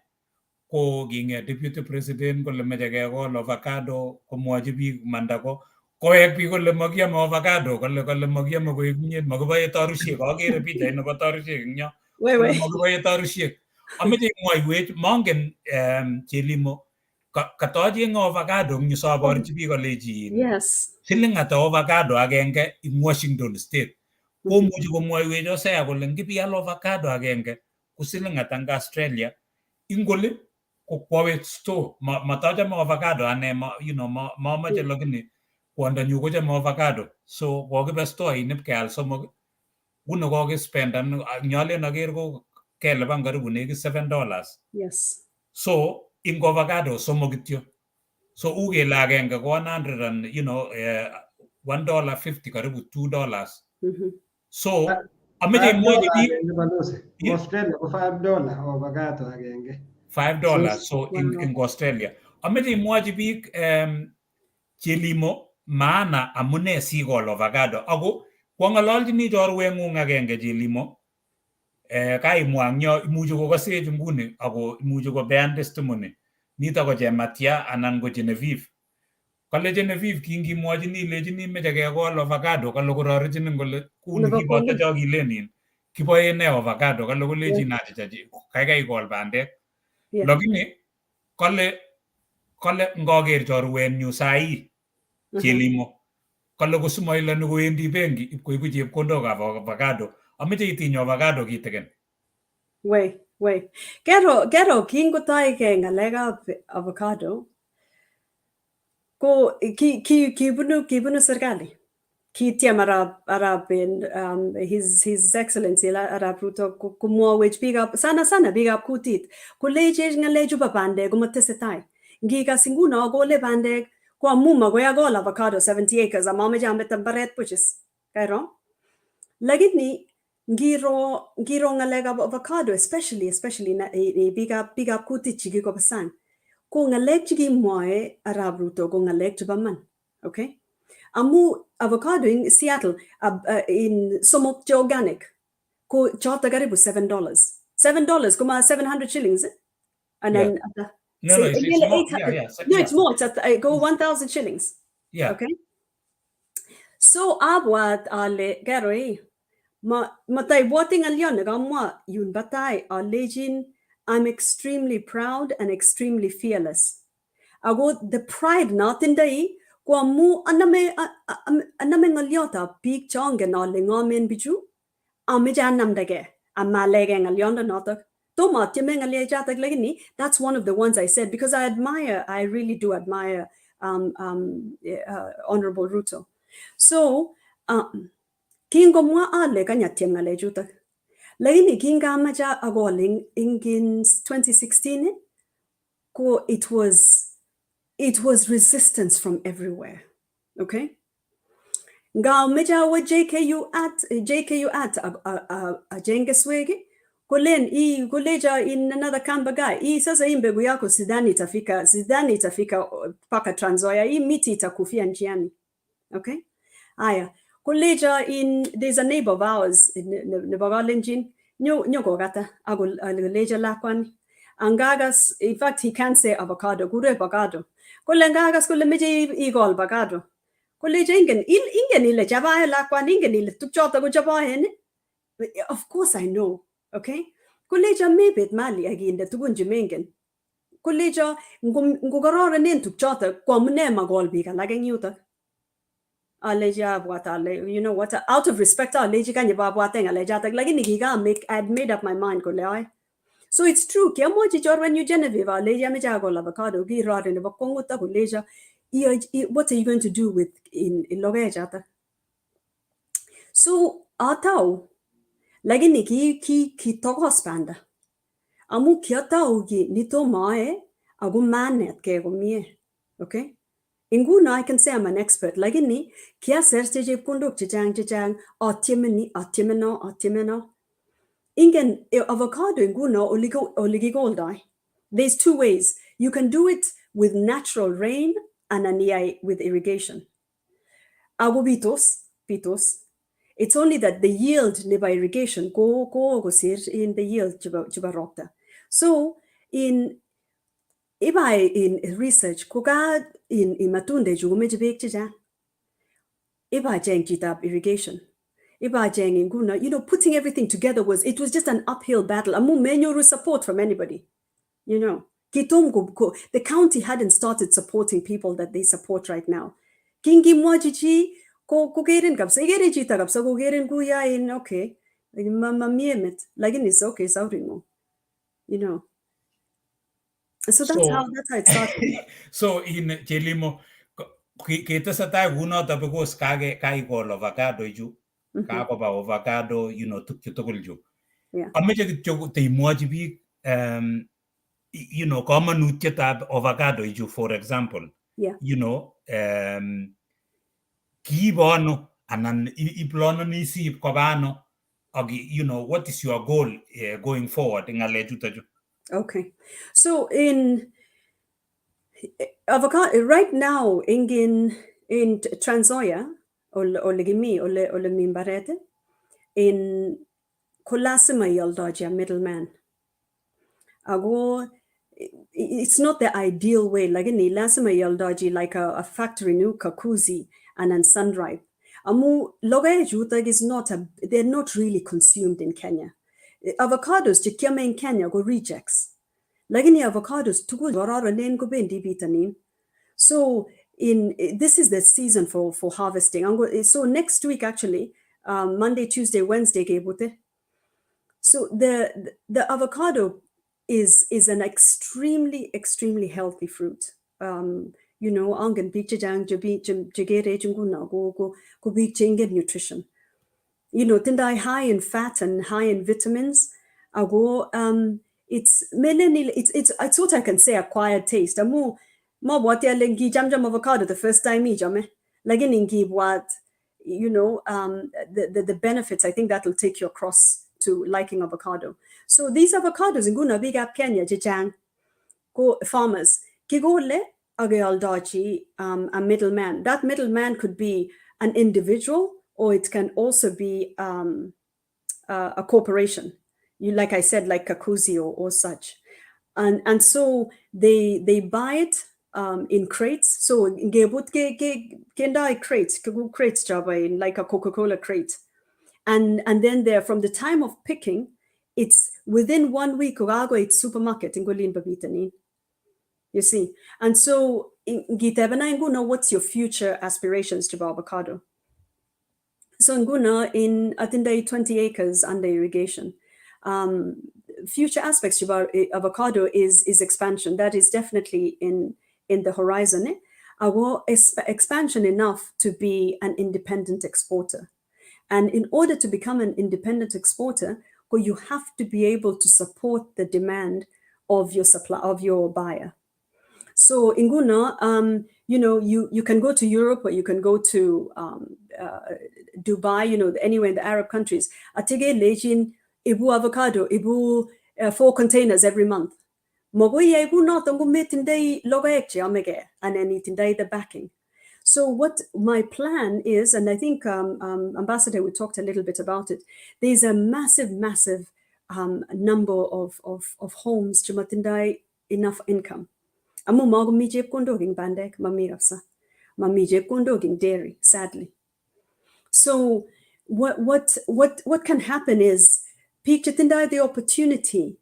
Speaker 3: ko ginge deputy president ko le meja ke ko avocado ko mwaji bi manda ko ek bi ko le magia mo avocado ko le magia mo ko ikunye magbaye tarushie ko agere picha ino ko tarushie nya magbaye tarushie ameje mwaiwech mongen Chelimo katoje ngo avocado ngi so aborchi bi ko leji.
Speaker 4: Yes.
Speaker 3: Siling ata avocado agenge in Washington state. Ko muji ko mwaiwech osea ko le ngipi al avocado agenge ku siling ata nga Australia ingole ko kwawet store mataja mo avocado ane ma maje logini kwanda nyu ko jama avocado so ko ke store inip ke al somog uno ko ke spend an nyale na ger ko kele bangaru bune $7.
Speaker 4: Yes.
Speaker 3: So in avocado somogityo so uge la agenge ko 100 and $1.50 karibu $2. So ameje moja
Speaker 2: bi Australia ko $5 avocado agenge.
Speaker 3: $5 so in Australia. Ameje mwaji bik Chelimo maana amune sigol avocado ako kwangalaljini chorwengung agenge Chelimo kai mwangyo imuche ko kasej nguni ako imuche ko bean testimony nito ko Chematia anan ko Genevieve kale Genevieve kingi mwajini lejini meje kekol avocado kale kororejini ngole kuni kiboto jogilenin kiboe ne avocado kale koleji naje kai ikol bandek. Lakini kale ngoger chorwenyu sai Chelimo kale kosumailani kowendi benki ipkoibu chepkondokab avocado ameche itinye avocado kitegen.
Speaker 4: Wait. Gero kingotoige ngalekab avocado ko kibunu serikali kitiem arab his excellency arab Ruto kumwowech bigap sana bigap kutit kolejech ngalechu ba bandek komatesetai ngikas nguno kole bandek ko amu magoy agol avocado 70 acres amameche ameta mbaret puchis kairo lakini ngiro ngalekab avocado especially na bigap kutit chikiko basang ko ngalek chikimwoe arab Ruto ko ngalek chebo man. Okay. Amu avocado in Seattle in Somok organic ko chota karibu $7. $7 kuma 700 shillings. And then
Speaker 3: No, it's more. Yeah.
Speaker 4: No, it's more. It's go 1,000 shillings.
Speaker 3: Yeah.
Speaker 4: Okay. So abwat ale garoi matay boting alyon nagamwa yun batay alejin I'm extremely proud and extremely fearless. Ago the pride natin dai kwa mu aname ngalyota big chongen ale ngamen biju amijanam dage amalege ngalyonda notak. That's one of the ones I said because I really do admire Honorable Ruto. So kingo mwa ale kanya tiengale jutak. Lakini kinga maja agoling in 2016 ko it was resistance from everywhere. Okay? Nga meja wa JKU at a jengeswege kolen koleja in another kambagai sasa hii mbegu yako sidhani itafika paka Trans Nzoia, hii miti itakufia njiani. Okay? Aya, koleja there's a neighbor of ours in Kalenjin nyo gata agoleja lakwani angagas, in fact he can't say avocado gure avocado kole angagas kole meje igol avocado koleja ingen ile jaba lakwani ingen ile tukchota go jaba hen. Of course I know. Okay? Kuleja mebet mali aginde tugun jimengen. Kuleja ngugorora nen tukchota kwa mne magol biga lageng yuta. Aleja bwatale, you know what? Out of respect, aleja kanya babwateng aleja tag lagi nigiga I'd made up my mind kule. So it's true. Kya mo jor when you Genevieve aleja me jagol avocado gi rod in bakonguta kuleja. What are you going to do with in logeja ta? So atao lakini ki toko spanda amu kiata ugi nito mae agu manet ke gumie. Okay, inguna I can say I'm an expert lakini kia serche je kunduk chijang atimeno ingen avocado inguna oligoldai. There's two ways you can do it with natural rain and with irrigation. Agu pitos. It's only that the yield by irrigation go sir in the yield juba rokta. So in research koga in matunde jume jibek chija iba jeng chitab irrigation iba jeng inguna, you know, putting everything together was just an uphill battle. Amu menyoru support from anybody, you know. The county hadn't started supporting people that they support right now. Kingi mwajichi ko gerin kapsa igere jita kapsa ko gerin guya in okay mama miemet lakini it's okay saurin mo, you know. So that's how it started.
Speaker 3: So in Chelimo kita sa tayo uno ta because kage kai ko avocado ju ka ko ba avocado, you know, tukul ju.
Speaker 4: Yeah.
Speaker 3: Ameje kityo te moji bi you know, common chetab avocado ju for example.
Speaker 4: Yeah.
Speaker 3: You know, kibono anan iplono nisi kobano you know, what is your goal going forward in ju?
Speaker 4: Okay, so in avocado right now in Trans Nzoia olegimi ole mimbarete in kolasima yaldaja middleman ago. It's not the ideal way like in lasima yaldaji like a factory new kakuzi and then sun-dried. Amu loga juta is they're not really consumed in Kenya. Avocados chikiame in Kenya go rejects. Lagini avocados tugu warara nen go bendi bitanin. So this is the season for harvesting. So next week actually, Monday, Tuesday, Wednesday gebute. So the avocado is an extremely healthy fruit. You know, angan bichajang jagere junguna go big nutrition. You know, tindai high in fat and high in vitamins. Ago it's what I can say acquired taste. Amu ma what ya lengi jam avocado the first time jame. Lagin ingi what, you know, the benefits. I think that will take you across to liking avocado. So these avocados in Guna big up Kenya jijang go farmers kigole agealdachi a middleman. That middleman could be an individual or it can also be a corporation. You like I said, like Kakuzi or such. And so they buy it in crates. So ngebut kendai crates, crates java in like a Coca-Cola crate. And then there, from the time of picking, it's within 1 week, it's supermarket in Golin Babitanin. You see, and so what's your future aspirations to avocado? So in Atindai 20 acres under irrigation. Future aspects of avocado is expansion. That is definitely in the horizon. Our expansion enough to be an independent exporter. And in order to become an independent exporter, you have to be able to support the demand of your supply, of your buyer. So in Guna, you can go to Europe or you can go to Dubai, anywhere in the Arab countries. Atige lejin ibu avocado, ibu 4 containers every month. Mogoye ibu not ongo metindai logaekche amege and then itindai the backing. So what my plan is, and I think Ambassador, we talked a little bit about it. There's a massive number of homes to matindai enough income. Amu mago mijep kondoging bandek mamirafsa, mamijep kondoging dairy. Sadly, so what can happen is peak chatindai the opportunity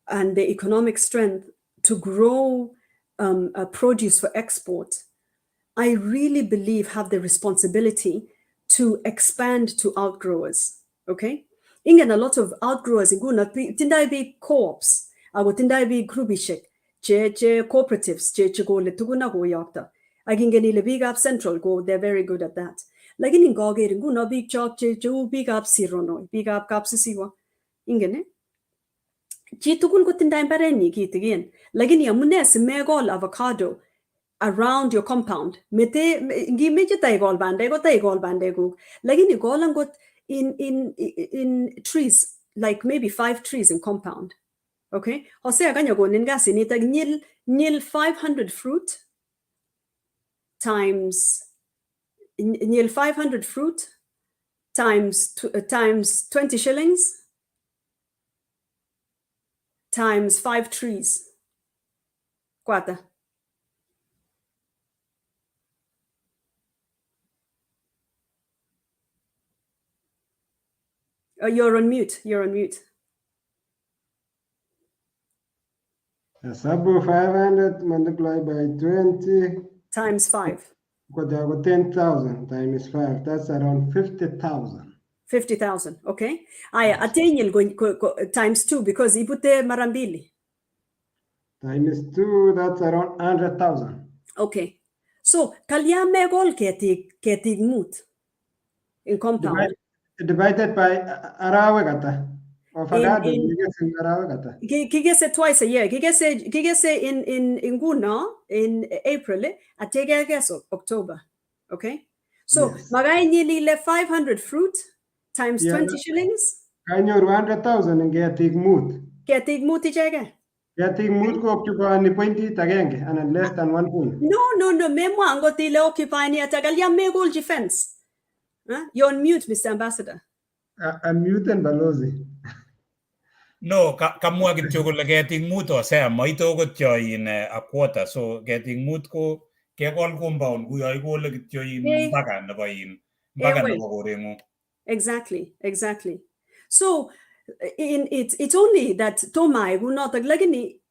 Speaker 4: and the economic strength to grow produce for export. I really believe have the responsibility to expand to outgrowers. Okay, ingen a lot of outgrowers in Guna tindai be co-ops, ago tindai be grubishek. Che cooperatives, che go le tuguna go yakta. Agingeni le big up central go, they're very good at that. Like in Goge, Guna big chok, che big up sirono, big up capsisiwa. Ingene. Chitugun go tindai bareni kit again. Like in Yamunes, megol avocado around your compound. Mete give me taigol bandego. Like in Golan got in trees, like maybe 5 trees in compound. Okay, Jose aganya go ningasi nita nil 500 fruit times nil 500 fruit times 20 shillings times 5 trees. Quata. You're on mute.
Speaker 2: Sabu 500 multiplied by 20
Speaker 4: times 5.
Speaker 2: Got 10,000 times 5. That's around 50,000.
Speaker 4: 50,000. Okay. Aya atenyel go times 2 because ibute marambili.
Speaker 2: Times 2, that's around 100,000.
Speaker 4: Okay. So kalyame gol ketig mut in compound.
Speaker 2: Divided by arawegata. Of agado,
Speaker 4: Gigese twice a year. Gigese in Guna in April. Atege October. Okay. So magai nearly 500 fruit times 20 shillings.
Speaker 2: I know 100,000 and getting mood.
Speaker 4: Getting mood jagger.
Speaker 2: Getting mood go occupy the point again and less than 1 point.
Speaker 4: No. Memo ango tile occupy ni atagalia megol defense. You're on mute, Mr. Ambassador.
Speaker 2: I'm mute and Balozi.
Speaker 3: No, kamua kityo kole ketik mut osea maito kotyo in a quarter, so ketik mut ko kekol compound kuyo ikole kityo in mbaga nebo korengu.
Speaker 4: Exactly. So it's only that tomai gunot aglagini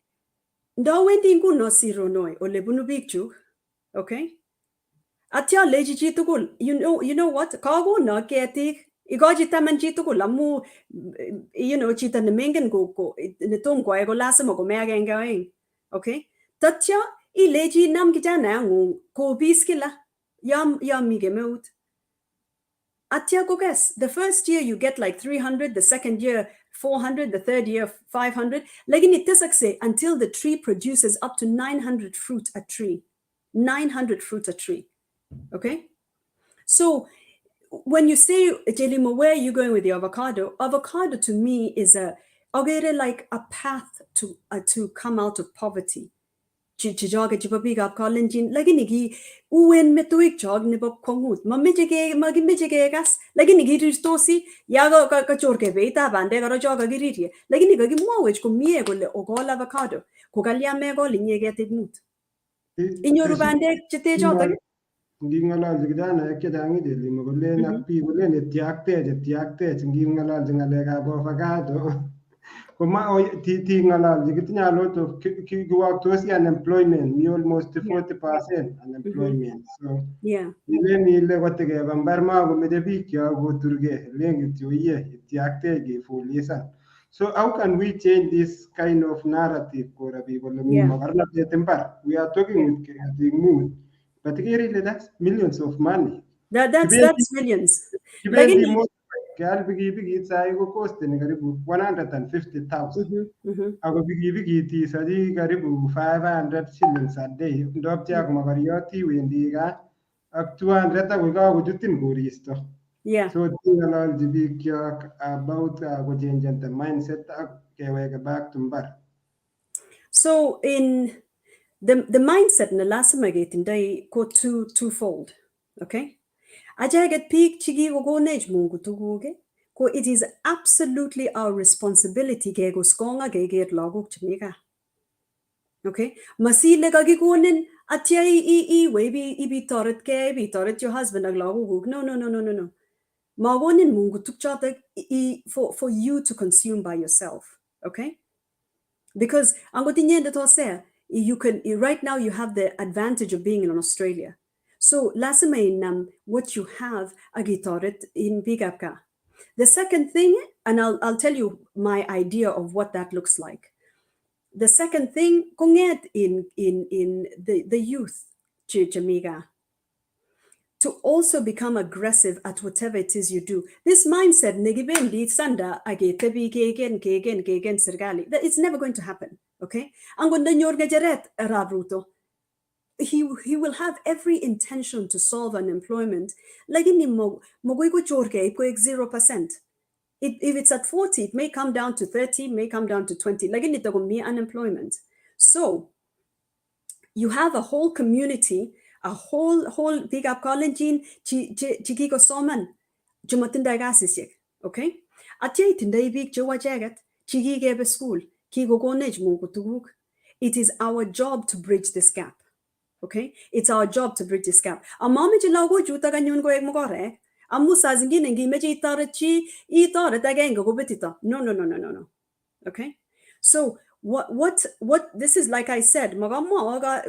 Speaker 4: ndawendi nguno siro noi ole bunu bikchu. Okay? Atya leji chitukul. You know what? Kago na ketik Igoji tamanji to lamu, chita nemengen go in the tom go lasamo go megan going. Okay? Tatya ileji nam gitana ko biskilla yam migemut. Atya go guess. The first year you get like 300, the second year 400, the third year 500. Legin it say until the tree produces up to 900 fruit a tree. 900 fruit a tree. Okay? So when you say, Chelimo, where are you going with the avocado? Avocado to me is like a path to come out of poverty. Chijaga Chitab Kalenjin, Laginigi, Uwen Metuik Jog Nibok Kongut, Mamijige gas, Laginigi Stosi, Yago Kachorke Beta, Bandega Joga Giriti, Laginiga Gimo, which come Miego or Gol avocado, Kogalia Mego, Linyegated moot. Inyoru bandek chete chotok.
Speaker 2: Nging'ololchi kijanaek chechang Chelimo kolen ak biik kolen itiaktech nging'ololchi ng'alekab avocado ng'ololchi kitinye a lot of kiwoktosi unemployment mi almost 40% unemployment so ilen ile kotikeba mbar makomeche bikyok koturgei len kityo itiaktech kefulisan. So how can we change this kind of narrative koro biik kole mi makornatet imbar? We are talking with ketik mut. But that's millions of money.
Speaker 4: That's millions.
Speaker 2: Kibendi keal pikipikit sai ko costeni karibu 150,000. Ako pikipikit isachi karibu 500 shillings a day. Ndopche ak makariot iwendi gaa ak 200 akoi kakochutin koristo. So ting'ololchi bikyok about kochangen the mindset ak keweke back to mbar.
Speaker 4: So in the mindset na lasima ketindoi ko twofold. Okay? Ajaget peak chigi gogonej mungu tuguge ko it is absolutely our responsibility ke go skonga ke get lagok chmiga. Okay? Masile kagikonin atya we be toret ke be toret your husband ag lagok. No. Magonin mungu tukchotek for you to consume by yourself. Okay? Because angotinyende to say you can right now you have the advantage of being in Australia. So lasima in what you have agitoret in Bigapka. The second thing, and I'll tell you my idea of what that looks like. The second thing, konget in the youth, Chamiga, to also become aggressive at whatever it is you do. This mindset, negibendi sanda agetebi kegen sergali. It's never going to happen. Okay? Angunda nyorga jaret rabruto. He will have every intention to solve unemployment. Like in mogoigo chorge 0%. If it's at 40, it may come down to 30, may come down to 20. Like in me unemployment. So you have a whole community, a whole big up Kalenjin chikiko soman jumatinda gasisik. Okay? Atya itindai big jowa jagat chikigebe school kigo gonej mungu tuguk. It is our job to bridge this gap. Okay, it's our job to bridge this gap. Amami jilago juta ganyon go egmogore. Amu sazingin ngi meji itaret again go betita. No. Okay, so what this is, like I said,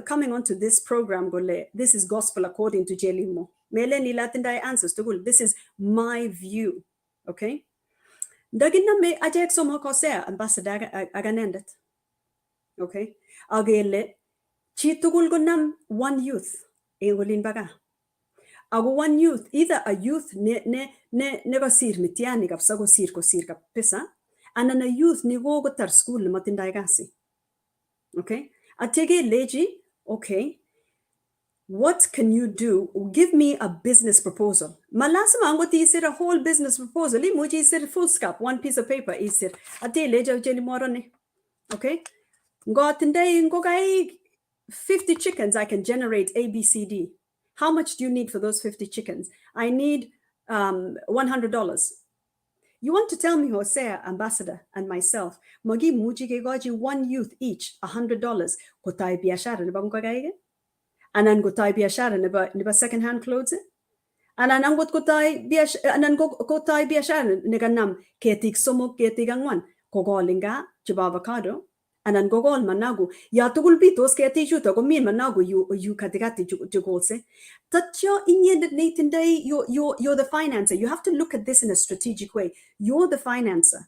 Speaker 4: coming onto this program gole. This is gospel according to Chelimo. Mele ni latindai answers to gul. This is my view. Okay, dagina me ajek somo kosea ambassador aganendet. Okay, agele. Chitugul gonam one youth engolin baga. Ago one youth, either a youth ne gosir mitiani kapsa gosir kapisa, and a youth ni go tar school matindai gasi. Okay? Atege leji, okay. What can you do? Give me a business proposal. Malasama angoti isir a whole business proposal. Imuji isir full scap, one piece of paper isir. Ate leja jeli morone. Okay? Ngotindai ngogai 50 chickens, I can generate ABCD. How much do you need for those 50 chickens? I need $100. You want to tell me, Hosea, ambassador, and myself, Magi Mujige Goji, one youth each, $100. Kotai biashara niba mkagaige? Anan gotai biashara niba second-hand clothes? Anan angot kotai biashara niganam ketik somok ketik angwan kogolinga chiba avocado. Anan gogol managu ya tugul bitos keti juto ko min managu you katigati jugolse tatyo inyende natindai you're the financer. You have to look at this in a strategic way. You're the financer.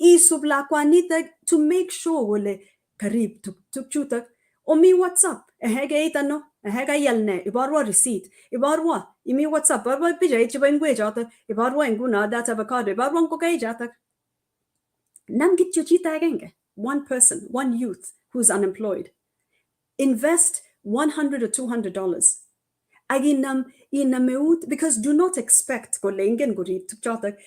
Speaker 4: Isubla kwanita to make sure wole karib tuk chutak omi WhatsApp ehege itano ehega yelne ibarwa receipt ibarwa imi WhatsApp barwa bija ichiba ingwe jata ibarwa inguna that avocado ibarwa ngokai jata nam gityo chita agenge. One person, one youth who's unemployed. Invest $100 or $200. Aginam inameut, because do not expect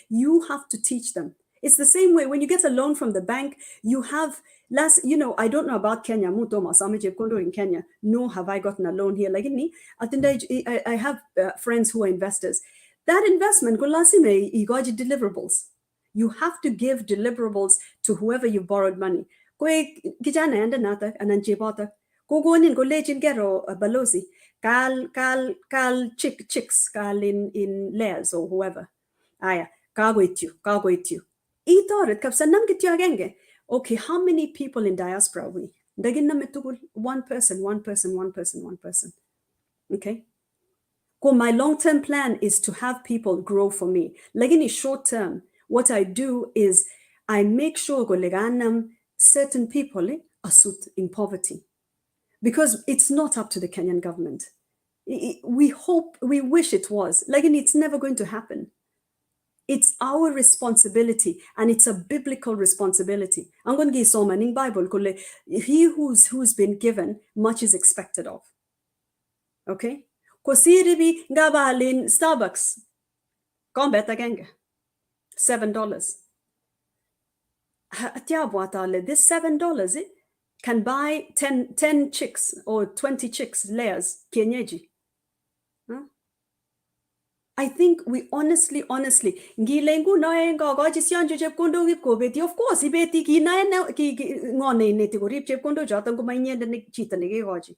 Speaker 4: you have to teach them. It's the same way when you get a loan from the bank, you have I don't know about Kenya, in Kenya, nor have I gotten a loan here. Like me, I have friends who are investors. That investment, deliverables. You have to give deliverables to whoever you borrowed money. Kukunin kolejin gero balozi. Kal chicks, kal in layers or whoever. Aya, kagoityu. Itoret kapsa namgityo agenge. Okay, how many people in diaspora are we? Dagin namitugul one person. Okay. My long-term plan is to have people grow for me. Like in the short term, what I do is I make sure certain people are in poverty, because it's not up to the Kenyan government. We wish it was. Like it's never going to happen. It's our responsibility, and it's a biblical responsibility. I'm going to give some in Bible. He who's been given, much is expected of. Okay? Kosiribi ngabalin Starbucks. Combat again. $7. This $7 can buy 10 chicks or 20 chicks layers kienyeji. I think we honestly, ngilengu na enga gaji sianjo chepkondo gip ko beti, of course ibeti ki na ki ngone neti ko rip chepkondo jatan ko mainyenda ni chita ni gaji.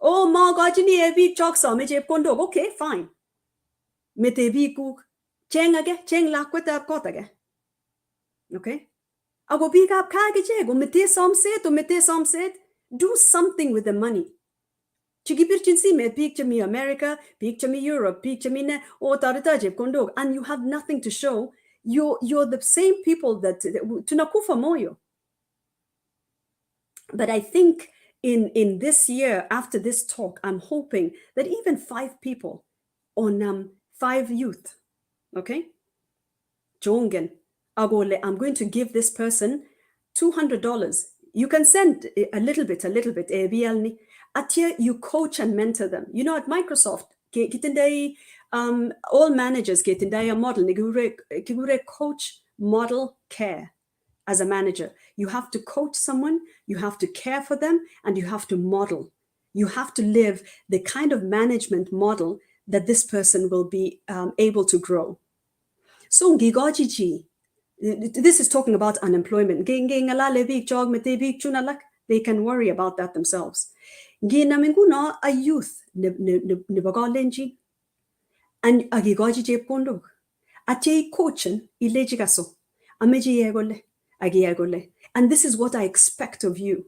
Speaker 4: Oh ma gaji ni ebi chok sa me chepkondo, okay fine. Mete bi ku cheng la kweta kota ge. Okay? Ago big up kage jego mete samset, do something with the money. Chigibirchinsi me picture me America, picture me Europe, picture me ne o taritaje kondog, and you have nothing to show. You're the same people that tunakufa moyo. But I think in this year, after this talk, I'm hoping that even 5 people on 5 youth, okay? Jongen, agole, I'm going to give this person $200. You can send a little bit, ABL. At here, you coach and mentor them. You know, at Microsoft, all managers get in a model, coach, model, care. As a manager, you have to coach someone, you have to care for them, and you have to model. You have to live the kind of management model that this person will be able to grow. So, this is talking about unemployment. They can worry about that themselves. A youth Kalenjin and agigoji jepkondo. Ache coaching ilejigaso. Ameji yegole. And this is what I expect of you.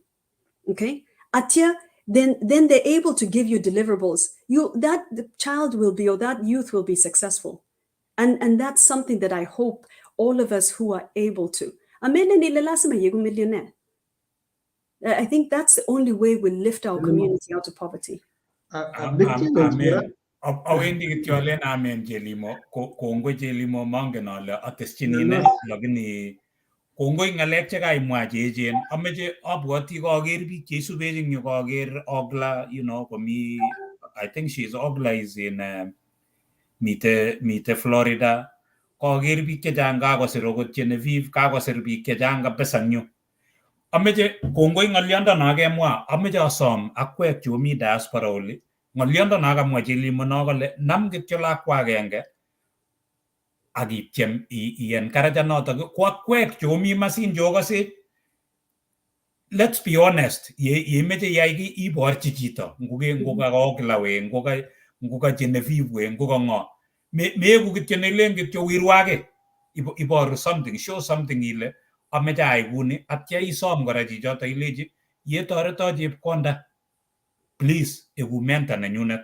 Speaker 4: Okay? Atia, then they're able to give you deliverables. That the child will be, or that youth will be successful. And that's something that I hope all of us who are able to. I think that's the only way we lift our community out of poverty.
Speaker 3: Amen. Awendi kityo amen Chelimo. Kongoi Chelimo mangen ale ateschinine lakini kongoi ngalek che kaimwa cheechen. Ameche abwoti kaker biik che isubech eng yu, kaker Ogla, komi, I think she's Ogla is in mite Florida. Kaker biik chechang kakosir okot Genevieve, kakosir biik chechang kabisa eng yu. Ameche kongoi ng'oliondono kemwa, ameche asom akwek chu mi diaspora oli. Ng'oliondono kamwa Chelimo no kole nam kityo lakwa agenge akityem i-encourage notok ko akwek chu mi masin chu okase. Let's be honest, ye meche iyai ki iborchi chito, nguka Ogla we, nguka Genevieve we, nguka ng'o. Meeku kityo nelen kityo wirwake, iboru something, show something ile ameche ayai kuni, atya isom kora chichoto ilechi yetoreto chepkonda, please eku mentor nenyunet.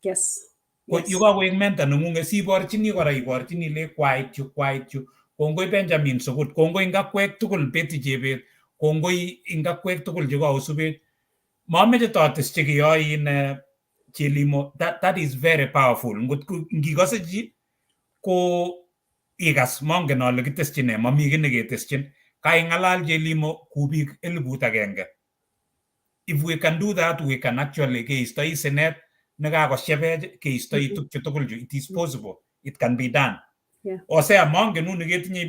Speaker 4: Yes.
Speaker 3: Yukakoek mentor neng'ung'et siborchini kora iborchini ile kwait yu. Kongoi Benjamin Sukut, kongoi ngakwek tugul Betty Chebet, kongoi ngakwek tugul chekaosubet. Mameche tateschi kiyoin Chelimo, that is very powerful. Ngikose chi ko ikas, mongen ale kiteschin ne, mami kiy neketeschin. Kaing'alal Chelimo ku biik 1,000. If we can do that, we can actually keistoi sinet nekakoshebech, keistoi tukche tugul chu. It is possible. It can be done.
Speaker 4: Yeah.
Speaker 3: Osea mongen unu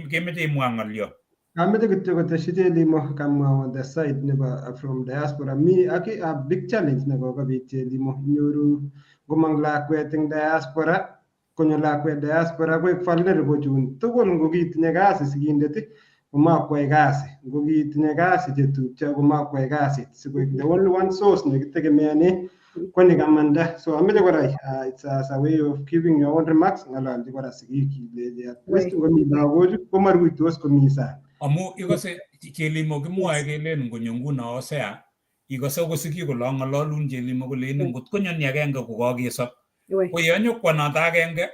Speaker 3: kemeche imwa ng'olyo.
Speaker 2: Amete kityo koteshi Chelimo kamwa on the side nebo from diaspora. Mi aki a big challenge nebo kabit Chelimo nyoru gomang lakwet eng diaspora, konyo lakwet diaspora koek vulnerable chun tugul ngokitinye kasi sigindet komakwai kasi. Ngo kitinye kasi chetupcho komakwai kasit. Sikoik the only one source nekitegemeane ko nikamanda. So ameche kora it's as a way of giving your own remarks ng'alalchi kora sigik ile at least ngomi lagochu komaruitos komi sang.
Speaker 3: Amu ikose Chelimo kimwoe kelen ngonyo nguno osea ikose kosiki kole ng'alalun Chelimo kolen ngot konyo ni agenge kokakesop. Ko yanyo kwanoto agenge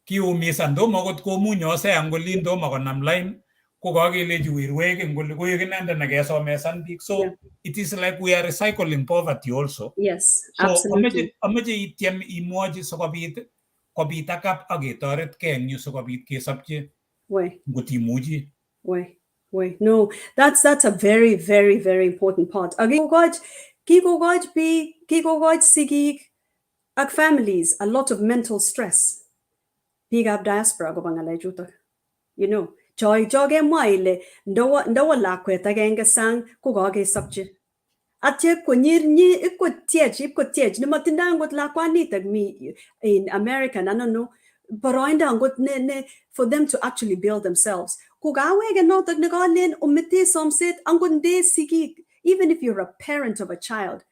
Speaker 3: kiumisan tomo akot komuny osea ngolin tomo konam line kokakelechi wirwek ngole koek inendet nekesomesan biik. So it is like we are recycling poverty also.
Speaker 4: Yes,
Speaker 3: so
Speaker 4: absolutely.
Speaker 3: Ameche ityem imwochi sikobit kobit akap aketoretkei eng yu sikobit kesopche ngot imuchi.
Speaker 4: No, that's a very, very, very important part. Kikokoch sigik ak families a lot of mental stress. Bigab diaspora ko bangalay chutok. You know, joy mwa ile ndawa lakwet agenge sang kokakesopche. Atye konyirnyi ipkotiech nimatinda ngot lakwanitak mi in America, I don't know, boroindo ngot ne for them to actually build themselves. Kukawege notak nekalen umite somset angot nde sigik, even if you're a parent of a child,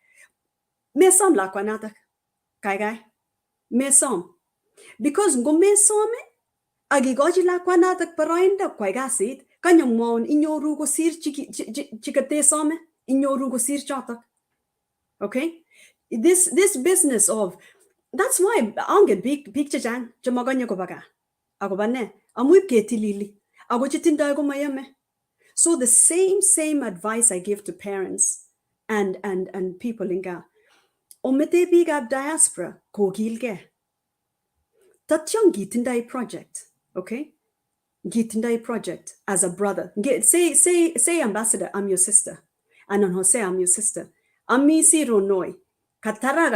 Speaker 4: mesom lakwanatak, kai, mesom. Because ngo mesome, agikochi lakwanatak boroindo kwai kasit, kanyo mwon inyoru kosir chikate some, inyoru kosir chotok. Okay? This business of, that's why angen big chechang chemaganyo kobaga. Akobane, amuip ketilili. Ako chitindoi komayame. So the same advice I give to parents and people in Ga. Omete bigab diaspora kokilge. Tatyong gitindai project, okay? Gitindai project as a brother. Say ambassador, I'm your sister. Anon Jose, I'm your sister. Ami si Ronoi. Katara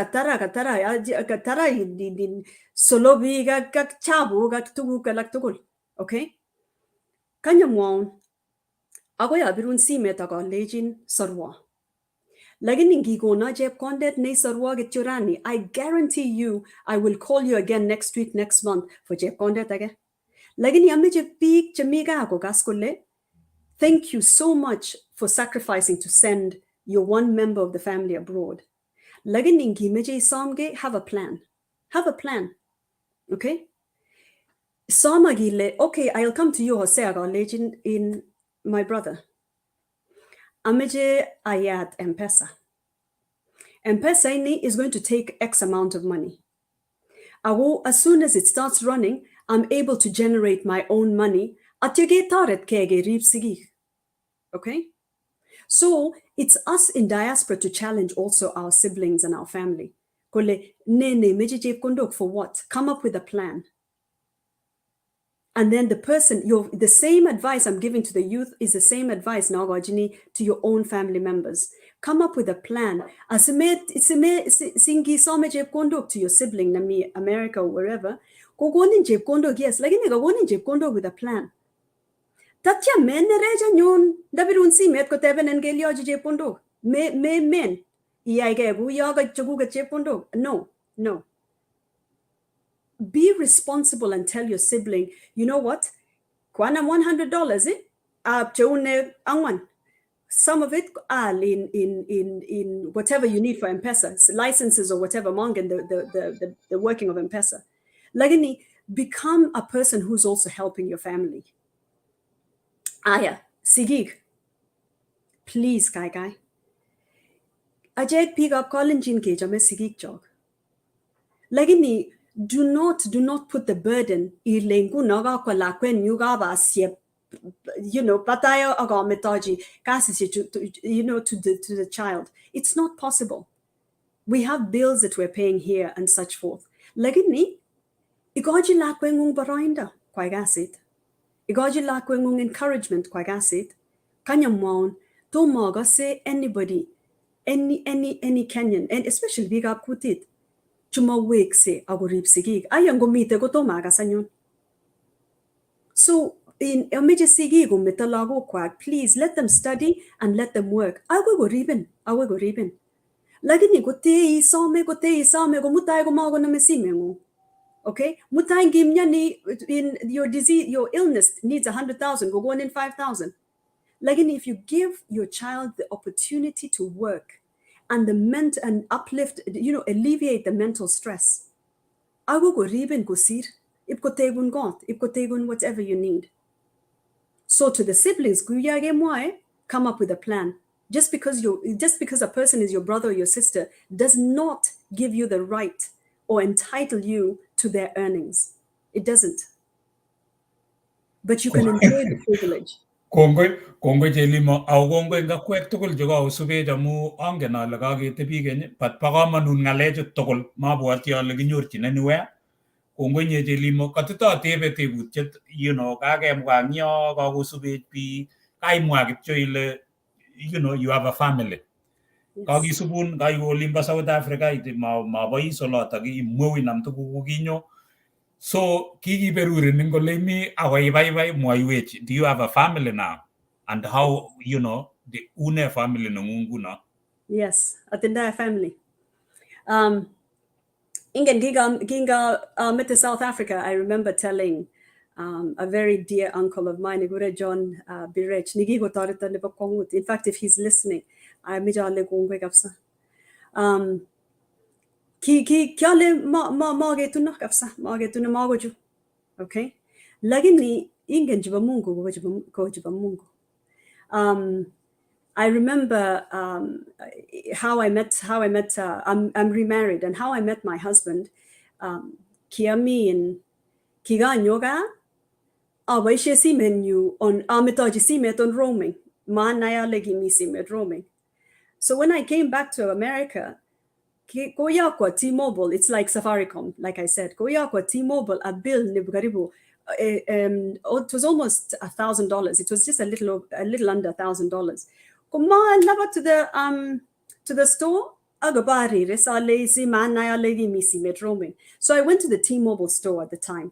Speaker 4: din solobi gak chabu gak tugu galak tugul. Okay? Kanya mwon. Ako ya birun si metaka lejin sarwa. Lagin ngigona jeb kondet ne sarwa getchurani. I guarantee you I will call you again next week, next month for jeb kondet again. Lagin yamme jeb peak chamiga ako gaskole. Thank you so much for sacrificing to send your one member of the family abroad. Lagin ingi meje samge, have a plan. Have a plan. Okay? Samagile, okay, I'll come to you, Jose, legend in my brother. Ameje ayat M-Pesa. M-Pesa is going to take X amount of money. As soon as it starts running, I'm able to generate my own money. Okay? So it's us in diaspora to challenge also our siblings and our family. For what? Come up with a plan. And then the same advice I'm giving to the youth is the same advice now, Gajini, to your own family members. Come up with a plan. To your sibling, Nami, America, or wherever. Yes, like with a plan. Tatya men reja nyon dabirun si met ko teben engelio je pondo me men iage bu yaga chuga je pondo. No. Be responsible and tell your sibling, you know what? Kwana $100 chune angwan. Some of it in whatever you need for M-Pesa, licenses or whatever, mongen the working of M-Pesa. Lagini, become a person who's also helping your family. Aya, sigig. Please, kai. Ajay pick up Kalenjin ke jame sigig jog. Lagini, do not put the burden ilengu naga ko lakwen yuga ba siep, pataya aga metaji kasi to the child. It's not possible. We have bills that we're paying here and such forth. Lagini, igoji lakwen ngung barainda kwai gasit. Igoji lakwen encouragement kwa gasit. Kanya mwaun to maga say anybody, any Kenyan, and especially big up kutit. Chuma wake say agorip sigig. Ayango mite go to maga sanyon. So in emergency sigig go metalago kwa, please let them study and let them work. Awe go ribbon. Lagini go te isame go mutay go mago na mesime ngo. Okay, mutang gimnyani in your disease, your illness needs 100,000. Go on in 5,000. Like, if you give your child the opportunity to work and and uplift, alleviate the mental stress. I will go riben go sir. If go tegun got, if go tegun whatever you need. So to the siblings, come up with a plan. Just because a person is your brother or your sister does not give you the right or entitle you to their earnings. It doesn't. But you can enjoy the privilege.
Speaker 3: Kongoi Chelimo, au kongoi ngakwek tugul cheko usubech amu angen ale kaketebi keny, but po komonut ng'alechu tugul mabwoti ale kinyorchin anywhere. Kongoi nye Chelimo, katitatebe tebutiet, kakemwa eng yo, kakosubech biik, kaimwa kityo ile, you have a family.
Speaker 4: Yes.
Speaker 3: Kakisubun, kaiwe olimbo South Africa, mabois olotok, imweu inam tuguk kinyo. So, kikiberurin ing kole imi ako ibaibai mwaiwech, do you have a family now? And how, the une family nung nguno?
Speaker 4: Yes, atinda family. Ingen ginga met to South Africa. I remember telling a very dear uncle of mine, Igure John Birech, Nigigo Tarita Nipakongut. In fact, if he's listening, I mijale gongwe kapsa. Ki kyale mage tu nak kapsa, mage tu na magoju. Okay? Lagini ingen jiba mungu go jiba mungu. I remember how I met. I'm remarried, and how I met my husband. Kiami in Kigan Yoga. Awaishe si menu on Amitaji si met on roaming. Manaya legi mi si met roaming. So when I came back to America, Koyakwa T-Mobile, it's like Safaricom, like I said. Koyakwa T-Mobile, a bill nibgaribu. It was almost $1,000. It was just a little under $1,000. Come on, lava to the store. Agabari resa lazy man naya legi misi met roaming. So I went to the T-Mobile store at the time.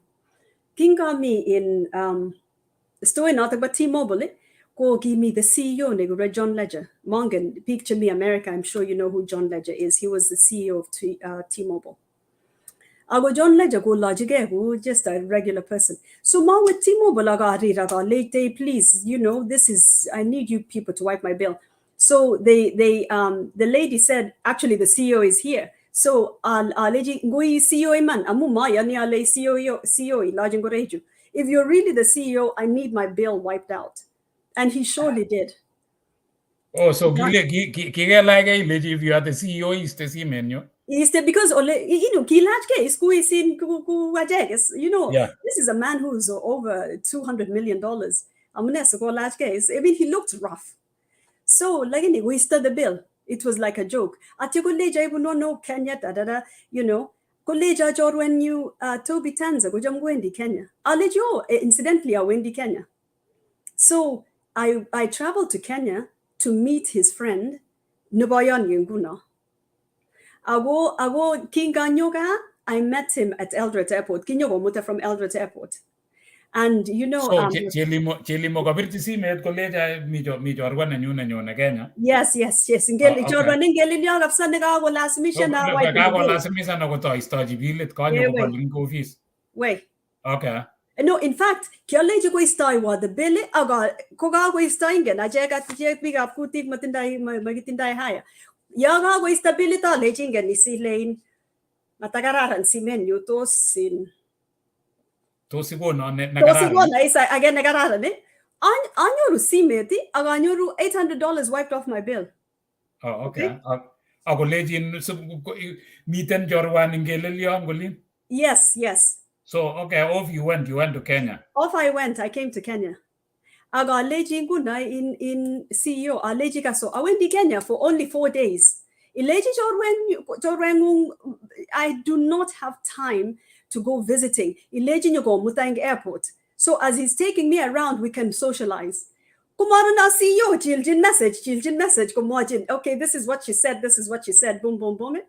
Speaker 4: Kinga me in the store in nothing but T-Mobile. Go give me the CEO, nigga, John Ledger. Mongan, picture me America. I'm sure you know who John Ledger is. He was the CEO of T-Mobile. I go John Ledger go logic who just a regular person. So ma with T-Mobile I late day, please. This is I need you people to wipe my bill. So the lady said, actually the CEO is here. So lady go CEO man amu ma yani ale CEO lodging go reju. If you're really the CEO, I need my bill wiped out. And he surely did.
Speaker 3: Oh, so if you are the CEO, is the same menu.
Speaker 4: Because this is a man who's over $200 million. I mean, he looked rough. So, like, we started the bill. It was like a joke. No Kenya, Koleja when you Toby Tanser, Gojam Kenya. I'll let you incidentally, I went Kenya. So I traveled to Kenya to meet his friend, Nubayan Yunguna. Ago King Ganyoga, I met him at Eldoret Airport. Kinyogo Muta from Eldoret Airport. And
Speaker 3: So Chelimo kabirti simet koleja mi jorwan nenyu Kenya.
Speaker 4: Yes. Ngeli jorwan ngeli nyagap sa nagago last mission na
Speaker 3: white. Nagago last mission na goto istaji bilit kanyo ko balin ko office.
Speaker 4: Wait.
Speaker 3: Okay.
Speaker 4: No, in fact, kyaleji ko istai wa the bill aga koga ko istai ngen ajega tije biga putik matindai magitindai haya. Yaga ko istabilita lejing ngen isi lane matagararan si menu to sin.
Speaker 3: Tosigona
Speaker 4: isa again nagararan anyoru simeti aga anyoru $800 wiped off my bill.
Speaker 3: Oh, okay. Ako lejin miten jorwan ngelelion golin.
Speaker 4: Yes.
Speaker 3: So, okay, off you went to Kenya.
Speaker 4: Off I went, I came to Kenya. I got leji guna in CEO, leji kaso. I went to Kenya for only 4 days. I do not have time to go visiting. Ileji go Mutang Airport. So as he's taking me around, we can socialize. Kumarana CEO, children message, kumajin. Okay, this is what she said, boom, boom, boom.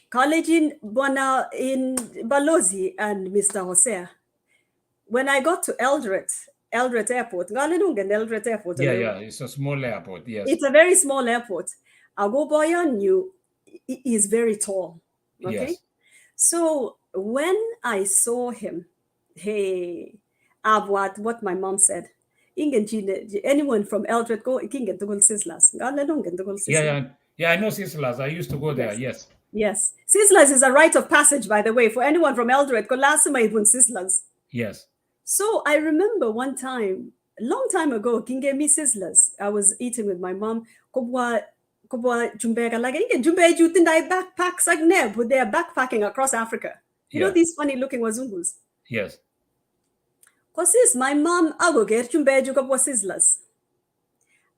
Speaker 4: College in Balozi and Mr. Hosea. When I got to Eldoret Airport, Eldoret Airport.
Speaker 3: Yeah, it's a small airport, yes.
Speaker 4: It's a very small airport. Agoboyan is very tall. Okay.
Speaker 3: Yes.
Speaker 4: So when I saw him, hey, what my mom said. Anyone from Eldred go Ingen to Sizzlers.
Speaker 3: Yeah, I know Sizzlers. I used to go there.
Speaker 4: Yes.
Speaker 3: Yes.
Speaker 4: Yes. Sizzlers is a rite of passage, by the way, for anyone from Eldred. Go last time I went Sizzlers.
Speaker 3: Yes.
Speaker 4: So I remember one time, a long time ago, King gave me Sizzlers. I was eating with my mom. Kubwa Jumbega like Jumbe Jutin backpacks like neb with their backpacking across Africa. You know
Speaker 3: Yeah.
Speaker 4: these funny looking wazungus.
Speaker 3: Yes.
Speaker 4: Cause my mom ago get Jumbe Jukabwa Sizzlers.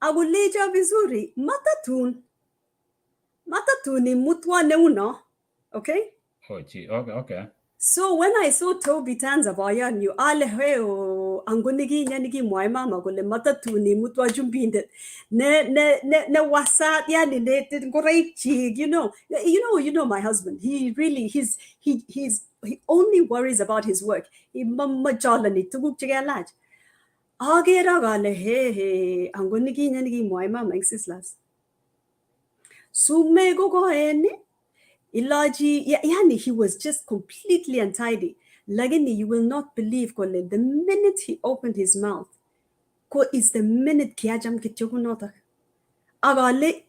Speaker 4: I will leja vizuri matatuni mutwa neuno. Okay?
Speaker 3: Oh, gee. Okay.
Speaker 4: So when I saw Toby Tanser via new aleheo angunigi nyanigi my mama gole matatuni mutwa jumbinde ne wasat yani ne great chig, you know my husband. He really he only worries about his work. He mamma jalani tuguk chigalaj. Agera gale he angunigi nyanigi my mama existlas. Sume go eni Ilaji, yani he was just completely untidy. Lagini, you will not believe, Kole, the minute he opened his mouth, is the minute kiajam kitchukunota. Agale,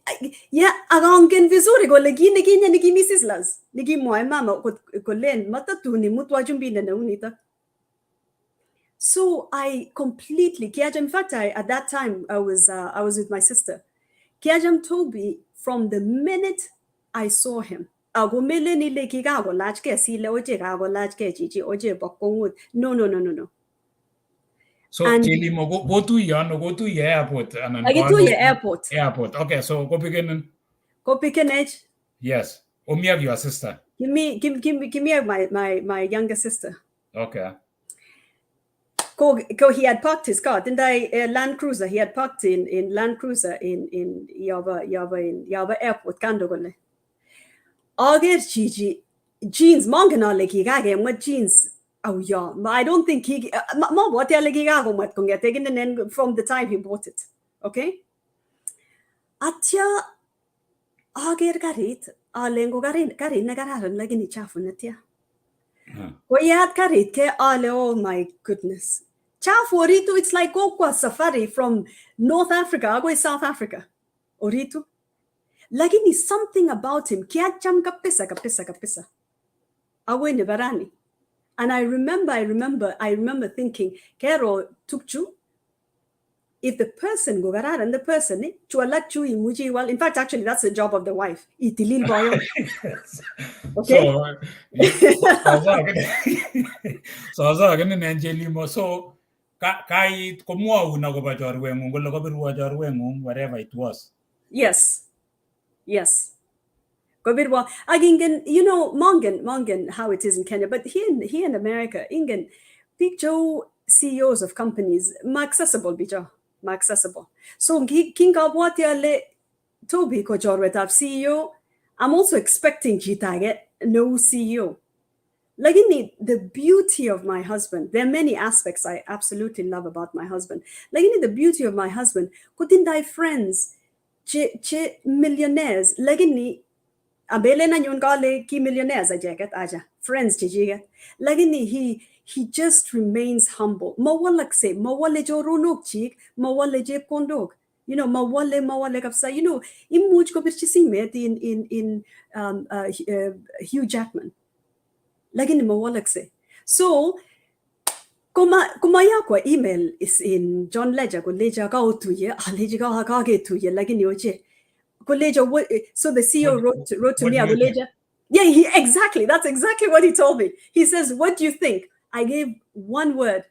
Speaker 4: yeah, agangen vizuri, Kole, nigi Mrs. Las, nigi moy mama, Kolen, matatuni, mutwajumbina na unita. So I completely, kiajam, in fact, at that time, I was with my sister. Kiajam Toby, from the minute I saw him, no.
Speaker 3: So Chelimo, go to your airport and then
Speaker 4: I get to your airport.
Speaker 3: Airport. Okay, so go begin.
Speaker 4: Go pick an edge.
Speaker 3: Yes. Me have your sister.
Speaker 4: Give me my younger sister.
Speaker 3: Okay.
Speaker 4: Go. He had parked his car. Didn't I? Land Cruiser. He had parked in Land Cruiser in Yava Airport. Kandogole. Ager Gigi jeans. Mongana like he what jeans. Oh yeah. I don't think he. Ma what like he what kung get taken and from the time he bought it. Okay. Atya Ager garit. Alengo garin nagaran like ni chafu natia. Koyat karit ke ale, oh my goodness. Chafu Oritu, it's like Okwa safari from North Africa, go South Africa. Oritu. Lagini something about him. Kia cham kapisa. Awe nebarani. And I remember thinking, Kero tukchu. If the person go and the person chualachu imuji well, in fact, actually that's the job of the wife. Itilil boyo. Okay.
Speaker 3: So Chelimo. So kai komwa una go ba jorwengu ngolo go birwa jorwengu whatever it was.
Speaker 4: Yes. Gobirwa agingen, Mongan how it is in Kenya, but here in America, ingen picture CEOs of companies accessible bijo. Accessible. So Kinga Watiale Toby Kojorwetap CEO. I'm also expecting Jitage no CEO. Lagini, the beauty of my husband, there are many aspects I absolutely love about my husband. Lagini, the beauty of my husband, Kutindai friends, che millionaires, Lagini, Abelena Nyungale ki millionaires I jacket aja. Friends chijiga. Lagini he just remains humble. Mawalakse, mawale jorunok chik, mawale jeb kondok. Mawale kapsa. Imuj ko birchisi met in Hugh Jackman. Lagini mawalakse. So, kumaya kwa email is in John Ledger ko leja ka otuye, leja ka hakage tuye lagini oche. So the CEO wrote to me, Aguleja. Yeah, exactly. That's exactly what he told me. He says, what do you think? I gave one word.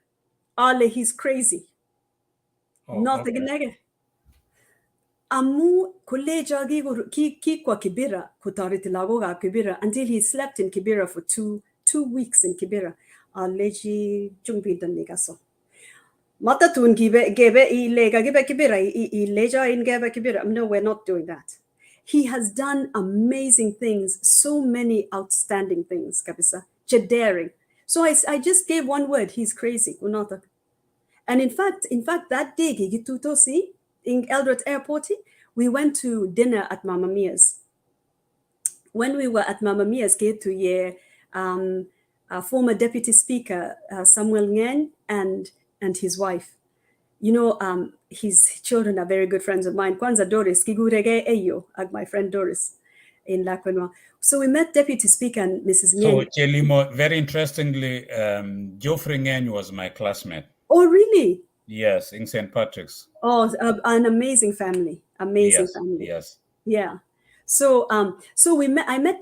Speaker 4: Ale, he's crazy. Not okay. Amu Kuleja ki kwa Kibera, kutariti lagoga Kibera, until he slept in Kibera for two weeks in Kibera. Aleji jumpintan nigaso. Matatun gebe ilega gebe Kibera, ileja in gebe Kibera. No, we're not doing that. He has done amazing things, so many outstanding things, Kapisa. Daring. So I just gave one word, he's crazy. And in fact, that day, Gigitutosi, in Eldred Airport, we went to dinner at Mama Mia's. When we were at Mama Mia's, former Deputy Speaker Samuel Ngeny and his wife. You know, his children are very good friends of mine. Kwanza Doris, Kigurege Eyo, my friend Doris in Lakwenwa. So we met Deputy Speaker and Mrs. Ngeny.
Speaker 3: So, Chelimo, very interestingly, Geoffrey Ngeny was my classmate.
Speaker 4: Oh, really?
Speaker 3: Yes, in St. Patrick's.
Speaker 4: Oh, an amazing family. Amazing family.
Speaker 3: Yes.
Speaker 4: Yeah. So I met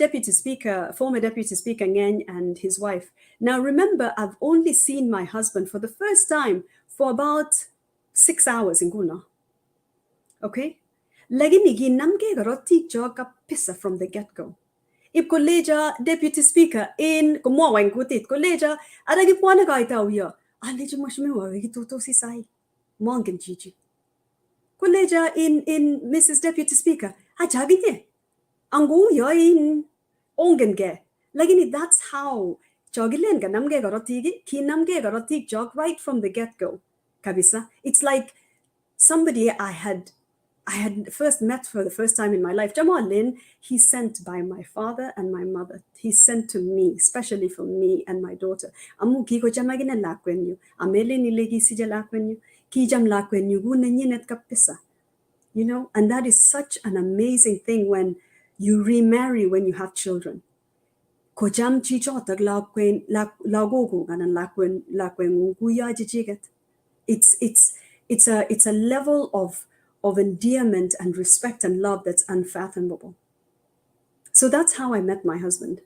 Speaker 4: former Deputy Speaker Ngeny and his wife. Now remember, I've only seen my husband for the first time for about 6 hours in Guna. Okay? Lagini ginamge garoti joga pissa from the get-go. If collegia Deputy Speaker in kumwa kutit collegia adagi puana gaita uya. Alejo mashme wa gituto si sai. Mongin Gigi. Collegia in Mrs. Deputy Speaker. Ajagine. Angu yo in ongenge. Lagini that's how jogilen ga namge garotigi ki namge garotig jog right from the get-go. Kabisa. It's like somebody I had first met for the first time in my life. Jamal Lin, he's sent by my father and my mother. He's sent to me, especially for me and my daughter. Amu ki ko jamagina lakwenyu. Amele nilegi sija lakwenyu. Ki jam lakwenyu guna nyinet kapisa. You know, and that is such an amazing thing when you remarry when you have children. Ko jam chichotag lakwen lagogo ganan lakwen guya jijiget. It's a level of endearment and respect and love that's unfathomable. So that's how I met my husband.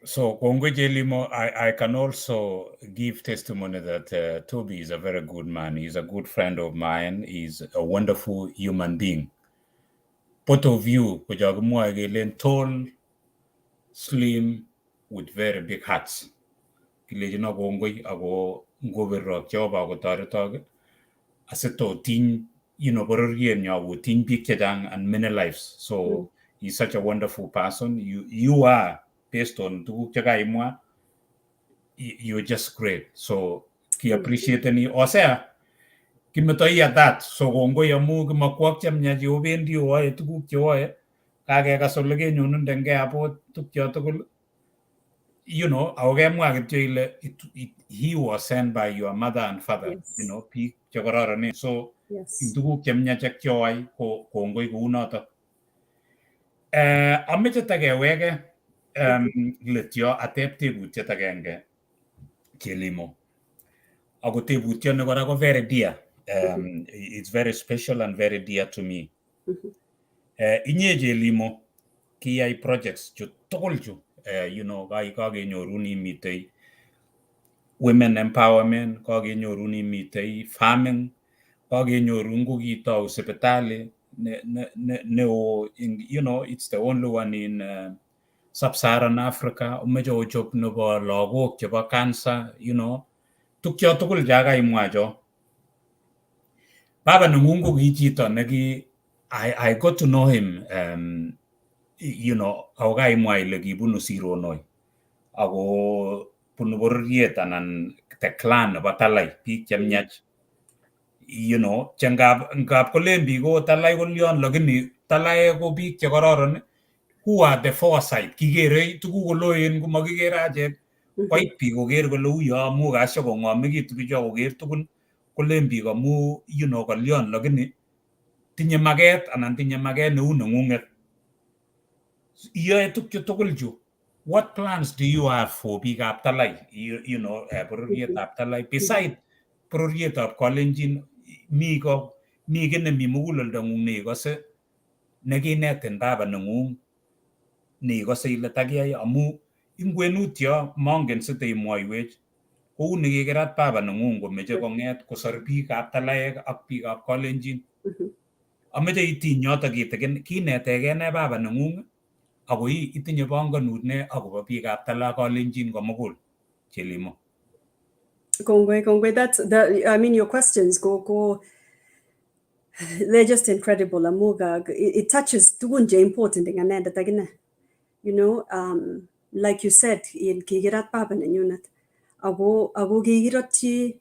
Speaker 3: So, Kongwe Chelimo, I can also give testimony that Toby is a very good man. He's a good friend of mine. He's a wonderful human being. Point of view, tall, slim, with very big hearts. Kilejino Kongwe, ago ngoberok job ago taritoge. Aseto tin, bororien yawu tin pikchedang and many lives. So he's such a wonderful person. You are, based on tuguk chakaimwa, you're just great. So ki appreciate ni osea kimetoia that. So gongo yamu kimakwak chamnya jobendi oe tuguk choe kage kasolege nyunun denge apo tukyo tugul. Agemwa kityo ile he was sent by your mother and father.
Speaker 4: Yes.
Speaker 3: Pik chokororone. So tuguk chamnya chakyoai ko gongo kunoto. Ameche takeweke letyo atep tebutiet agenge Chelimo. Ako tebutiet ne kora ko very dear. It's very special and very dear to me. Inye Chelimo kiyai projects chu tugul chu kagenyoru ni mitei women empowerment, kagenyoru ni mitei farming, kagenyoru ngukitou sipitali it's the only one in Sub-Saharan Africa. Umecho ochop nebo lagok chebo cancer, tukyo tugul jaga imwacho. Baba nengungu ki chito neki I got to know him auga imwa ile kibunu sironoi. Ako bunu bororiet anan the clan nebo Talai, biik chemnyach. Ngab kolen biik ko Talai kolyon lakini Talai ko biik chekororon. Who are the foresight? Kigere tuguk koloen komakigere achek. Koit biik koker kole uyo amu kasyo kongomekitu bicho koker tugun kolen biik amu kalyon lakini tinye maket anan tinye maket neu nengunget. Iyoe tukyo tugul chu. What plans do you have for biikab Talai? Bororietab Talai. Beside bororietab Kalenjin, mi kit nemi muguleldongung neikose nekinetin baba nengung neikose ile takiyai amu ingwenutyo mongen siteimwoiwech kou nekikerat baba nengung komeche konget kosor biikab Talaek ak biikab Kalenjin. Ameche itiny yoto kitikin kinetege ne baba nengung ako itinye panganut ne akobo biikab Talai Kalenjin komugul Chelimo.
Speaker 4: Kongwe, your questions go. They're just incredible. Amuga, it touches tugunje important in anenda tagina. Like you said, in kigirat paban and unit. Ago gigirati.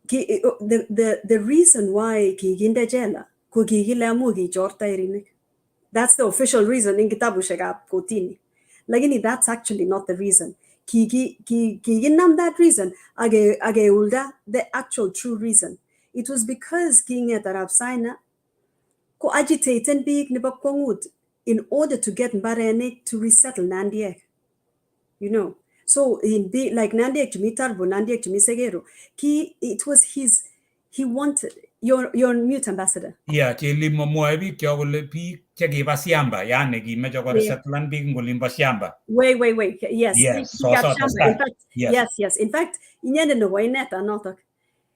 Speaker 4: The reason why kiginda jela kugigila mugi jorta irinik. That's the official reason in Kitabu Shagab Kotini. Lakini that's actually not the reason. Kiginam that reason, age ulda the actual true reason. It was because King Arab Saina ko agitated big nibakwangut in order to get Mbarene to resettle Nandiek. You know. So in be like Nandiek to Mitarbo, Nandiek to Misegero, it was he wanted you're on mute, ambassador.
Speaker 3: Yeah, Chelimo Moebi Kyogole P Chagiva Siamba, Yanegi Major Settlement being Golimba Siamba.
Speaker 4: Wait. Yes.
Speaker 3: Yes, so
Speaker 4: In fact, yes. In fact, no way net not.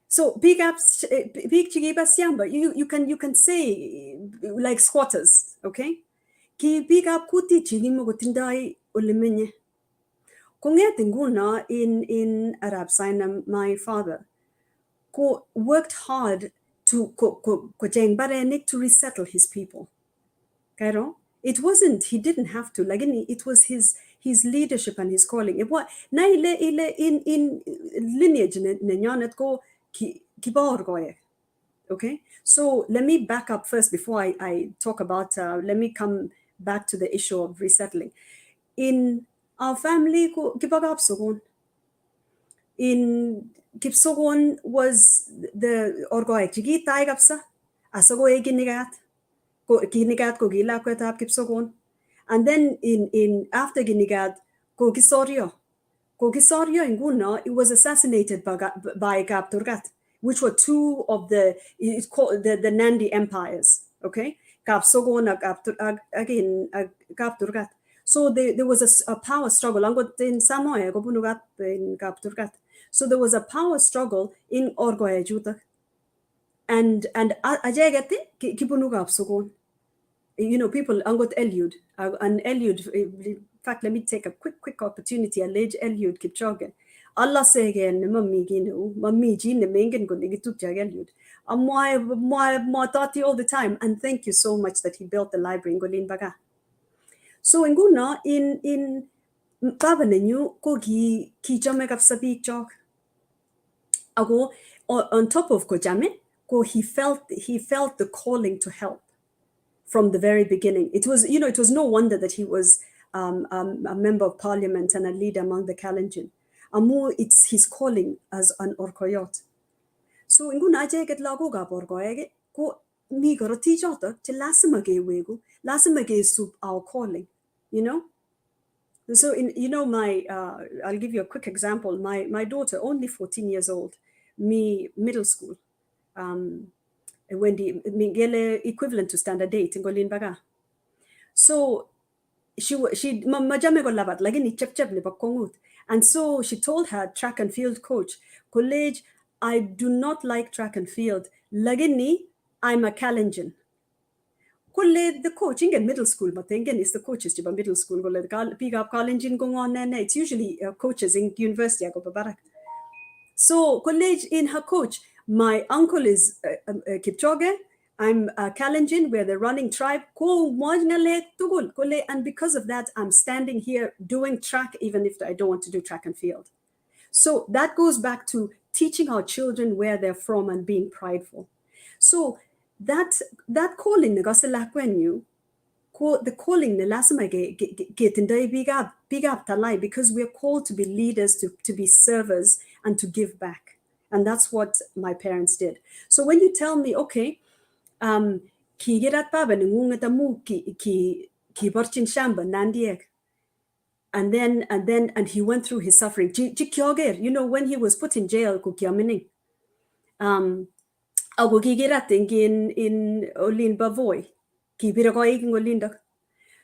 Speaker 4: So big ups, big Chigiba Siamba. You can say like squatters, okay? Ki big up kuti Chigimo Gotindai Ulimenye. Kungetinguna in Arab Saina, my father, who worked hard to to resettle his people. Kairo? It wasn't, he didn't have to, like it was his leadership and his calling. It was in lineage ko okay? So let me back up first before I talk about let me come back to the issue of resettling. In our family, in Kipsogon was the Orgoy Chigi Taigapsa, Asago Eginigat, Ginigat Gogila Quetap Kipsogon. And then in after Ginigat, Gogisorio. Gogisorio in Guna, it was assassinated by Gapturgat, which were two of the Nandi empires. Okay? Kapsogon again Gapturgat. So there was a power struggle. In Samoa, in Gapturgat. So there was a power struggle in Orgoy Juta. And Ajagate, Kipunuga Sogon. You know, people angot Eliud. And Eliud, in fact, let me take a quick opportunity. Allege Eliud Kipchoge. Allah say again, Mammi Gino, Mammi Gene, Mengen Gonigitu Eliud. My thoughty all the time. And thank you so much that he built the library in Golin Baga. So in Guna, in Babanenu, Kogi, Kijamek of Sabik Chok. Ago, on top of Kojame, he felt the calling to help from the very beginning. It was no wonder that he was a member of parliament and a leader among the Kalenjin. Amu, it's his calling as an Orkoyot. So in Guna get lago gab Orkoyege, ko mi garoti jota, to lasimage wego, lasimage soup our calling, you know? So I'll give you a quick example. My daughter, only 14 years old, middle school, when the equivalent to standard 8 in Golin Baga. So she majame go labat lagi ni chep ni bakongut. And so she told her track and field coach, college, I do not like track and field. Lagini, I'm a Kalenjin. The coach in middle school, but again, it's the coaches in middle school. Pick up Kalenjin going on, and it's usually coaches in university. So college in her coach, my uncle is Kipchoge. I'm a Kalenjin. We're the running tribe. And because of that, I'm standing here doing track, even if I don't want to do track and field. So that goes back to teaching our children where they're from and being prideful. So that calling the calling big up talai, because we're called to be leaders, to be servers, and to give back. And that's what my parents did. So when you tell me, okay, ki barchin shamba nandiek, and he went through his suffering. You know, when he was put in jail, in Olin Bavoy.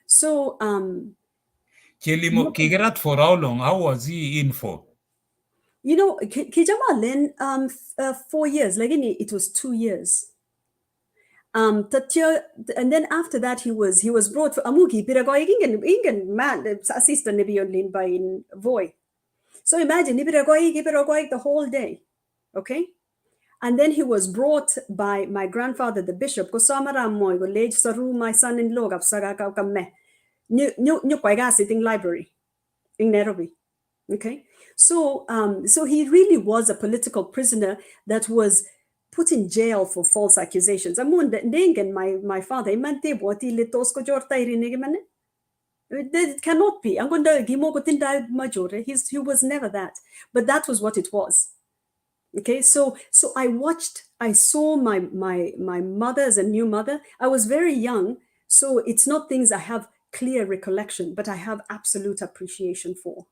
Speaker 4: So
Speaker 3: Chelimo Kigerat for how long? How was he in for?
Speaker 4: You know, Kijamalin 4 years, like it was 2 years. And then after that he was brought for Amugi Piragoy Ingen man assistant Nebiolin by in Voy. So imagine Piragoy the whole day. Okay? And then he was brought by my grandfather, the bishop, my son-in-law, sitting library in Nairobi. Okay. So he really was a political prisoner that was put in jail for false accusations. My father, It cannot be. I'm going to he was never that. But that was what it was. Okay, so I saw my mother as a new mother. I was very young, so it's not things I have clear recollection, but I have absolute appreciation for.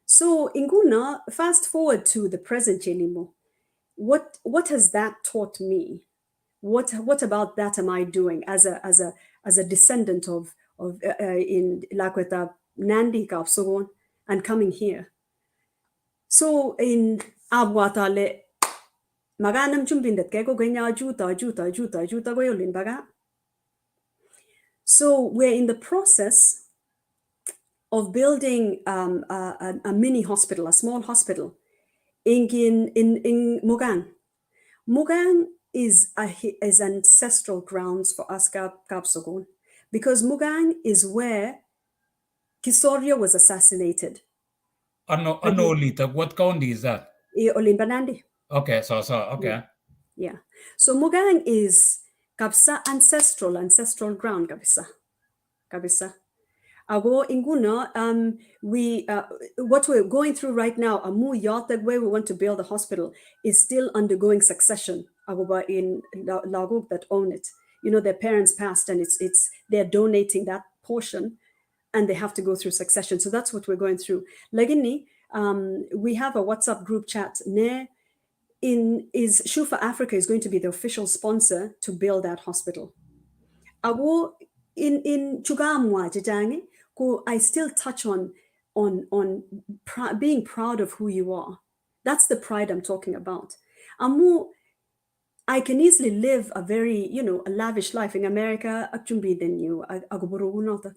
Speaker 4: So Inguna, fast forward to the present, Chelimo. What has that taught me? What about that am I doing as a descendant of in Lakweta Nandi Kapsogon and coming here? So in Abwatale Maganam chumbindet keko genya juta goyolin baga. So we're in the process of building a mini hospital, a small hospital in Mugang. Mugang is ancestral grounds for us Kapsogon because Mugang is where Kisorio was assassinated.
Speaker 3: Anolita, what county is that?
Speaker 4: Olimbanandi.
Speaker 3: Okay, okay.
Speaker 4: Yeah. So Mugang is Kapsa ancestral ground Kabisa. Ago inguna we what we're going through right now, amu yatag where we want to build a hospital is still undergoing succession. Agoba in Lagok that own it. You know, their parents passed and they're donating that portion and they have to go through succession. So that's what we're going through. Lagini, we have a WhatsApp group chat. Shufa Africa is going to be the official sponsor to build that hospital. Ago in Chugamwa Jajangi, I still touch on being proud of who you are. That's the pride I'm talking about. I can easily live a very, a lavish life in America. Achumbi than you. Aguburu nota.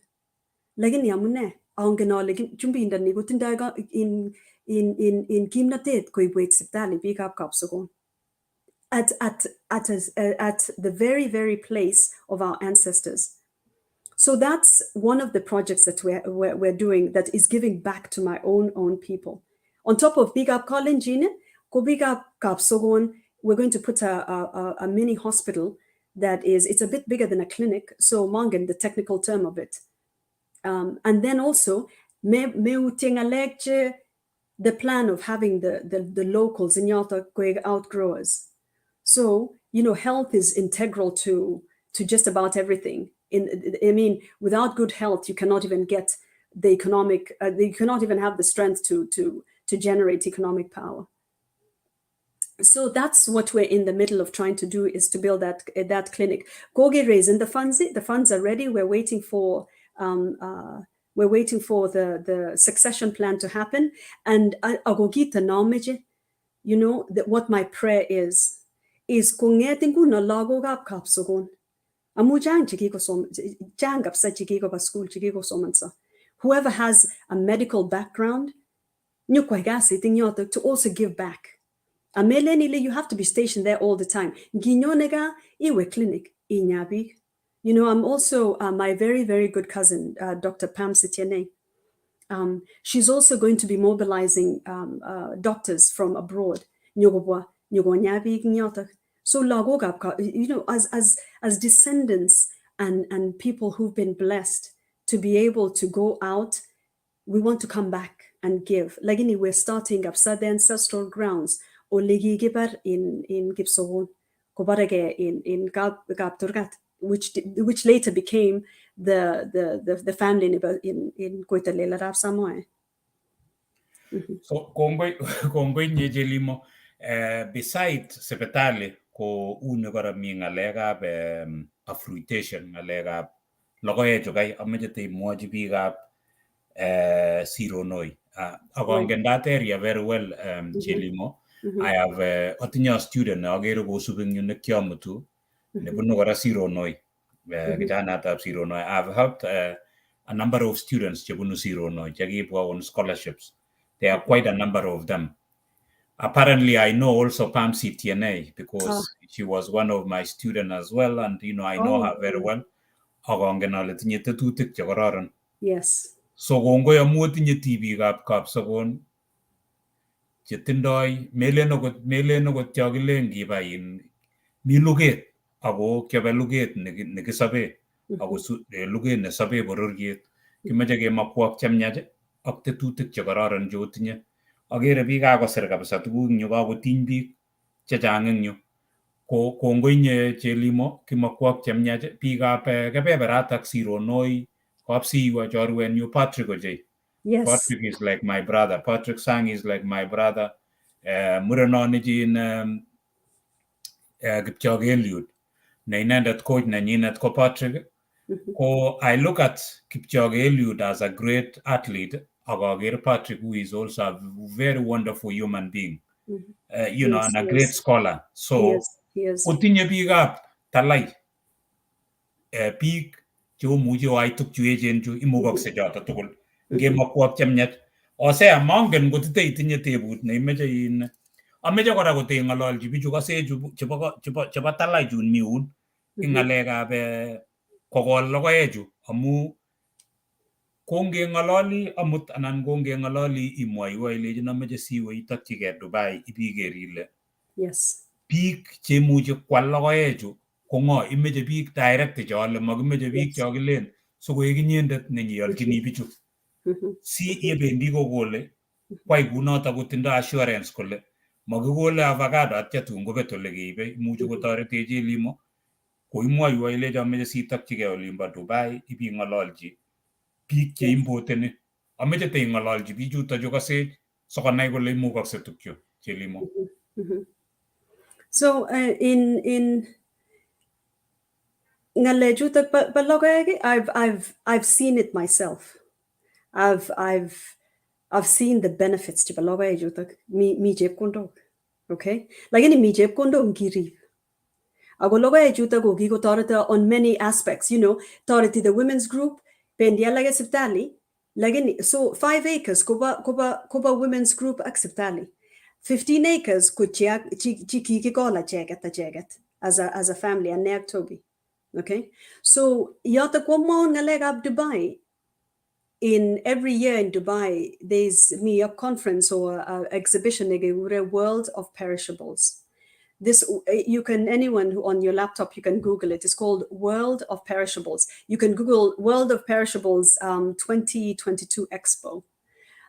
Speaker 4: Lagin yamune. Aungena legin chumbi than you in Kimnatet koi wait septali big up kapsogon. At the very, very place of our ancestors. So that's one of the projects that we're doing that is giving back to my own people. On top of Big Up Kalenjin, go Big Up Kapsogon, we're going to put a mini hospital it's a bit bigger than a clinic. So Mangan, the technical term of it. And then also, the plan of having the locals in Yalta outgrowers. So, health is integral to just about everything. Without good health, you cannot even get the economic, you cannot even have the strength to generate economic power. So that's what we're in the middle of trying to do, is to build that clinic. Gogi raising the funds are ready. We're waiting for the succession plan to happen. And agogita nameje, what my prayer is kungetingu na lago gap kapsogon. Whoever has a medical background, to also give back. You have to be stationed there all the time. Clinic. I'm also my very, very good cousin, Dr. Pam Sitiene. She's also going to be mobilizing doctors from abroad. So as descendants and people who've been blessed to be able to go out, we want to come back and give. Lagini, we're starting up the ancestral grounds or Ligi Gibar in Gipsowon, Kobarage in Gapturgat, which later became the family in Koitalela Rap Samoa.
Speaker 3: So kongoi nye Chelimo, beside sepetali ko uno kora mi ngalegab fruitation, ngalegab logoek chukay amache te mwachi biikab Sironoi. Akongen that area very well, Chelimo. I have atinye student na agere kosubing yun nekyamutu nebunu kora Sironoi. Kijanatab Sironoi. I've helped a number of students chebunu Sironoi chekibwa on scholarships. There are quite a number of them. Apparently, I know also Pam TNA because she was one of my students as well, and I know her very well.
Speaker 4: Yes.
Speaker 3: So kongoi amu tinye tibikab Kapsogon chetindoi melen okot chakilen kiba mi luget ako kyobe luget nekisobe ako luget nesobe bororiet. kimeche kemakwok chemiach ak tetutik chekororon cheotinye. Agere biik kakosir kabisa tuguk eng yu, kakotiny biik chechang eng yu. Kongoi Chelimo, kimakwok chemiach biikab kebeberatak Sironoi, Kapsiiwa, chorwenyu Patrick ochei.
Speaker 4: Yes.
Speaker 3: Patrick is like my brother. Patrick Sang is like my brother. Murenonijin Kipchoge Eliud. Ne inendet coach nenyinet ko Patrick. Ko I look at Kipchoge Eliud as a great athlete. Akager Patrick, who is also a very wonderful human being. You know, and a great scholar. So, kotinye biikab talai. Biik cheomuchi oai tuk chu echen chu imukakse choto tugul. Ngemakwok chemiach. Osea mongen ngotite itinye tebut neimeche in. Ameche kora koteng'ololchi bichu kasechu chebo talai chun mi un. Ing ng'alekab kokol logoechu amu kongeng'ololi amut anan kongeng'ololi imwoiwo ilejin ameche siwe itokchigei Dubai ibiker ile biik cheimuchi kwal logoechu ko ng'o, imeche biik direct cheole, makimeche biik chokilen sikoek inyendet nenyeolchini bichu. Si yebendi kokole kwai kunoto kotindoi assurance kole makikole avocado atya tun kobet ole keibe, imuchi kotoretech Chelimo. Koimwoiwo ilecho ameche sitokchigei olimbo Dubai ibing'ololchi biik cheimporteni. Ameche teing'ololchi bichuto chu kasech sikonai kole imukakse tukchu, Chelimo.
Speaker 4: So in ngalechuto ba logoek, I've seen it myself. I've seen the benefits to logoek chuto mi chepkondok. Okay? Lakini mi chepkondok ngirib. Ako logoek chuto ko kikotoreto on many aspects, you know, toreti the women's group, pendi alake sipitali, lakini so 5 acres koba women's group ak sipitali. 15 acres ko chi kikikola cheget as a family and near Toby. Okay? So yata kwamo ngalekab Dubai. In every year in Dubai, there's a conference or an exhibition, World of Perishables. This anyone who on your laptop, you can Google it. It's called World of Perishables. You can Google World of Perishables 2022 Expo.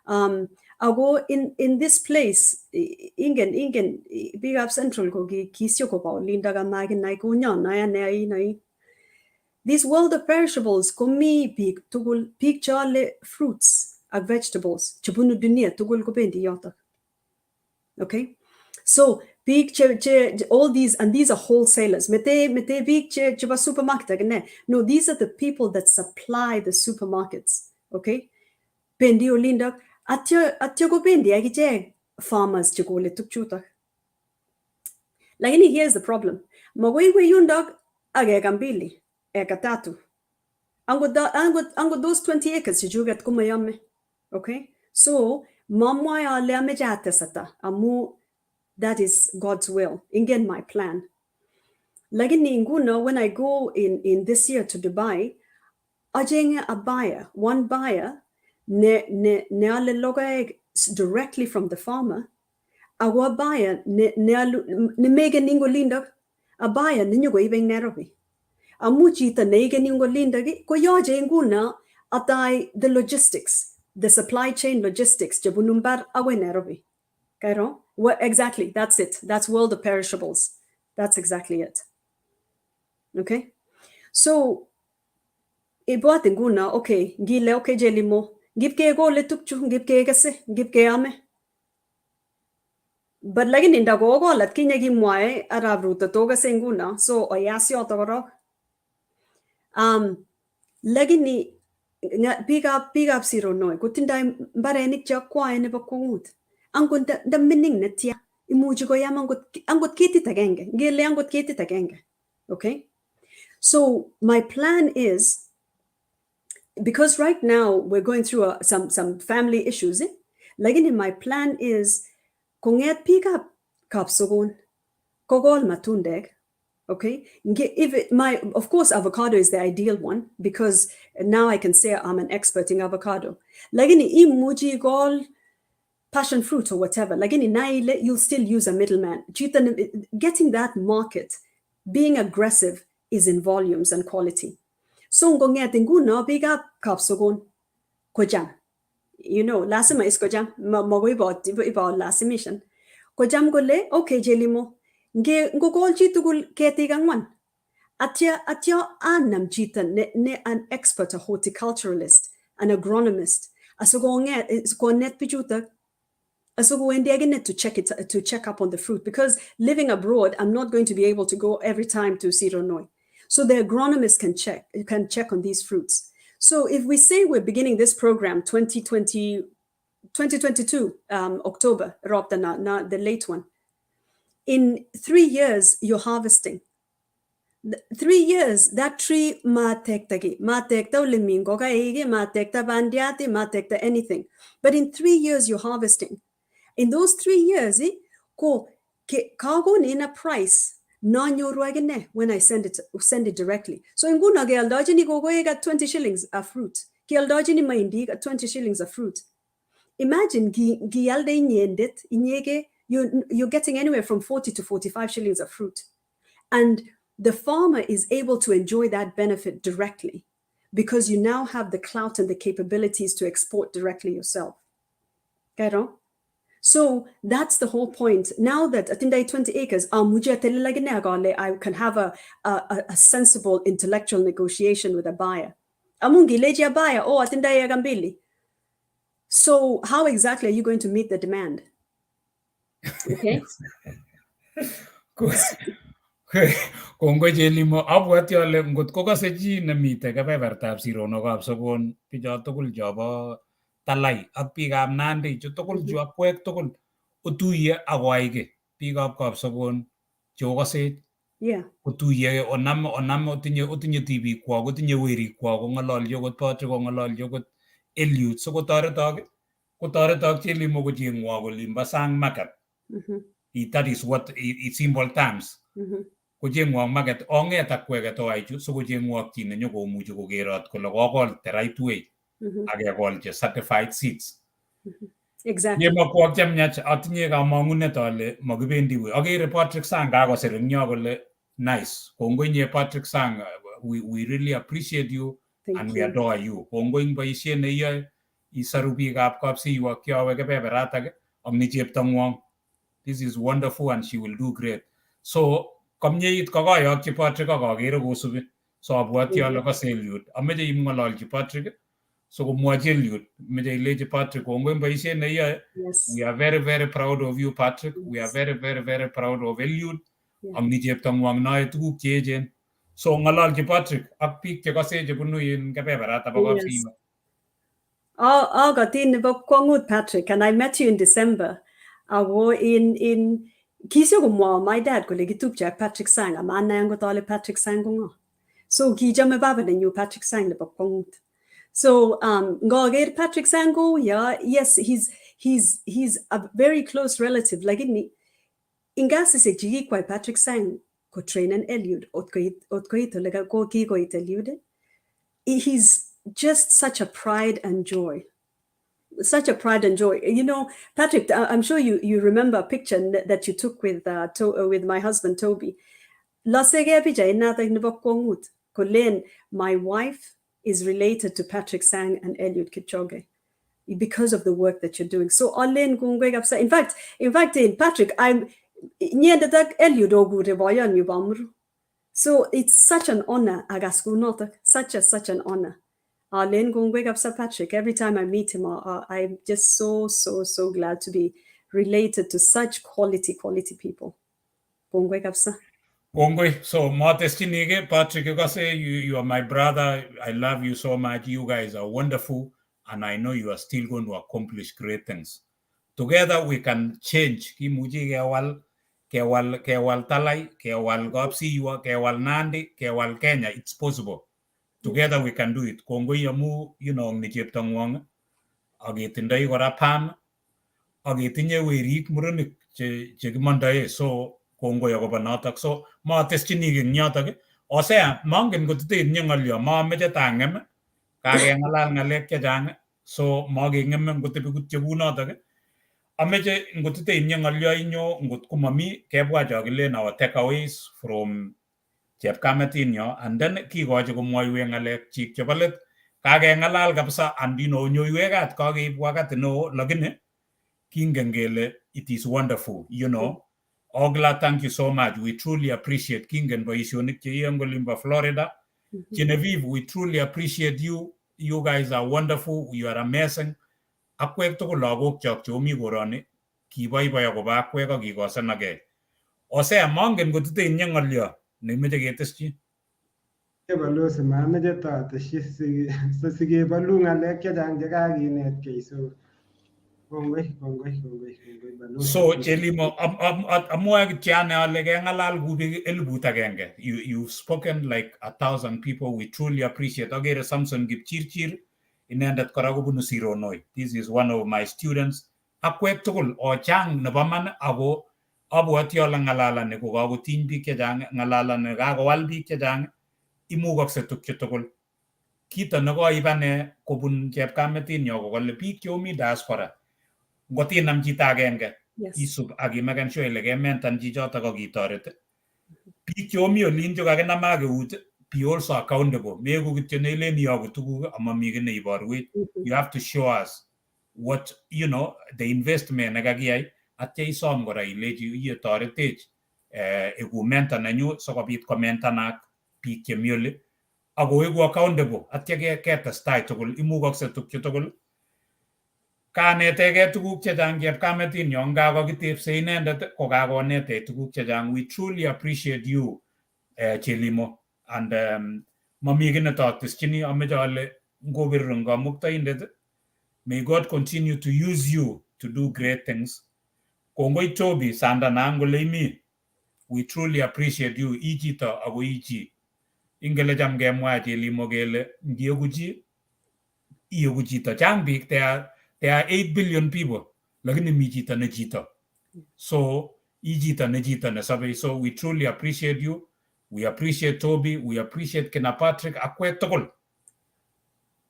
Speaker 4: I'll go in this place. Ingen big up central ko kisyo ko pa linda ga magin na ko nya na. These World of Perishables komi big tugul big chale fruits and vegetables chibunu dunia tugul ko bendi yata. Okay, so big all these, and these are wholesalers. Mete big chiba supermarket. No, these are the people that supply the supermarkets. Okay, bendi olinda atyo go bendi agije farmers chikole tukchuta. Lakini here's the problem. Magwe yundag age gambili. Ekatatu. Ango those 20 acres you get kumayame. Okay? So, mamwa ya leamejate sata. Amu, that is God's will. Again, my plan. Lakini inguna, when I go in this year to Dubai, ajenge a buyer, one buyer, ne ale logaeg directly from the farmer. Awa buyer ne mege ningo linda, a buyer ninyo ibeng Nairobi. Amuchita negen yung lindagi ko yoje nguna atay the logistics, the supply chain logistics jabunumbar awe Nairobi. Kairo? What exactly? That's it. That's World of Perishables. That's exactly it. Okay? So ibuat nguna, okay, gile okay Chelimo, gipke go letukchu, gipke kase, gipke ame. But lagin inda go lat kinya gimwae arabruta toga senguna, so oyasyo togoro. Lagini big up Sironoi kutinda mbarenik cha kwae nebo kungut angot the meaning netia imuji ko yam angot kiti tagenge ngele angot kiti tagenge. Okay, so my plan is, because right now we're going through some family issues, lagini my plan is konget pick up kapsogon kogol matundeg. Okay, of course, avocado is the ideal one because now I can say I'm an expert in avocado. Lagini imuji gol passion fruit or whatever. Lagini naile, you'll still use a middleman. Getting that market, being aggressive is in volumes and quality. So ngongeti nguna biga kapsogon kojam. You know, lasima is kojam. Mago iba lasimission. Kojam gole, okay, Chelimo. Ngogol tugul keti gangwan. Atya anam jita ne an expert, a horticulturalist, an agronomist. Asogo net pijuta. Asogo endiagene to check up on the fruit, because living abroad, I'm not going to be able to go every time to Sironoi. So the agronomist can check on these fruits. So if we say we're beginning this program 2022 October, the late one, in 3 years you're harvesting. 3 years, that tree ma tekta ulimingo ka ege, ma tekta bandiati, ma tekta anything. But in 3 years you're harvesting. In those 3 years, ko kago in a price non when I send it directly. So in guna ge aldajini go got 20 shillings a fruit. Ki aldajini maindi got 20 shillings a fruit. Imagine gi alde inyendit inyege, you're getting anywhere from 40 to 45 shillings a fruit. And the farmer is able to enjoy that benefit directly because you now have the clout and the capabilities to export directly yourself. Karo? So that's the whole point. Now that atindai 20 acres, I can have a sensible intellectual negotiation with a buyer. Amungi leji a buyer, oh atindai agambili. So how exactly are you going to meet the demand? Okay.
Speaker 3: Kongoi Chelimo, abwati ale ngot kokase chi nemite kebebertab sironokab Sokon, bicho tugul chobo Talai ak biikab Nandi, chu tugul chu akwek tugul otuye akoaike biikab Kapsokon chokose.
Speaker 4: Yeah.
Speaker 3: Otuye onam otinye tibikwak, otinye werikwak, kong'ololji okot Patrick, kong'ololji okot Eliud, so kotoretok Chelimo kocheng'wok olimbo sang market. That is what in simple terms. Kocheng'wok market ong'et akweket oaichu, so kocheng'wok chi nenyokomuchi kokerot kole kokol the right way akekol che certified seeds.
Speaker 4: Exactly.
Speaker 3: Yemakwok chemyach atinye kamang'unet ale makibendi wei. Akere Patrick Sang kakosir eng yo kole nice. Kongoi nye Patrick Sang, we really appreciate you.
Speaker 4: Thank
Speaker 3: and
Speaker 4: you.
Speaker 3: we adore you. Kongoi ing boisiet neiyoe isaru biikab kapsiiwok kiowe kebeberatak ak ni cheptong'wong. This is wonderful and she will do great. So komyeit kokoyokyi Patrick ak akere kosubi. So abwoti ale kose Eliud. Ameche imng'ololji Patrick so komwochi Eliud. Meche ilechi Patrick kongoi ing boisiet neiyoe.
Speaker 4: Yes.
Speaker 3: We are very, very proud of you, Patrick. We are very, very, very proud of Eliud. Ak ni cheptong'wong noe tuguk che echen. So ng'ololji Patrick ak biik chekose chebunu in kebeberata bo kapsiiwok.
Speaker 4: Got in Kwangwood, Patrick, and I met you in December. I was in Kisyo my dad ko legi tupja Patrick Sang, a man nango tole Patrick Sang. So Kijame Baba and you Patrick Sang the Kwangwood. So Ngogir Patrick Sango, yeah, yes, he's a very close relative. Like in Ingasi se jigi kwa Patrick Sang ko train an Eliud otkoito lega ko kigo it Eliud. He's just such a pride and joy. Such a pride and joy. You know, Patrick, I'm sure you remember a picture that you took with my husband, Toby. My wife is related to Patrick Sang and Eliud Kipchoge because of the work that you're doing. So, in fact, Patrick, I'm so it's such an honor, such an honor. Patrick, every time I meet him, I'm just so glad to be related to such quality people.
Speaker 3: Kongoi. So Martestinige, Patrick, you are my brother. I love you so much. You guys are wonderful. And I know you are still going to accomplish great things. Together we can change. Kimuji kewal Talai, kewal Kapsiiwok, kewal Nandi, kewal Kenya. It's possible. Together we can do it. Kongoi yamu, ni cheptong'wong. Agitindoi kora Pam. Agitinye werik murenik che kimondoe. So kongoi akobo notok. So mateschinik eng yotok. Osea, mangen kotitinye ng'olyo. Mameche tang'em. Kakeng'alal ng'alek chechang. So makeng'em ngotebi kutyo kunotok. Ameche ngotitinye ng'olyo inyo ngot komami kebwa chokilen our takeaways from chepkametinyo, and then kikochi komwoiwech ng'alek chik chebo let Kakengalal kabisa and nyoiwekat kakeib wakati neo lakini kingen kele it is wonderful, Ogla, thank you so much. We truly appreciate kingen boisionik che iyan golimba Florida. Genevieve, we truly appreciate you. You guys are wonderful. You are amazing. Akwek tugul lagok chok chomi koroni kiboiboi akobo akwek ak kikosanage. Ose mongen kotite inye ng'olyo nemeche keteschi.
Speaker 2: Balozi mameche tateshi sikebolu ng'alek chechang chekakinetkei so kongoi Balozi.
Speaker 3: So Chelimo, amwae kityo ane ale keng'alal ku biik 1,000. You've spoken like 1,000 people. We truly appreciate. Agere Samson Kipchirchir inendet kora kobunu Sironoi. This is one of my students. Akwek tugul ochang nebo man ako abwoti ale ng'alalani ko kakotiny biik chechang, ng'alalani kakowal biik chechang, imukokse tukche tugul. Kito nekoib ane kobun chepkametinyo ko kole biik cheomi diaspora ngotinam chito agenge isub ak imaken sure ile kementan chichotok ak kitoret. Biik cheomi olin chekakinam ak eut be also accountable. Meku kityo neilen iyoku tuguk amami kiy neiborwech. You have to show us what, the investment nekakiyai atya isom kora ilechi iye toretech eku mentor nenyu sikobit komentan ak biik chemi oli ako eku accountable atya ketestai tugul, imukokse tukche tugul. Kanetege tuguk chechang chepkametinyo ngakokitepse inendet ko kakonetech tuguk chechang. We truly appreciate you, Chelimo, and mami kiy netoteschini, ameche ale ngobir kamuktaindet. May God continue to use you to do great things. Kongoi Toby sanda nangole imi. We truly appreciate you, ichito ako ichi. Ingele cham kemwa Chelimo kele ngieku chi ieku chito. Chang biik, there are 8 billion people, lakini mi chito ne chito. So, chito ne chito ne sabe. So, we truly appreciate you. We appreciate Toby. We appreciate Kina Patrick. Akwek tugul.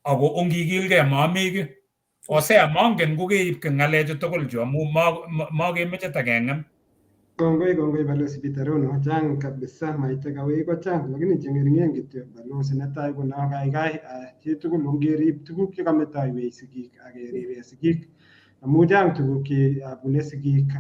Speaker 3: Ako ongigilge mamegi. Ose amongen kukeib ngalechu tugul chu amu makemeche takeng'em.
Speaker 2: Kongoi Balozi Bitarono, chang kabisa maite kawei ko chang, lakini cheng'ering'en kityo Balozi netai ko no kaikai chitugul ongerib tuguk chekametaiwech sigik ak keribe sigik. Amu chang tuguk chebune sigik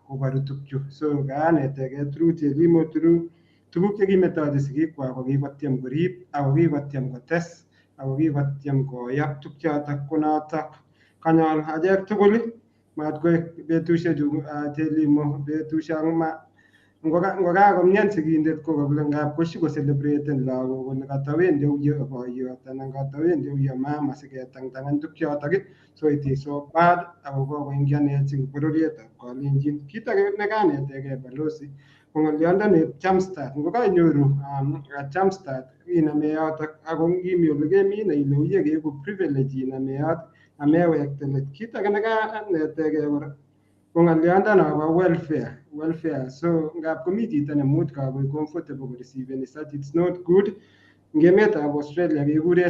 Speaker 2: koboru tukchu. So kaanetege through Chelimo, through tuguk chekimetochi sigikwak ko kikotyem korib ako kikotyem kotes ako kikotyem koyap tukchotok ko notok kanyol achek tugul mat koek betushechu Chelimo betushek ngokakomyan sigindet ko kole ngap koshi kocelebraten lagok kole katawendi uyo boiyot anan katawendi uyo mama siketangtangan tukchotok. So it is so bad ako kokoingianech eng bororietab Kalenjin. Kit age nekanetege Balozi ko ng'olyondoni jumpstart. Ngokainyoru jumpstart iname yotok ako ngimi ole kemine ile uye keeku privilege iname yotok amewekte let. Kit age nekanetege kora ko ng'olyondonobo welfare. So ngap komi chito nemuch kakoik comfortable koreceive such, it's not good. Eng emetab Australia kekure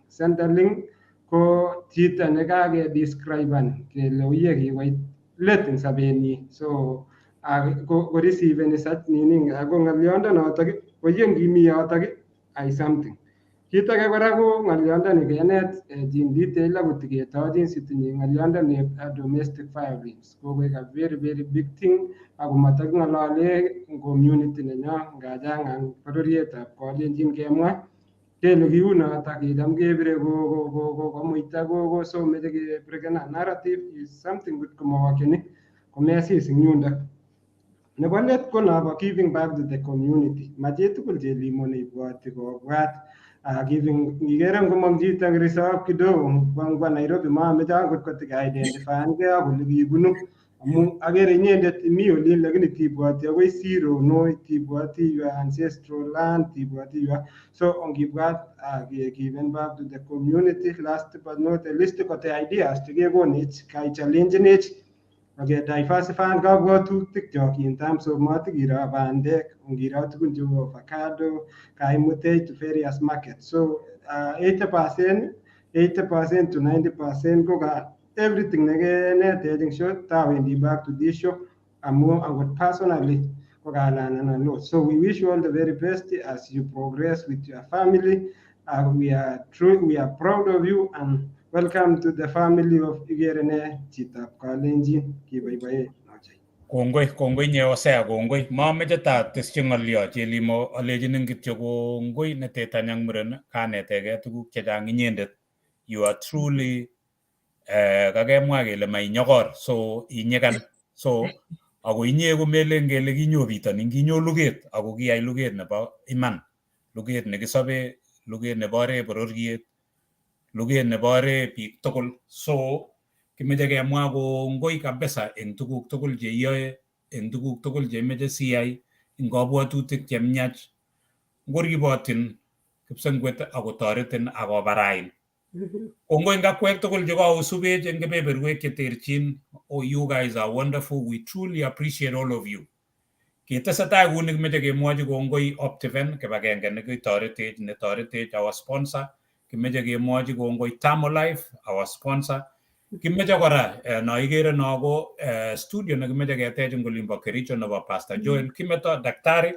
Speaker 2: Centerlink ko chito nekake-describen kele uye kikoit let eng sobenyi. So ko receive such meaning ako ng'olyondonotok ko ye ngimi yotok ai something. Kit age kora ko ng'olyondoni kenet in detail akot ketochin sitinye ng'olyondoni domestic violence kokoek a very very big thing ako mataking'olole eng community nenyo ngachang ang bororietab Kalenjin kemwa kele kiunotok kicham kebire komuita so meche kebrekena narrative is something good komawakeni komesis eng yundok. Nebo let ko nobo giving back to the community. Mache tugul Chelimo neibwoti kobwat giving. Ngikere ngomong chito eng resop kidogo ngwa Nairobi mameche akot kotika-identifyan ge ak ole kibunu amu akere inyendet imi olin lakini tibwoti akoi Sironoi, tibwoti your ancestral land, tibwoti your so ngibwat giving back to the community. Last but not least kote ideas chekekonech kai-challengenech diversify kabwatutikchok in terms of matikiro bandek, ngiro tugun cheu avocado, kaimutech to various markets. So 80% to 90% ko ka everything nekenetech eng short tawendi back to this show amu angot personally ko kalanan a lot. So we wish you all the very best as you progress with your family We are proud of you and welcome to the family of Igere Nee Chitab Kalenjin. Kibaibae noche.
Speaker 3: Kongoi nye Osea kongoi. Mameche ta tesyi ng'olyo Chelimo alechinin kityo kongoi netetanyang muren kanetege tuguk chechang inyendet. You are truly kakemwa kele mainyokor so inyekan so ako inye komelen kele kinyo bitonin kinyo luget ako kiyai luget nebo iman luget nekisobe luget nebore bororiet luget nebore biik tugul so kimeche kemwa kongoi kabisa eng tuguk tugul cheiyoe eng tuguk tugul chemeche siyai eng kabwatutik chemiach ngoribotin kipsengwet akotoretin akobarain. Kongoi eng akwek tugul chekaosubech eng kebeberwek cheterchin. Oh, you guys are wonderful. We truly appreciate all of you. Ketesetai kuni kimeche kemwochi kongoi Optiven kibagenge netoretech our sponsor. Kimeche kemwochi kongoi Tamolife our sponsor. Kimeche kora naikere nako studio nekimeche ketech eng olimbo Kericho nebo Pastor Joel Kimeto daktari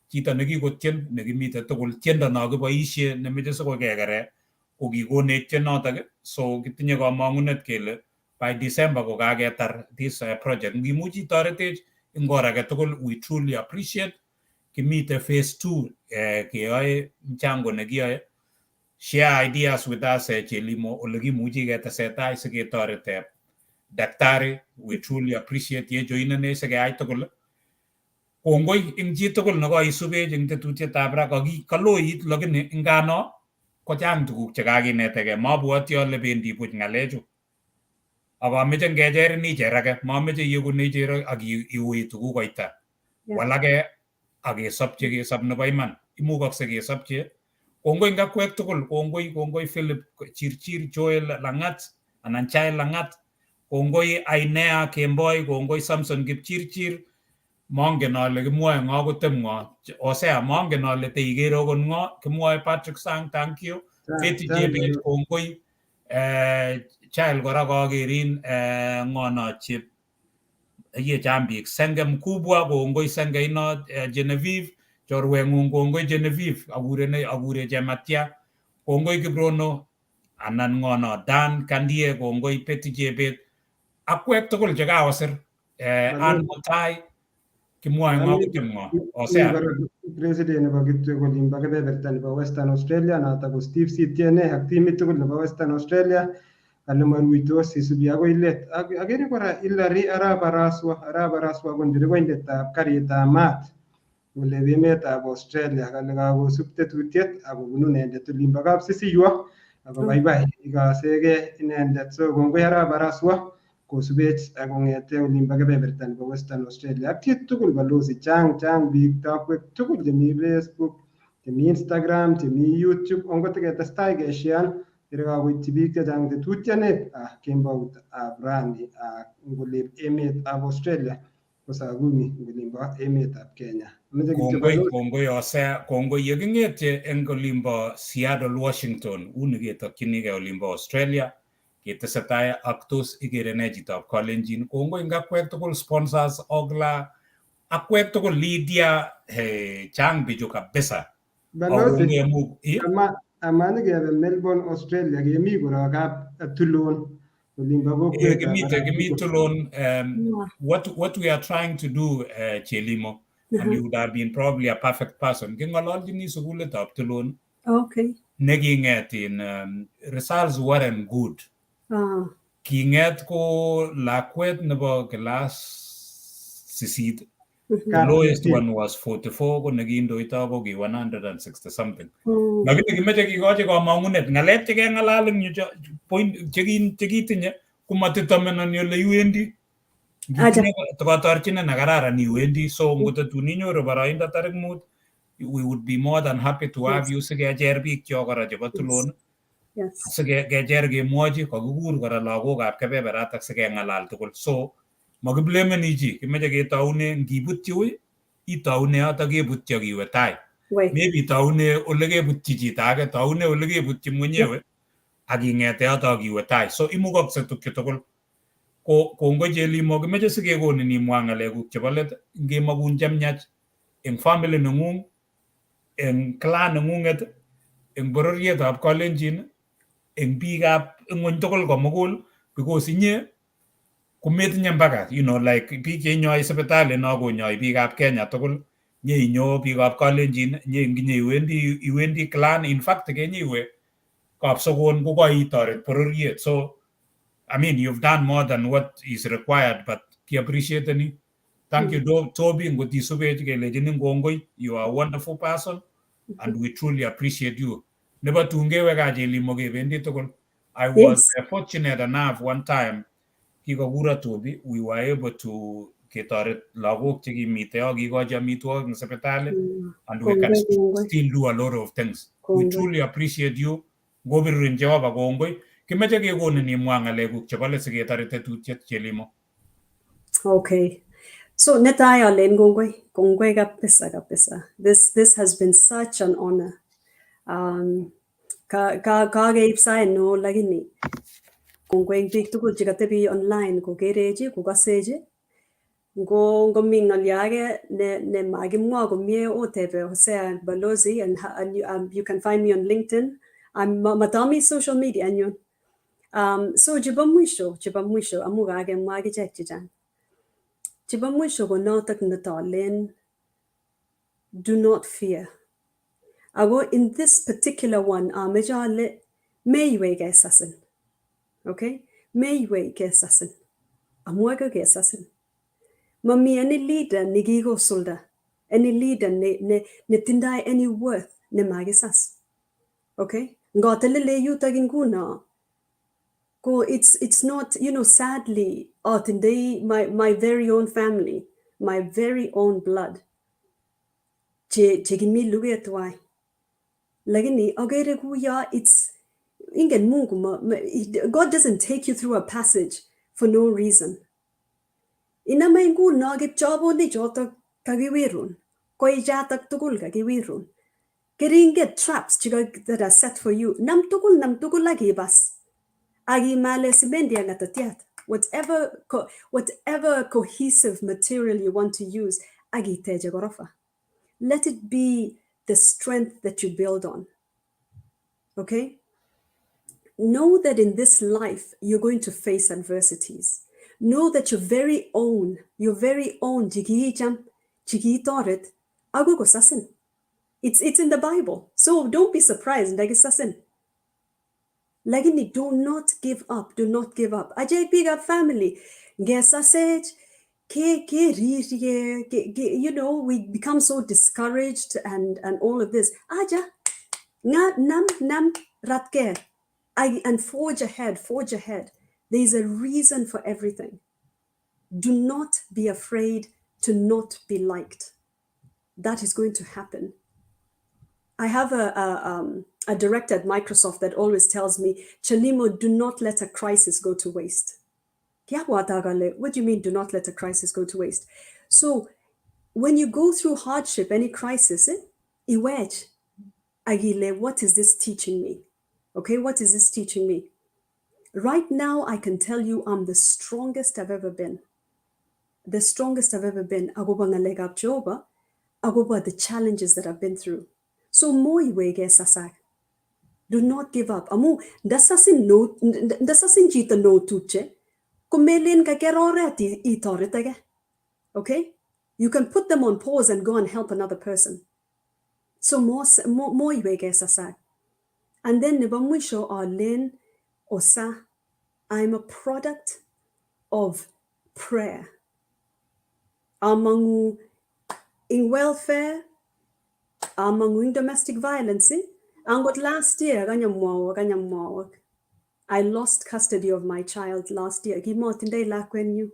Speaker 3: chito nekikotien nekimite tugul tiendo nakiboisie nemeche sikokekere kokikonech tienotok so kitinye kamang'unet kele by December kokaketar this project. Ngimuchi toretech ing or age tugul we truly appreciate. Kimite phase 2 keyoe mchango nekiyoe. Share ideas with us Chelimo ole kimuchi ketesetai siketoret daktari. We truly appreciate ye joinene sikeyai tugul. Kongoi ing chi tugul nekaisubech ing tetutietab ra kaloit lakini ngano kochang tuguk chekakinetege mabwoti ale bendi buch ng'alechu. Akameche ngecherin icherake mameche iegu neicher ak iuitu kukoita. Walake akesopche kesop nebo iman. Imukakse kesopche. Kongoi ing akwek tugul. Kongoi Philip Chirchir Joel Langat anan Chai Langat. Kongoi Ainea Kemboi. Kongoi Samson Kipchirchir. Mongen ale kimwoe ng'o kotem ng'o. Osea mongen ale teikere okot ng'o. Kimwoe Patrick Sang, thank you. Feti Jebet kongoi. Child kora kakerin ng'ono chip ye chambik Senge mkubwa kongoi Senge ino Genevieve chorweng'ung kongoi Genevieve akure Chematia kongoi Kibrono anan ng'ono Dan Kandie kongoi Feti Jebet akwek tugul chekawasir Ann Mutai kimwoe ng'o kotem ng'o Osea
Speaker 2: President nebo kityo kolimbo kebeberta nebo Western Australia notok ko Steve Sitiene ak timit tugul nebo Western Australia ale maruitos isubi akoi let. Akere kora Hilary Arap Araswa ko ndirikondetab karitab maat kole emetab Australia kale kakosub tetutiet akobunu inendet olimbo Kapsisiywo ako baibai ikasege inendet so kongoi Arap Araswa kosubech akong'ete olimbo kebeberta nebo Western Australia ak chi tugul balozi chang biik takwek tugul chemi Facebook chemi Instagram chemi YouTube ongot ketestai keshean kakoityi biik chechang tetutianet kemboutab rani ngolib emetab Australia kosakuni ngolimbo emetab Kenya.
Speaker 3: Kongoi Osea kongoi yeking'etye eng olimbo Seattle Washington uni ketokchinigei olimbo Australia ketesetai ak tos Igere Nee Chitab Kalenjin kongoi eng akwek tugul sponsors Ogla akwek tugul Lydia chang bichu kabisa.
Speaker 2: Amani kebe Melbourne Australia kemi kora kap Tulon olimbo kokwet
Speaker 3: kimi Tulon. What we are trying to do Chelimo and you would have been probably a perfect person king'ololjini sukulitab Tulon neking'et in results weren't good. King'et ko lakwet nebo class 8. The lowest one was 44 ko nekindoito ko ki 160 something. Lakini kimeche kikochi kamang'unet ng'alek chekeng'alal eng yu point chekitinye komatitomenani ole iwendi. Ngitinye katorchinet nekararan iwendi so ngotatun inyoru boroindo tarik 5 we would be more than happy to have you sikecher biik chok kora chebo Tulon. Sikecher kemwochi kakikur kora lagokab kebeberatak sikeng'alal tugul so makiblemeni chi kimeche ketoune ngibutyi ui itoune yotok kebutyi akiwe tai. Maybe itoune ole kebutyi chito age toune ole kebutyi mwenyewe aking'ete yotok akiwe tai so imukakse tukchu tugul. Kongoi Chelimo kimeche sikekonin imwa ng'alekuk chebo let ngemakun chemiach eng family neng'ung eng clan neng'ung'et eng bororietab Kalenjin eng biikab ng'ony tugul komugul because inye kometinye mpaka like biik cheinyoi sipitali no konyoi biikab Kenya tugul nyeinyo biikab Kalenjin nginye iwendi clan in fact kenyiwe kapsokon ko koitoret bororiet. So I mean you've done more than what is required but ki appreciate thank you Toby ngot isubech kelechinin kongoi. You are a wonderful person and we truly appreciate you. Nebo tungewe ka Chelimo kebendi tugul. I was fortunate enough one time kikakura Toby, we were able to ketoret lagok chekimite yo kikochi amitwogik eng sipitali and we can still do a lot of things. We truly appreciate you. Ngobirurin Jehova kongoi. Kimeche kekonin imwa ng'alekuk chebo let siketoret tetutiet Chelimo.
Speaker 4: Okay. So netai alen kongoi kabisa. This has been such an honor. Kageib sait no lakini kongoi biik tugul chekatebi online kokerechi kokasechi ngomi ng'olyo age ne makimwa komie otebe Hosea Balozi and you can find me on LinkedIn. Matami social media anyun. So chebo mwisho amu kakemwa akichek chechang. Chebo mwisho ko notok netolen do not fear. Ago in this particular one ameche ale meiwe kesasin. Okay? Meiwe kesasin. Amu ake kesasin. Mami any leader nikikosulda. Any leader ne tindai any worth ne makisas. Okay? Ngotelele yutok inguna. Ko it's not, sadly, tindai my very own family, my very own blood. Che kimi luge tuwai. Lakini agere kuya it's ingen Mungu God doesn't take you through a passage for no reason. Inama inguna kipchobo ni chotok kakiwirun. Koi jatak tugul kakiwirun. Keringet traps that are set for you. Nam tugul lagi bas. Agi male simendi angatatiat. Whatever cohesive material you want to use, agi teje gorofa. Let it be the strength that you build on. Okay? Know that in this life, you're going to face adversities. Know that your very own, jigijam, jigitoret, ago sasin. It's in the Bible. So don't be surprised. Sasin. Lagini, do not give up. Do not give up. Ajay big family. Gesasej. We become so discouraged and all of this. Aja, nam ratke. And forge ahead. There is a reason for everything. Do not be afraid to not be liked. That is going to happen. I have a director at Microsoft that always tells me, Chelimo, do not let a crisis go to waste. What do you mean, do not let a crisis go to waste? So when you go through hardship, any crisis, what is this teaching me? Okay, what is this teaching me? Right now, I can tell you I'm the strongest I've ever been. The strongest I've ever been. Agoba ngalegab joba, agoba the challenges that I've been through. So moi wege sasak. Do not give up. Amu dasasin jita no tuche. Kumelin ka keroreti itoritege. Okay? You can put them on pause and go and help another person. So moi wege sasak. And then Nibamwisho Arlen Osa, I'm a product of prayer. Among in welfare, among domestic violence, and what last year, I lost custody of my child last year. Gimotinde lakwenyu.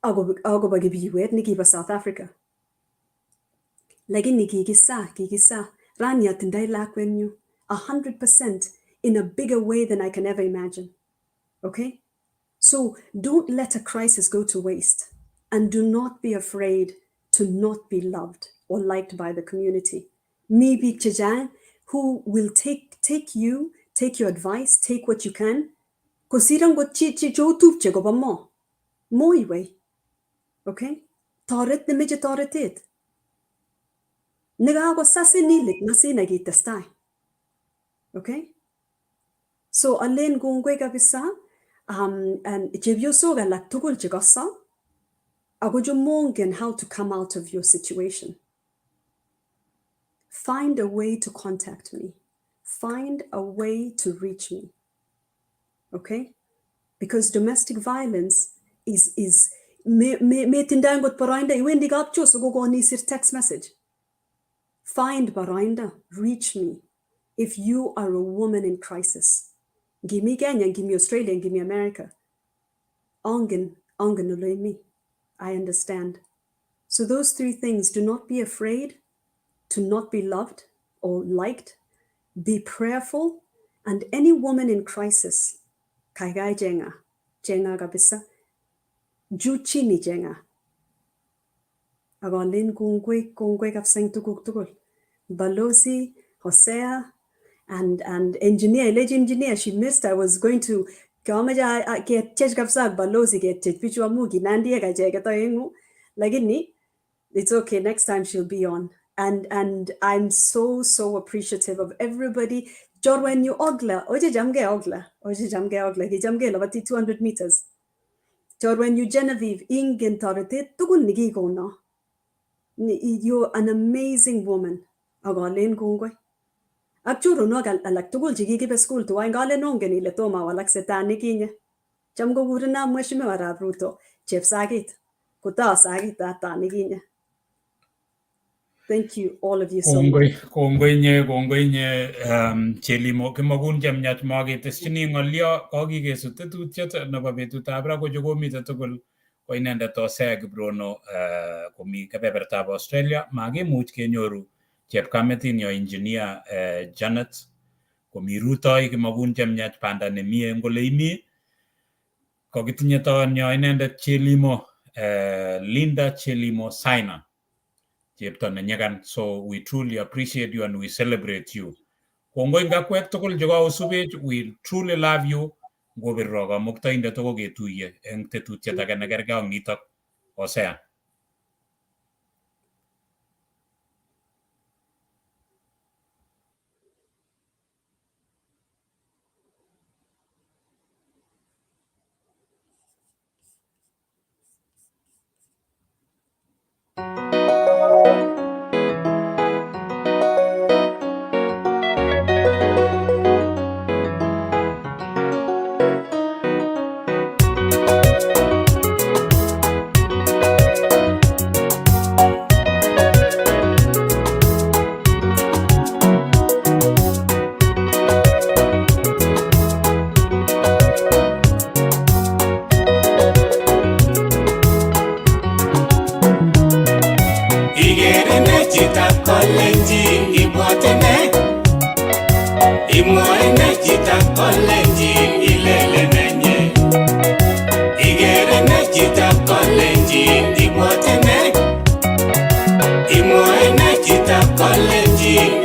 Speaker 4: Ago bagibi wet nikiba South Africa. Lagi gigisa. Rania tindai lakwenyu. 100% in a bigger way than I can ever imagine. Okay? So don't let a crisis go to waste. And do not be afraid to not be loved or liked by the community. Me big Chajan, who will take you, take your advice, take what you can. Kosirang go chi jo tup che go ba mo. Moi way. Okay? Toret ne meje toretet. Nega go sasinilik nasina gi testai. Okay? So alen kongoi kabisa and chepyosok alak tugul chekoso ako mongen how to come out of your situation. Find a way to contact me. Find a way to reach me. Okay? Because domestic violence is me tindangot barainda iwendi kapchos kokoni sir text message. Find barainda, reach me if you are a woman in crisis. Give me Kenya, give me Australia, give me America. Ongen me. I understand. So those three things: do not be afraid to not be loved or liked, be prayerful, and any woman in crisis, kaigai jenga kabisa, juchini jenga. Agalin kongwe kapsang tugul. Balozi, Hosea, and engineer, engineer, she missed. I was going to kamaja get chej kapsa balozi get chej pichu amugi nandi ga jega tayengu lagini. It's okay. Next time she'll be on. And I'm so appreciative of everybody. Jorwen you ogla, oje jamge ogla, ki jamge labati 200 meters. Jorwen you Genevieve, ingen tarete tugun nigi gona. You're an amazing woman. Agalen gongwe. Akchuru no alak tugul jigi be school to ngale nongeni le toma walak setani kinya. Jamgo gurna mweshime wara bruto. Chef sagit. Kuta sagit tani kinya. Thank you, all of you so much.
Speaker 3: Kongoi nye Chelimo kimagun jamnyat magetes chini ngolyo kokikesu tetutiet nebo betutab ra kochokomite tugul ko inendet Hosea Kibrono komi kebebertab Australia makimuch kenyoru chepkametinyo engineer Janet komi rutoi kimagun jamnyat panda nemi eng ole imi kokitinye tonyo inendet Chelimo Linda Chelimo Saina. So we truly appreciate you and we celebrate you. We truly love you. Hosea.
Speaker 1: Igere Nee Chitab Kalenjin ibwatene. Imwoe Nee Chitab Kalenjin ilele nenye. Igere Nee Chitab Kalenjin ibwatene. Imwoe Nee Chitab Kalenjin